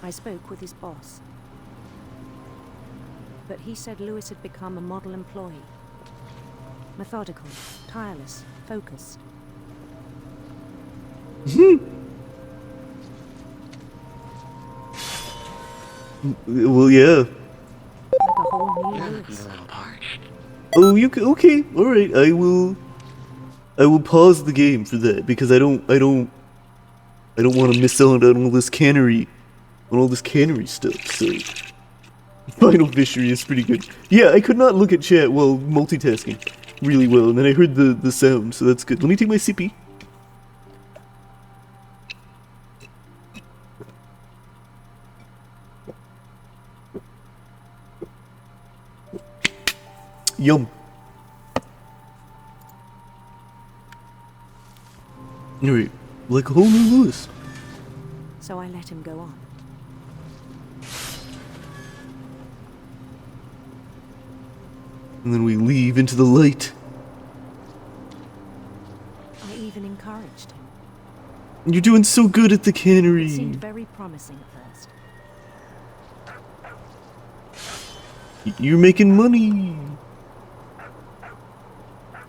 I spoke with his boss. But he said Lewis had become a model employee. Methodical, tireless, focused. Well, yeah. Like a whole new Lewis. Oh, you can, okay, alright, I will pause the game for that, because I don't want to miss out on all this cannery stuff, so. Final Fishery is pretty good. Yeah, I could not look at chat while multitasking really well, and then I heard the sound, so that's good. Let me take my sippy. Yum. Alright, like a whole new Lewis. So I let him go on. And then we leave into the light. I even encouraged him. You're doing so good at the It cannery. seemed very promising at first. You're making money.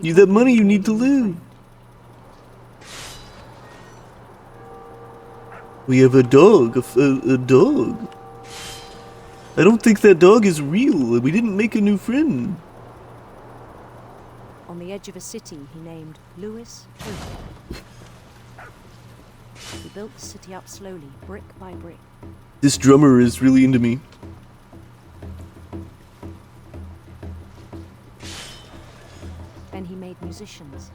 You that money you need to live. We have a dog, a dog. I don't think that dog is real. We didn't make a new friend. On the edge of a city he named Lewis Hope. He built the city up slowly, brick by brick. This drummer is really into me. Then he made musicians.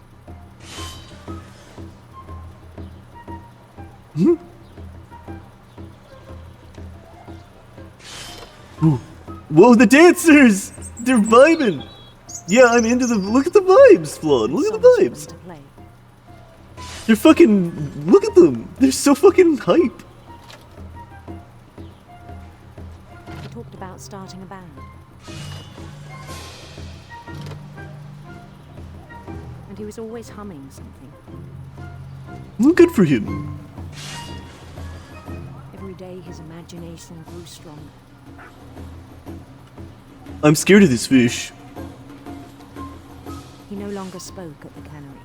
Hmm? Ooh. Whoa, the dancers! They're vibing! Yeah, I'm into the... Look at the vibes, Flan. Look at the vibes. They're fucking... Look at them. They're so fucking hype. He talked about starting a band. And he was always humming something. Well, good for him. Every day his imagination grew stronger. I'm scared of this fish. He no longer spoke at the cannery.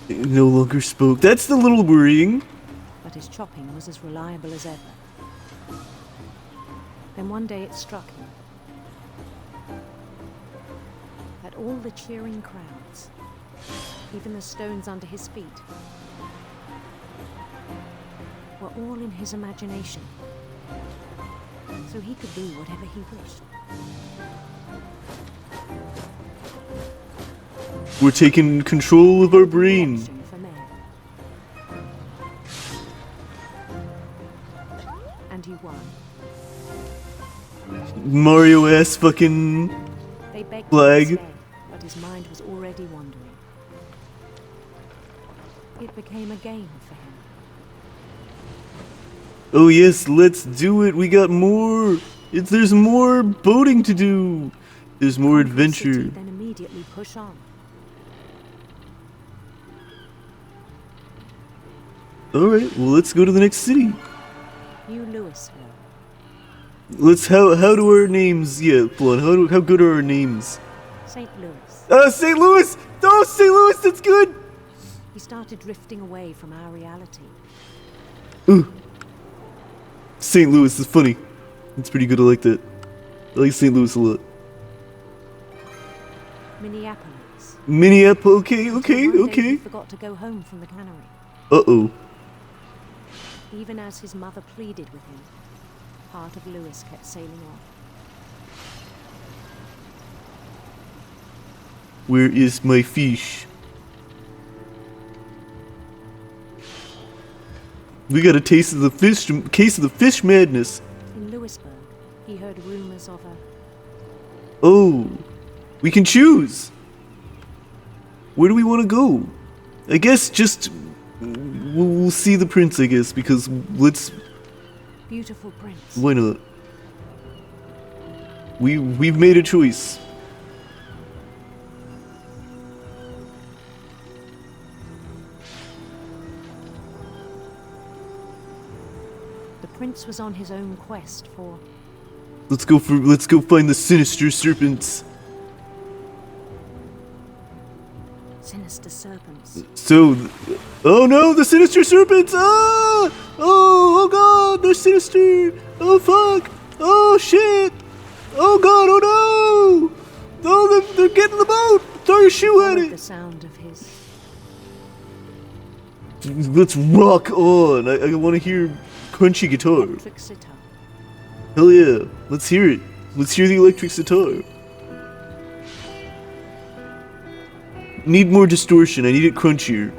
It no longer spoke. That's a little worrying. But his chopping was as reliable as ever. Then one day it struck him that all the cheering crowds, even the stones under his feet, were all in his imagination. So he could do whatever he wished. We're taking control of our brain. For mayor. And he won. Mario ass fucking They begged flag. him to stay, but his mind was already wandering. It became a game for him. Oh yes, let's do it. We got more. There's more boating to do. There's more adventure. Then immediately push on. Alright, well let's go to the next city. New Louisville. Let's how do our names Flan, how good are our names? St. Louis. St. Louis! Oh, St. Louis, that's good! He started drifting away from our reality. Ooh. St. Louis is funny. It's pretty good, I like that. I like St. Louis a lot. Minneapolis. Minneapolis, okay. One day he forgot to go home from the cannery. Uh-oh. Even as his mother pleaded with him, part of Lewis kept sailing on. Where is my fish? We got a taste of the fish, case of the fish madness. In Lewisburg, he heard rumors of a... Oh, we can choose. Where do we want to go? I guess just we'll see the prince. I guess because let's. Beautiful prince. Why not? We've made a choice. The prince was on his own quest for... Let's go find the sinister serpents. Sinister serpents. So, oh no, the sinister serpents! Ah! Oh god, they're sinister! Oh fuck! Oh shit! Oh god, oh no! Oh, they're getting the boat! Throw your shoe at it! The sound of his... Let's rock on! I want to hear crunchy guitar. Electric sitar. Hell yeah, let's hear it. Let's hear the electric sitar. Need more distortion, I need it crunchier.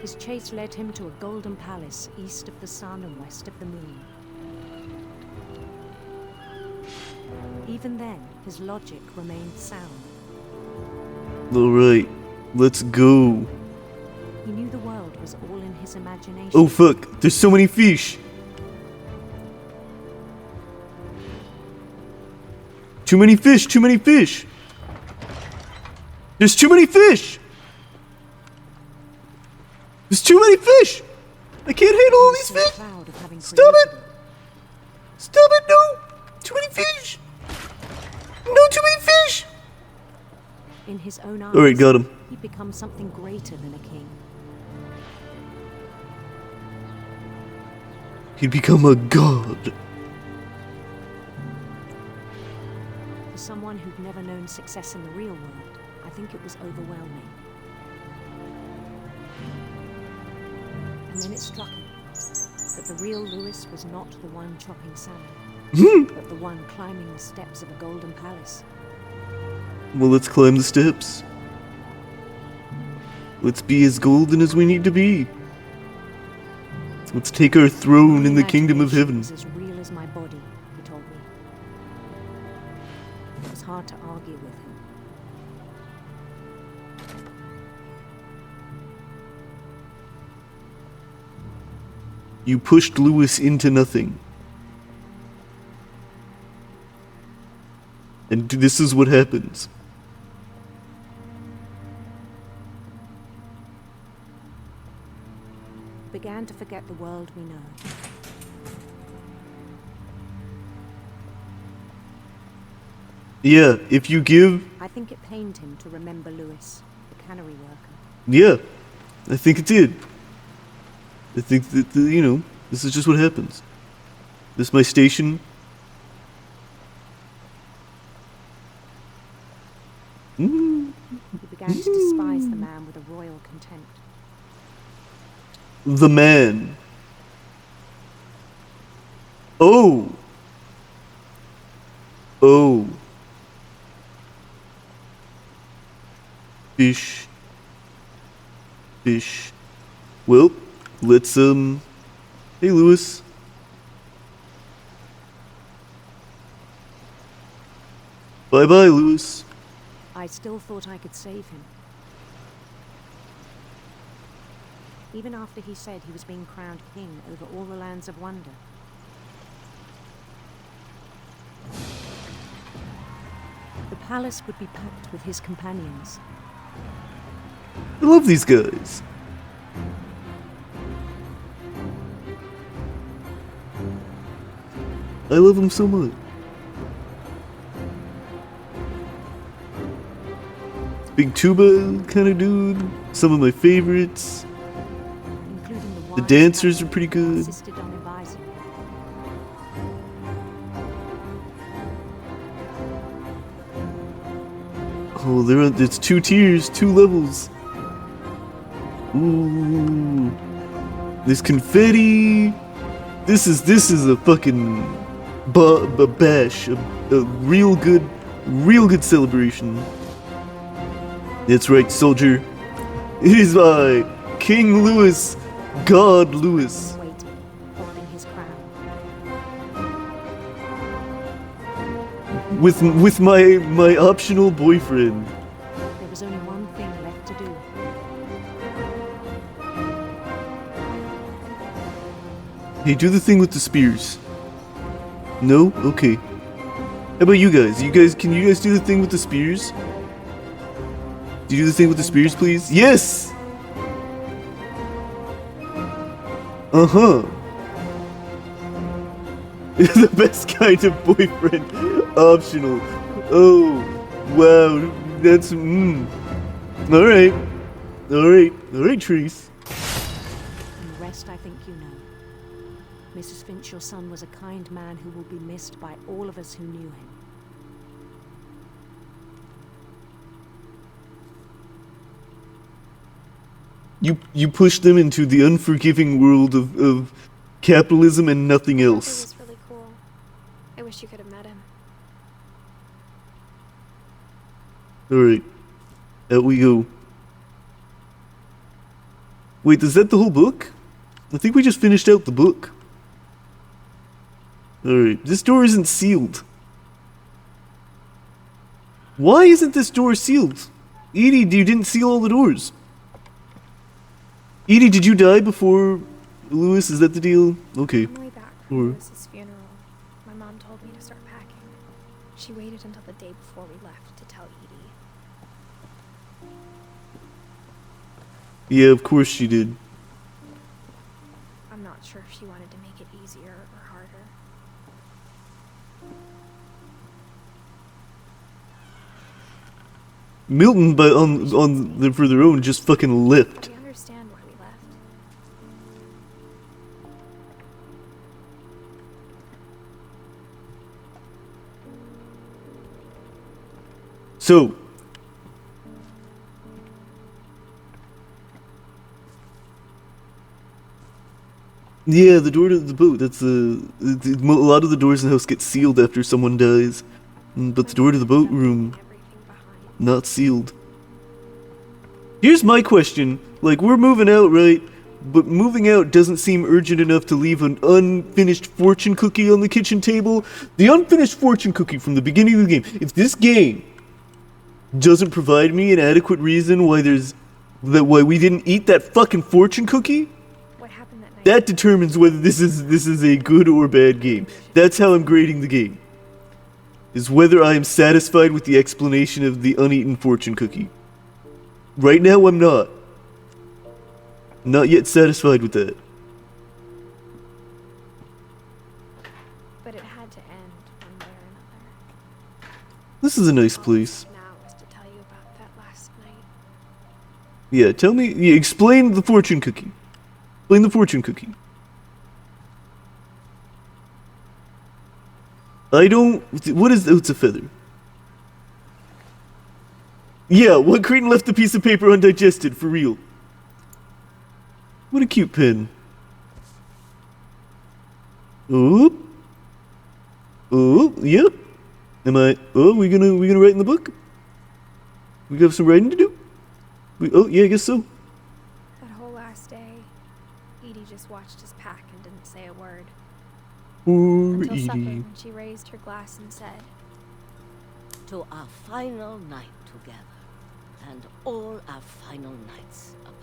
His chase led him to a golden palace east of the sun and west of the moon. even then, his logic remained sound. Alright, let's go. He knew the world was all in his imagination. Oh fuck, there's so many fish. Too many fish, too many fish. There's too many fish. There's too many fish. I can't handle all these fish. Stop it. Stop it, no. Too many fish. No, too many fish. In his own eyes, Alright, got him. He becomes something greater than a king. He'd become a god. For someone who'd never known success in the real world, I think it was overwhelming. And then it struck him that the real Lewis was not the one chopping salmon, but the one climbing the steps of a golden palace. Well, let's climb the steps. Let's be as golden as we need to be. Let's take our throne in the kingdom of heaven. It was as real as my body, he told me. It was hard to argue with him. You pushed Lewis into nothing. And this is what happens. Began to forget the world we know. Yeah, if you give... I think it pained him to remember Lewis, the cannery worker. Yeah, I think it did. I think that, you know, this is just what happens. This is my station. He began to despise the man with a royal contempt. The man. Oh. Oh. Fish. Fish. Well, let's, hey, Lewis. Bye-bye, Lewis. I still thought I could save him. Even after he said he was being crowned king over all the lands of wonder. The palace would be packed with his companions. I love these guys. I love them so much. Big tuba kind of dude. Some of my favorites. The dancers are pretty good. Oh, it's 2 tiers, 2 levels. Ooh, there's confetti. This is a fucking bash, a real good celebration. That's right, soldier. It is I, King Louis, God Louis. With my optional boyfriend. There was only one thing left to do. Hey, do the thing with the spears. No? Okay. How about you guys? Can you guys do the thing with the spears? Do you do the thing with the spears, please? Yes! Uh-huh. The best kind of boyfriend. Optional. Oh, wow. That's, Alright. Alright, Trace. And the rest I think you know. Mrs. Finch, your son was a kind man who will be missed by all of us who knew him. You pushed them into the unforgiving world of capitalism and nothing else. It was really cool. I wish you could have met him. Alright. Out we go. Wait, is that the whole book? I think we just finished out the book. Alright, this door isn't sealed. Why isn't this door sealed? Edie, you didn't seal all the doors. Edie, did you die before Lewis? Is that the deal? Okay. On the way back from Lewis's funeral, my mom told me to start packing. She waited until the day before we left to tell Edie. Yeah, of course she did. I'm not sure if she wanted to make it easier or harder. Milton, but for their own, just fucking left. We understand why we left. So, yeah, the door to the boat. That's a lot of the doors in the house get sealed after someone dies, but the door to the boat room not sealed. Here's my question: like, we're moving out, right? But moving out doesn't seem urgent enough to leave an unfinished fortune cookie on the kitchen table. The unfinished fortune cookie from the beginning of the game. If this game doesn't provide me an adequate reason why why we didn't eat that fucking fortune cookie, that determines whether this is a good or bad game. That's how I'm grading the game. Is whether I am satisfied with the explanation of the uneaten fortune cookie. Right now, I'm not. Not yet satisfied with that. But it had to end one way or another. This is a nice place. Now was to tell you about that last night. Yeah, tell me. Yeah, explain the fortune cookie. Explain the fortune cookie. I don't. What is? Oh, it's a feather. Yeah, what Cretan left the piece of paper undigested, for real. What a cute pen. Oh. Oh, yep. We gonna write in the book? We got some writing to do? Oh, yeah, I guess so. That whole last day, Edie just watched us pack and didn't say a word. Poor Until supper, Edie. when she raised her glass and said, To our final night together, and all our final nights apart.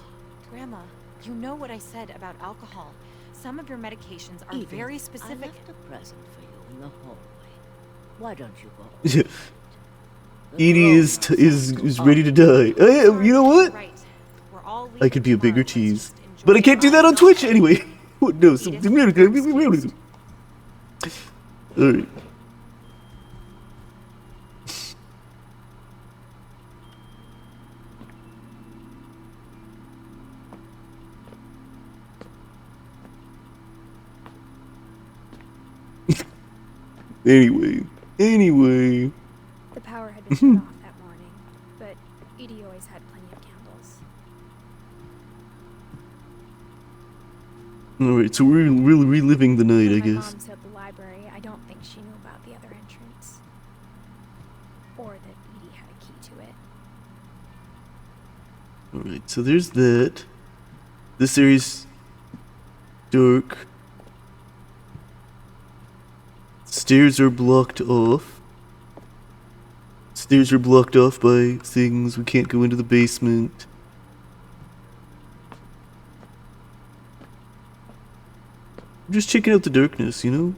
Grandma, you know what I said about alcohol. Some of your medications are Edith, very I specific. left a present for you in the hallway. Why don't you go? Edie is ready to die. Hey, you know what? I could be a bigger cheese, but I can't do that on Twitch anyway. No, alright. Anyway. the power had been turned off that morning, but Edie always had plenty of candles. Alright, so we're really reliving the night, I When my guess. mom sealed the library, I don't think she knew about the other entrance. Or that Edie had a key to it. Alright, so there's that. This area's dark. Stairs are blocked off. Stairs are blocked off by things. We can't go into the basement. I'm just checking out the darkness, you know?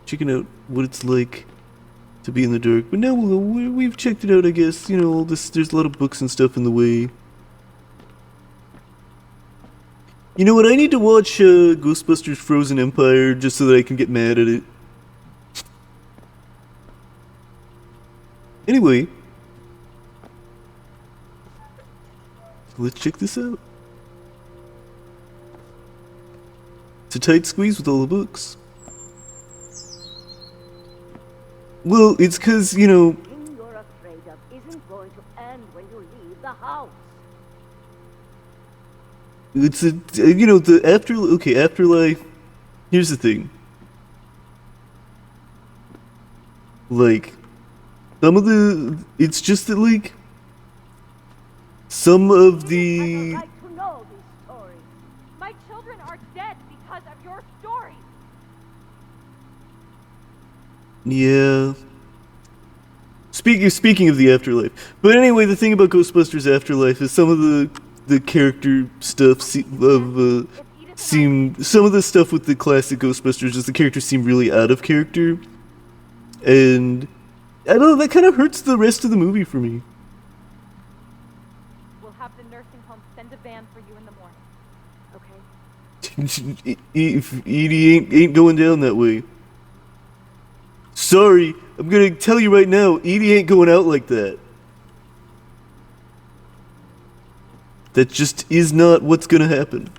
Checking out what it's like to be in the dark. But now we've checked it out, I guess. You know, all this, there's a lot of books and stuff in the way. You know what? I need to watch Ghostbusters Frozen Empire just so that I can get mad at it. Anyway, let's check this out. It's a tight squeeze with all the books. Well, it's 'cause, you know, The thing you're afraid of isn't going to end when you leave the house. it's a, you know, the afterlife. Here's the thing. Like, some of the, it's just that, like, some of the, To know these stories. My children are dead because of your stories. yeah. Speaking of the afterlife, but anyway, the thing about Ghostbusters Afterlife is some of the character stuff some of the stuff with the classic Ghostbusters is the characters seem really out of character, and I don't know, that kind of hurts the rest of the movie for me. We'll have the nursing home send a van for you in the morning. Okay? If Edie ain't going down that way. Sorry, I'm gonna tell you right now, Edie ain't going out like that. That just is not what's gonna happen.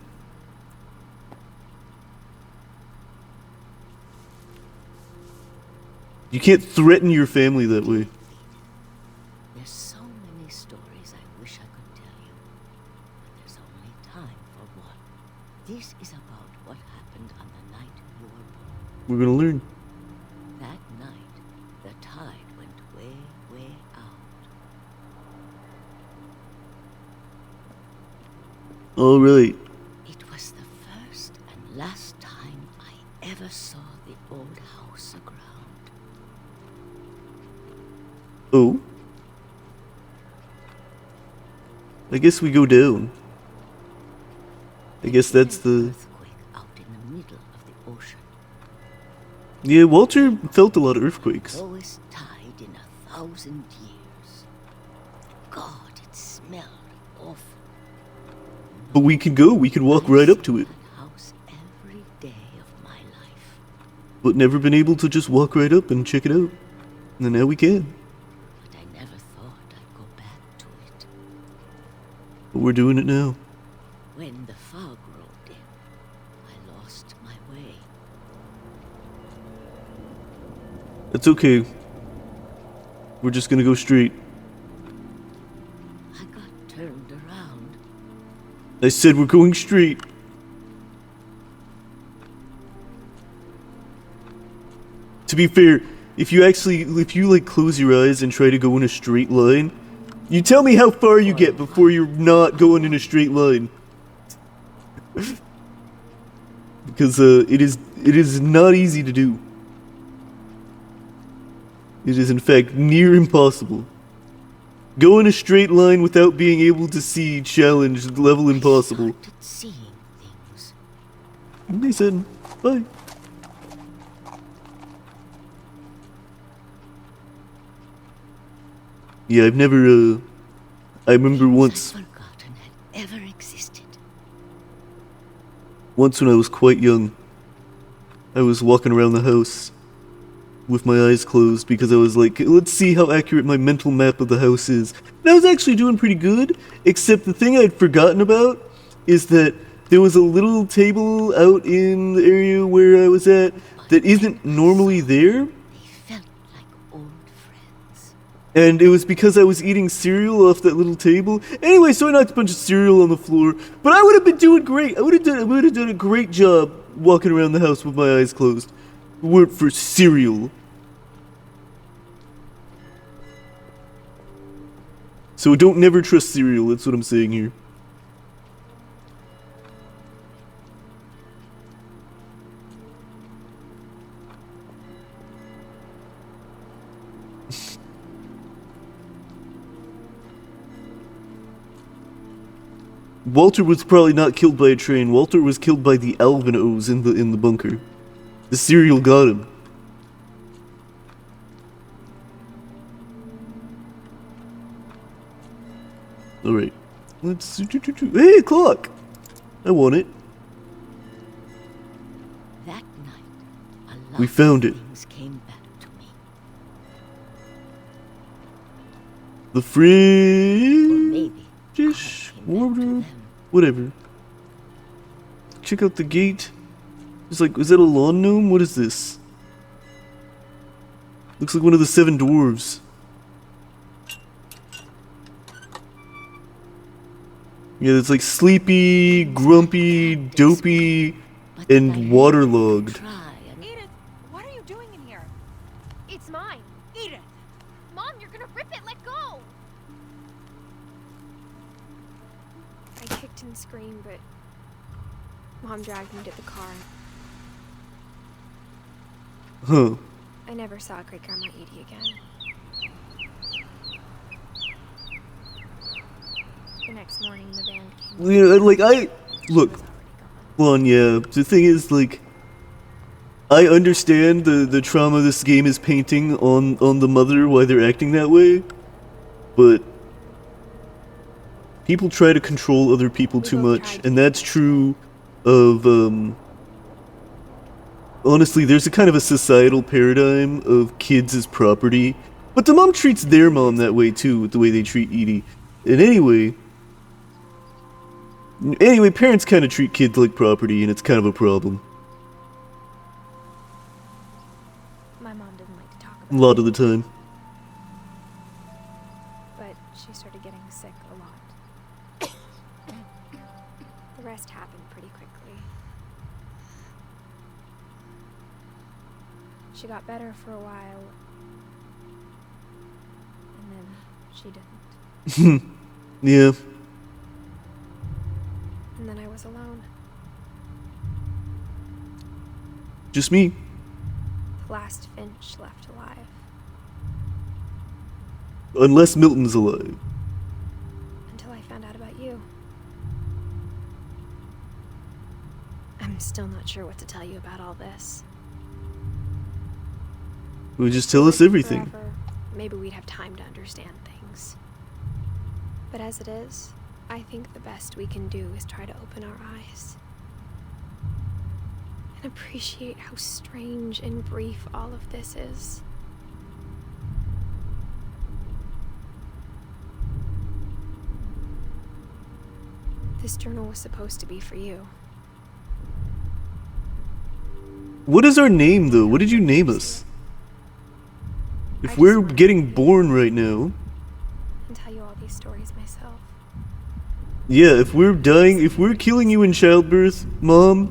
You can't threaten your family that way. There's so many stories I wish I could tell you, but there's only time for one. This is about what happened on the night you were born. We're gonna learn. That night, the tide went way, way out. All right. It was the first and last time I ever saw the old house aground. Oh. I guess we go down. I guess that's the... Earthquake out in the middle of the ocean. Yeah, Walter felt a lot of earthquakes. Lowest tide in 1,000 years. God, it smelled awful. But we could go, we could walk right up to it. House every day of my life. But never been able to just walk right up and check it out. And now we can. But I never thought I'd go back to it. But we're doing it now. When the fog rolled in, I lost my way. That's okay. We're just gonna go straight. I got turned around. I said we're going straight. To be fair, if you like close your eyes and try to go in a straight line, you tell me how far you get before you're not going in a straight line. Because it is not easy to do. It is in fact near impossible. Go in a straight line without being able to see challenge level impossible. Seeing things. And they said, bye. Yeah, I've never, I remember once. Forgotten had ever existed. Once when I was quite young, I was walking around the house with my eyes closed because I was like, let's see how accurate my mental map of the house is. And I was actually doing pretty good, except the thing I'd forgotten about is that there was a little table out in the area where I was at that isn't normally there. And it was because I was eating cereal off that little table. Anyway, so I knocked a bunch of cereal on the floor. But I would have been doing great. I would have done a great job walking around the house with my eyes closed. If it weren't for cereal. So don't never trust cereal. That's what I'm saying here. Walter was probably not killed by a train. Walter was killed by the albinos in the bunker. The cereal got him. Alright. Let's... Hey, clock! I want it. That night, a lot We found of it. things came back to me. The fridge... Maybe wardrobe... Whatever. Check out the gate. It's like, is that a lawn gnome? What is this? Looks like one of the 7 dwarves. Yeah, it's like sleepy, grumpy, dopey, and waterlogged. Edith, what are you doing in here? It's mine. Edith! Mom, you're gonna rip it. Let go. I kicked and screamed, but Mom dragged me to the car. Huh. I never saw Great Grandma Edie again. The next morning, the band came. You know, like, look, well, yeah, the thing is, like, I understand the trauma this game is painting on the mother, why they're acting that way, but people try to control other people too much, and that's true of, honestly, there's a kind of a societal paradigm of kids as property, but the mom treats their mom that way too, with the way they treat Edie. And anyway, parents kind of treat kids like property, and it's kind of a problem. My mom didn't like to talk about A lot of the time. but she started getting sick a lot. The rest happened pretty quickly. She got better for a while, and then she didn't. Yeah. And then I was alone. Just me. The last Finch left alive. Unless Milton's alive. Until I found out about you. I'm still not sure what to tell you about all this. Well, just tell us everything. Forever, maybe we'd have time to understand things. But as it is, I think the best we can do is try to open our eyes. And appreciate how strange and brief all of this is. This journal was supposed to be for you. What is our name, though? What did you name us? If we're getting born right now... And tell you all these stories myself. Yeah, if we're dying, if we're killing you in childbirth, Mom,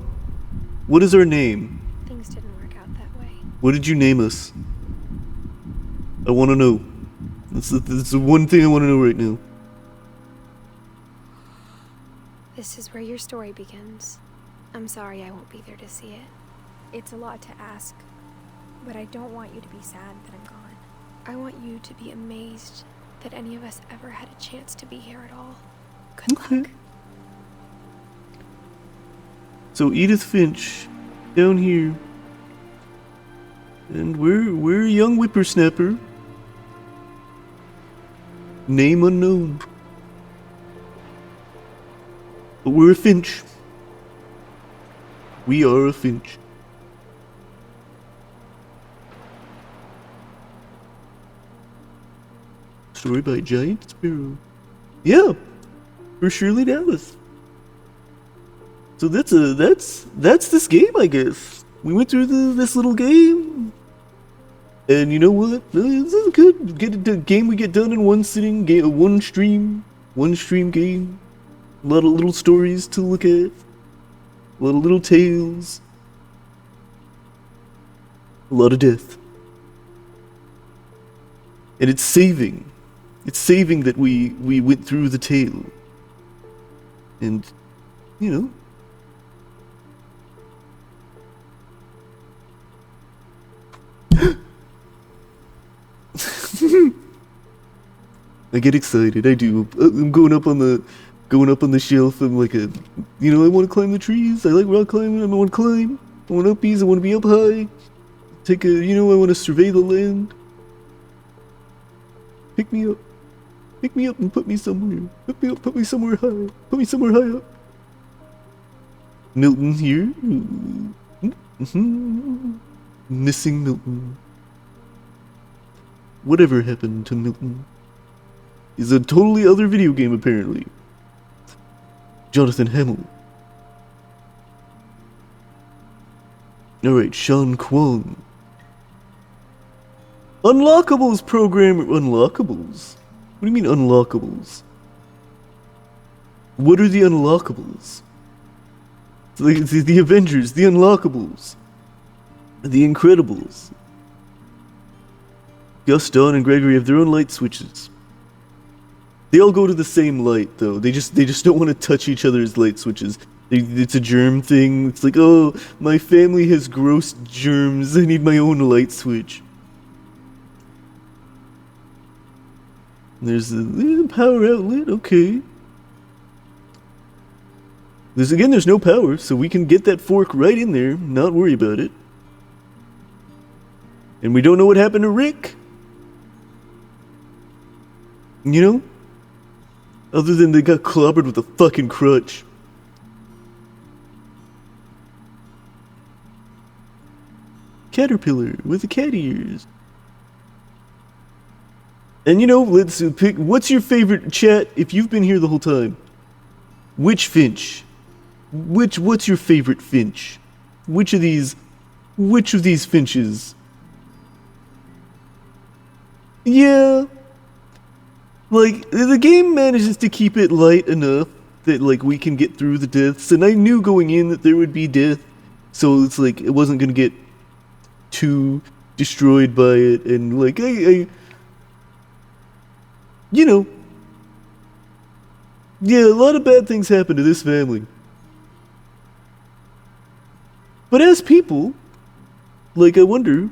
what is our name? Things didn't work out that way. What did you name us? I want to know. That's the one thing I want to know right now. This is where your story begins. I'm sorry I won't be there to see it. It's a lot to ask, but I don't want you to be sad that I'm gone. I want you to be amazed that any of us ever had a chance to be here at all. Good luck. So Edith Finch, down here. And we're a young whippersnapper. Name unknown. But we're a Finch. We are a Finch. Story by Giant Sparrow. Yeah, for Shirley Dallas. So that's this game, I guess. We went through this little game, and you know what? This is good. Get the game we get done in one sitting. One stream game. A lot of little stories to look at. A lot of little tales. A lot of death. And it's saving. It's saving that we went through the tale. And, you know. I get excited, I do. I'm going up on the shelf. I'm like I want to climb the trees. I like rock climbing. I want to climb. I want uppies. I want to be up high. I want to survey the land. Pick me up. Pick me up and put me somewhere. Pick me up, put me somewhere high. Put me somewhere high up. Milton here. Missing Milton. Whatever happened to Milton? Is a totally other video game, apparently. Jonathan Hamill. Alright, Sean Kwong. Unlockables programmer. Unlockables? What do you mean unlockables? What are the unlockables? The Avengers, the Unlockables. The Incredibles. Gus, Dawn, and Gregory have their own light switches. They all go to the same light, though. They just don't want to touch each other's light switches. It's a germ thing. It's like, oh, my family has gross germs. I need my own light switch. There's the power outlet. Okay. There's no power, so we can get that fork right in there, not worry about it. And we don't know what happened to Rick. You know? Other than they got clobbered with a fucking crutch. Caterpillar with the cat ears. And you know, let's pick, what's your favorite chat if you've been here the whole time? Which Finch? What's your favorite Finch? Which of these Finches? Yeah. Like, the game manages to keep it light enough that, like, we can get through the deaths. And I knew going in that there would be death. So it's like, it wasn't gonna get too destroyed by it. And, like, I you know. Yeah, a lot of bad things happen to this family. But as people, like, I wonder,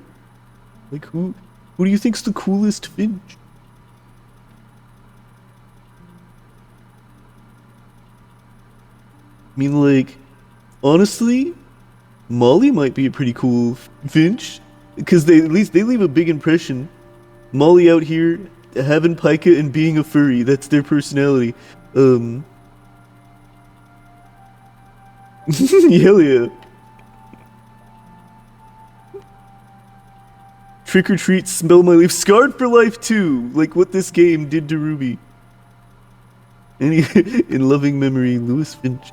like, who do you think's the coolest Finch? I mean, like, honestly, Molly might be a pretty cool Finch, because at least they leave a big impression. Molly out here having pica and being a furry, that's their personality. Hell yeah. Trick or treat, smell my leaf, scarred for life too, like what this game did to Ruby. In loving memory, Louis Finch,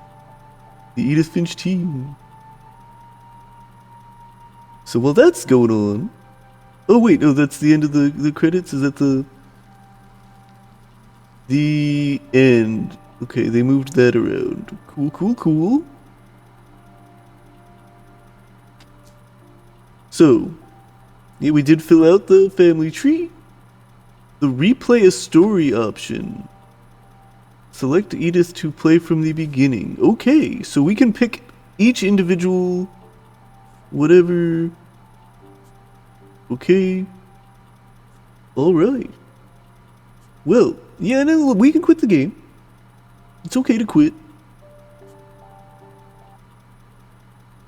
the Edith Finch team. So while that's going on, oh wait, no, that's the end of the credits. Is that the end? Okay, they moved that around. Cool. So, yeah, we did fill out the family tree. The replay a story option. Select Edith to play from the beginning. Okay, so we can pick each individual whatever. Okay. Alright. Well, yeah, no, we can quit the game. It's okay to quit.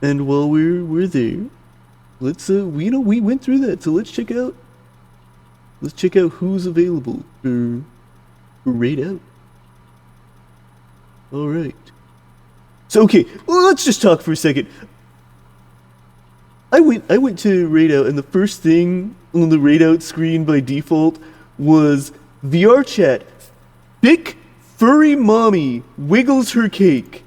And while we're there, let's we went through that, so let's check out who's available for raid out. Alright. So okay, well, let's just talk for a second. I went to raid out, and the first thing on the raid out screen by default was VR chat. Thick furry mommy wiggles her cake.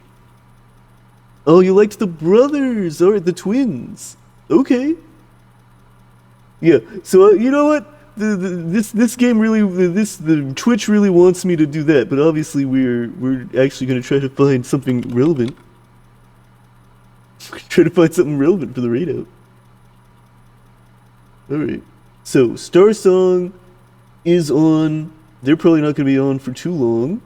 Oh, you liked the brothers, or the twins. Okay. Yeah, so you know what? This game really, the Twitch really wants me to do that, but obviously we're actually going to try to find something relevant. Try to find something relevant for the raid out. Alright. So, Star Song is on. They're probably not going to be on for too long.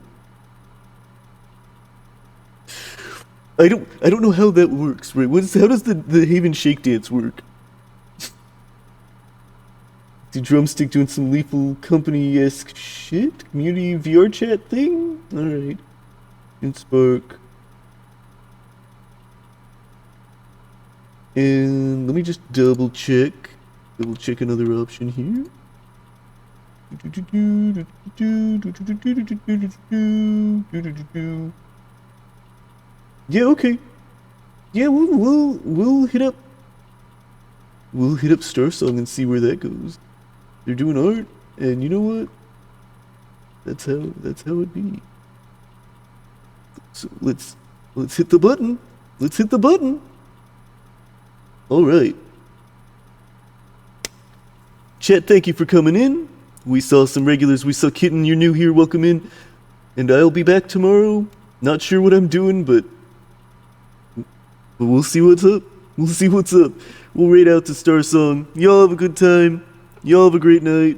I don't know how that works, right? How does the Haven Shake dance work? The drumstick doing some Lethal Company-esque shit? Community VR chat thing? Alright. In Spark. And let me just double check another option here. Yeah, okay. Yeah, we'll hit up Star Song and see where that goes. They're doing art, and you know what? That's how it be. So let's hit the button. Let's hit the button. All right. Chat, thank you for coming in. We saw some regulars. We saw Kitten, you're new here. Welcome in. And I'll be back tomorrow. Not sure what I'm doing, but we'll see what's up. We'll raid out to Star Song. Y'all have a good time. Y'all have a great night.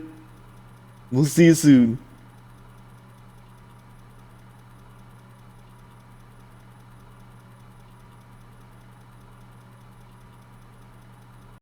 We'll see you soon.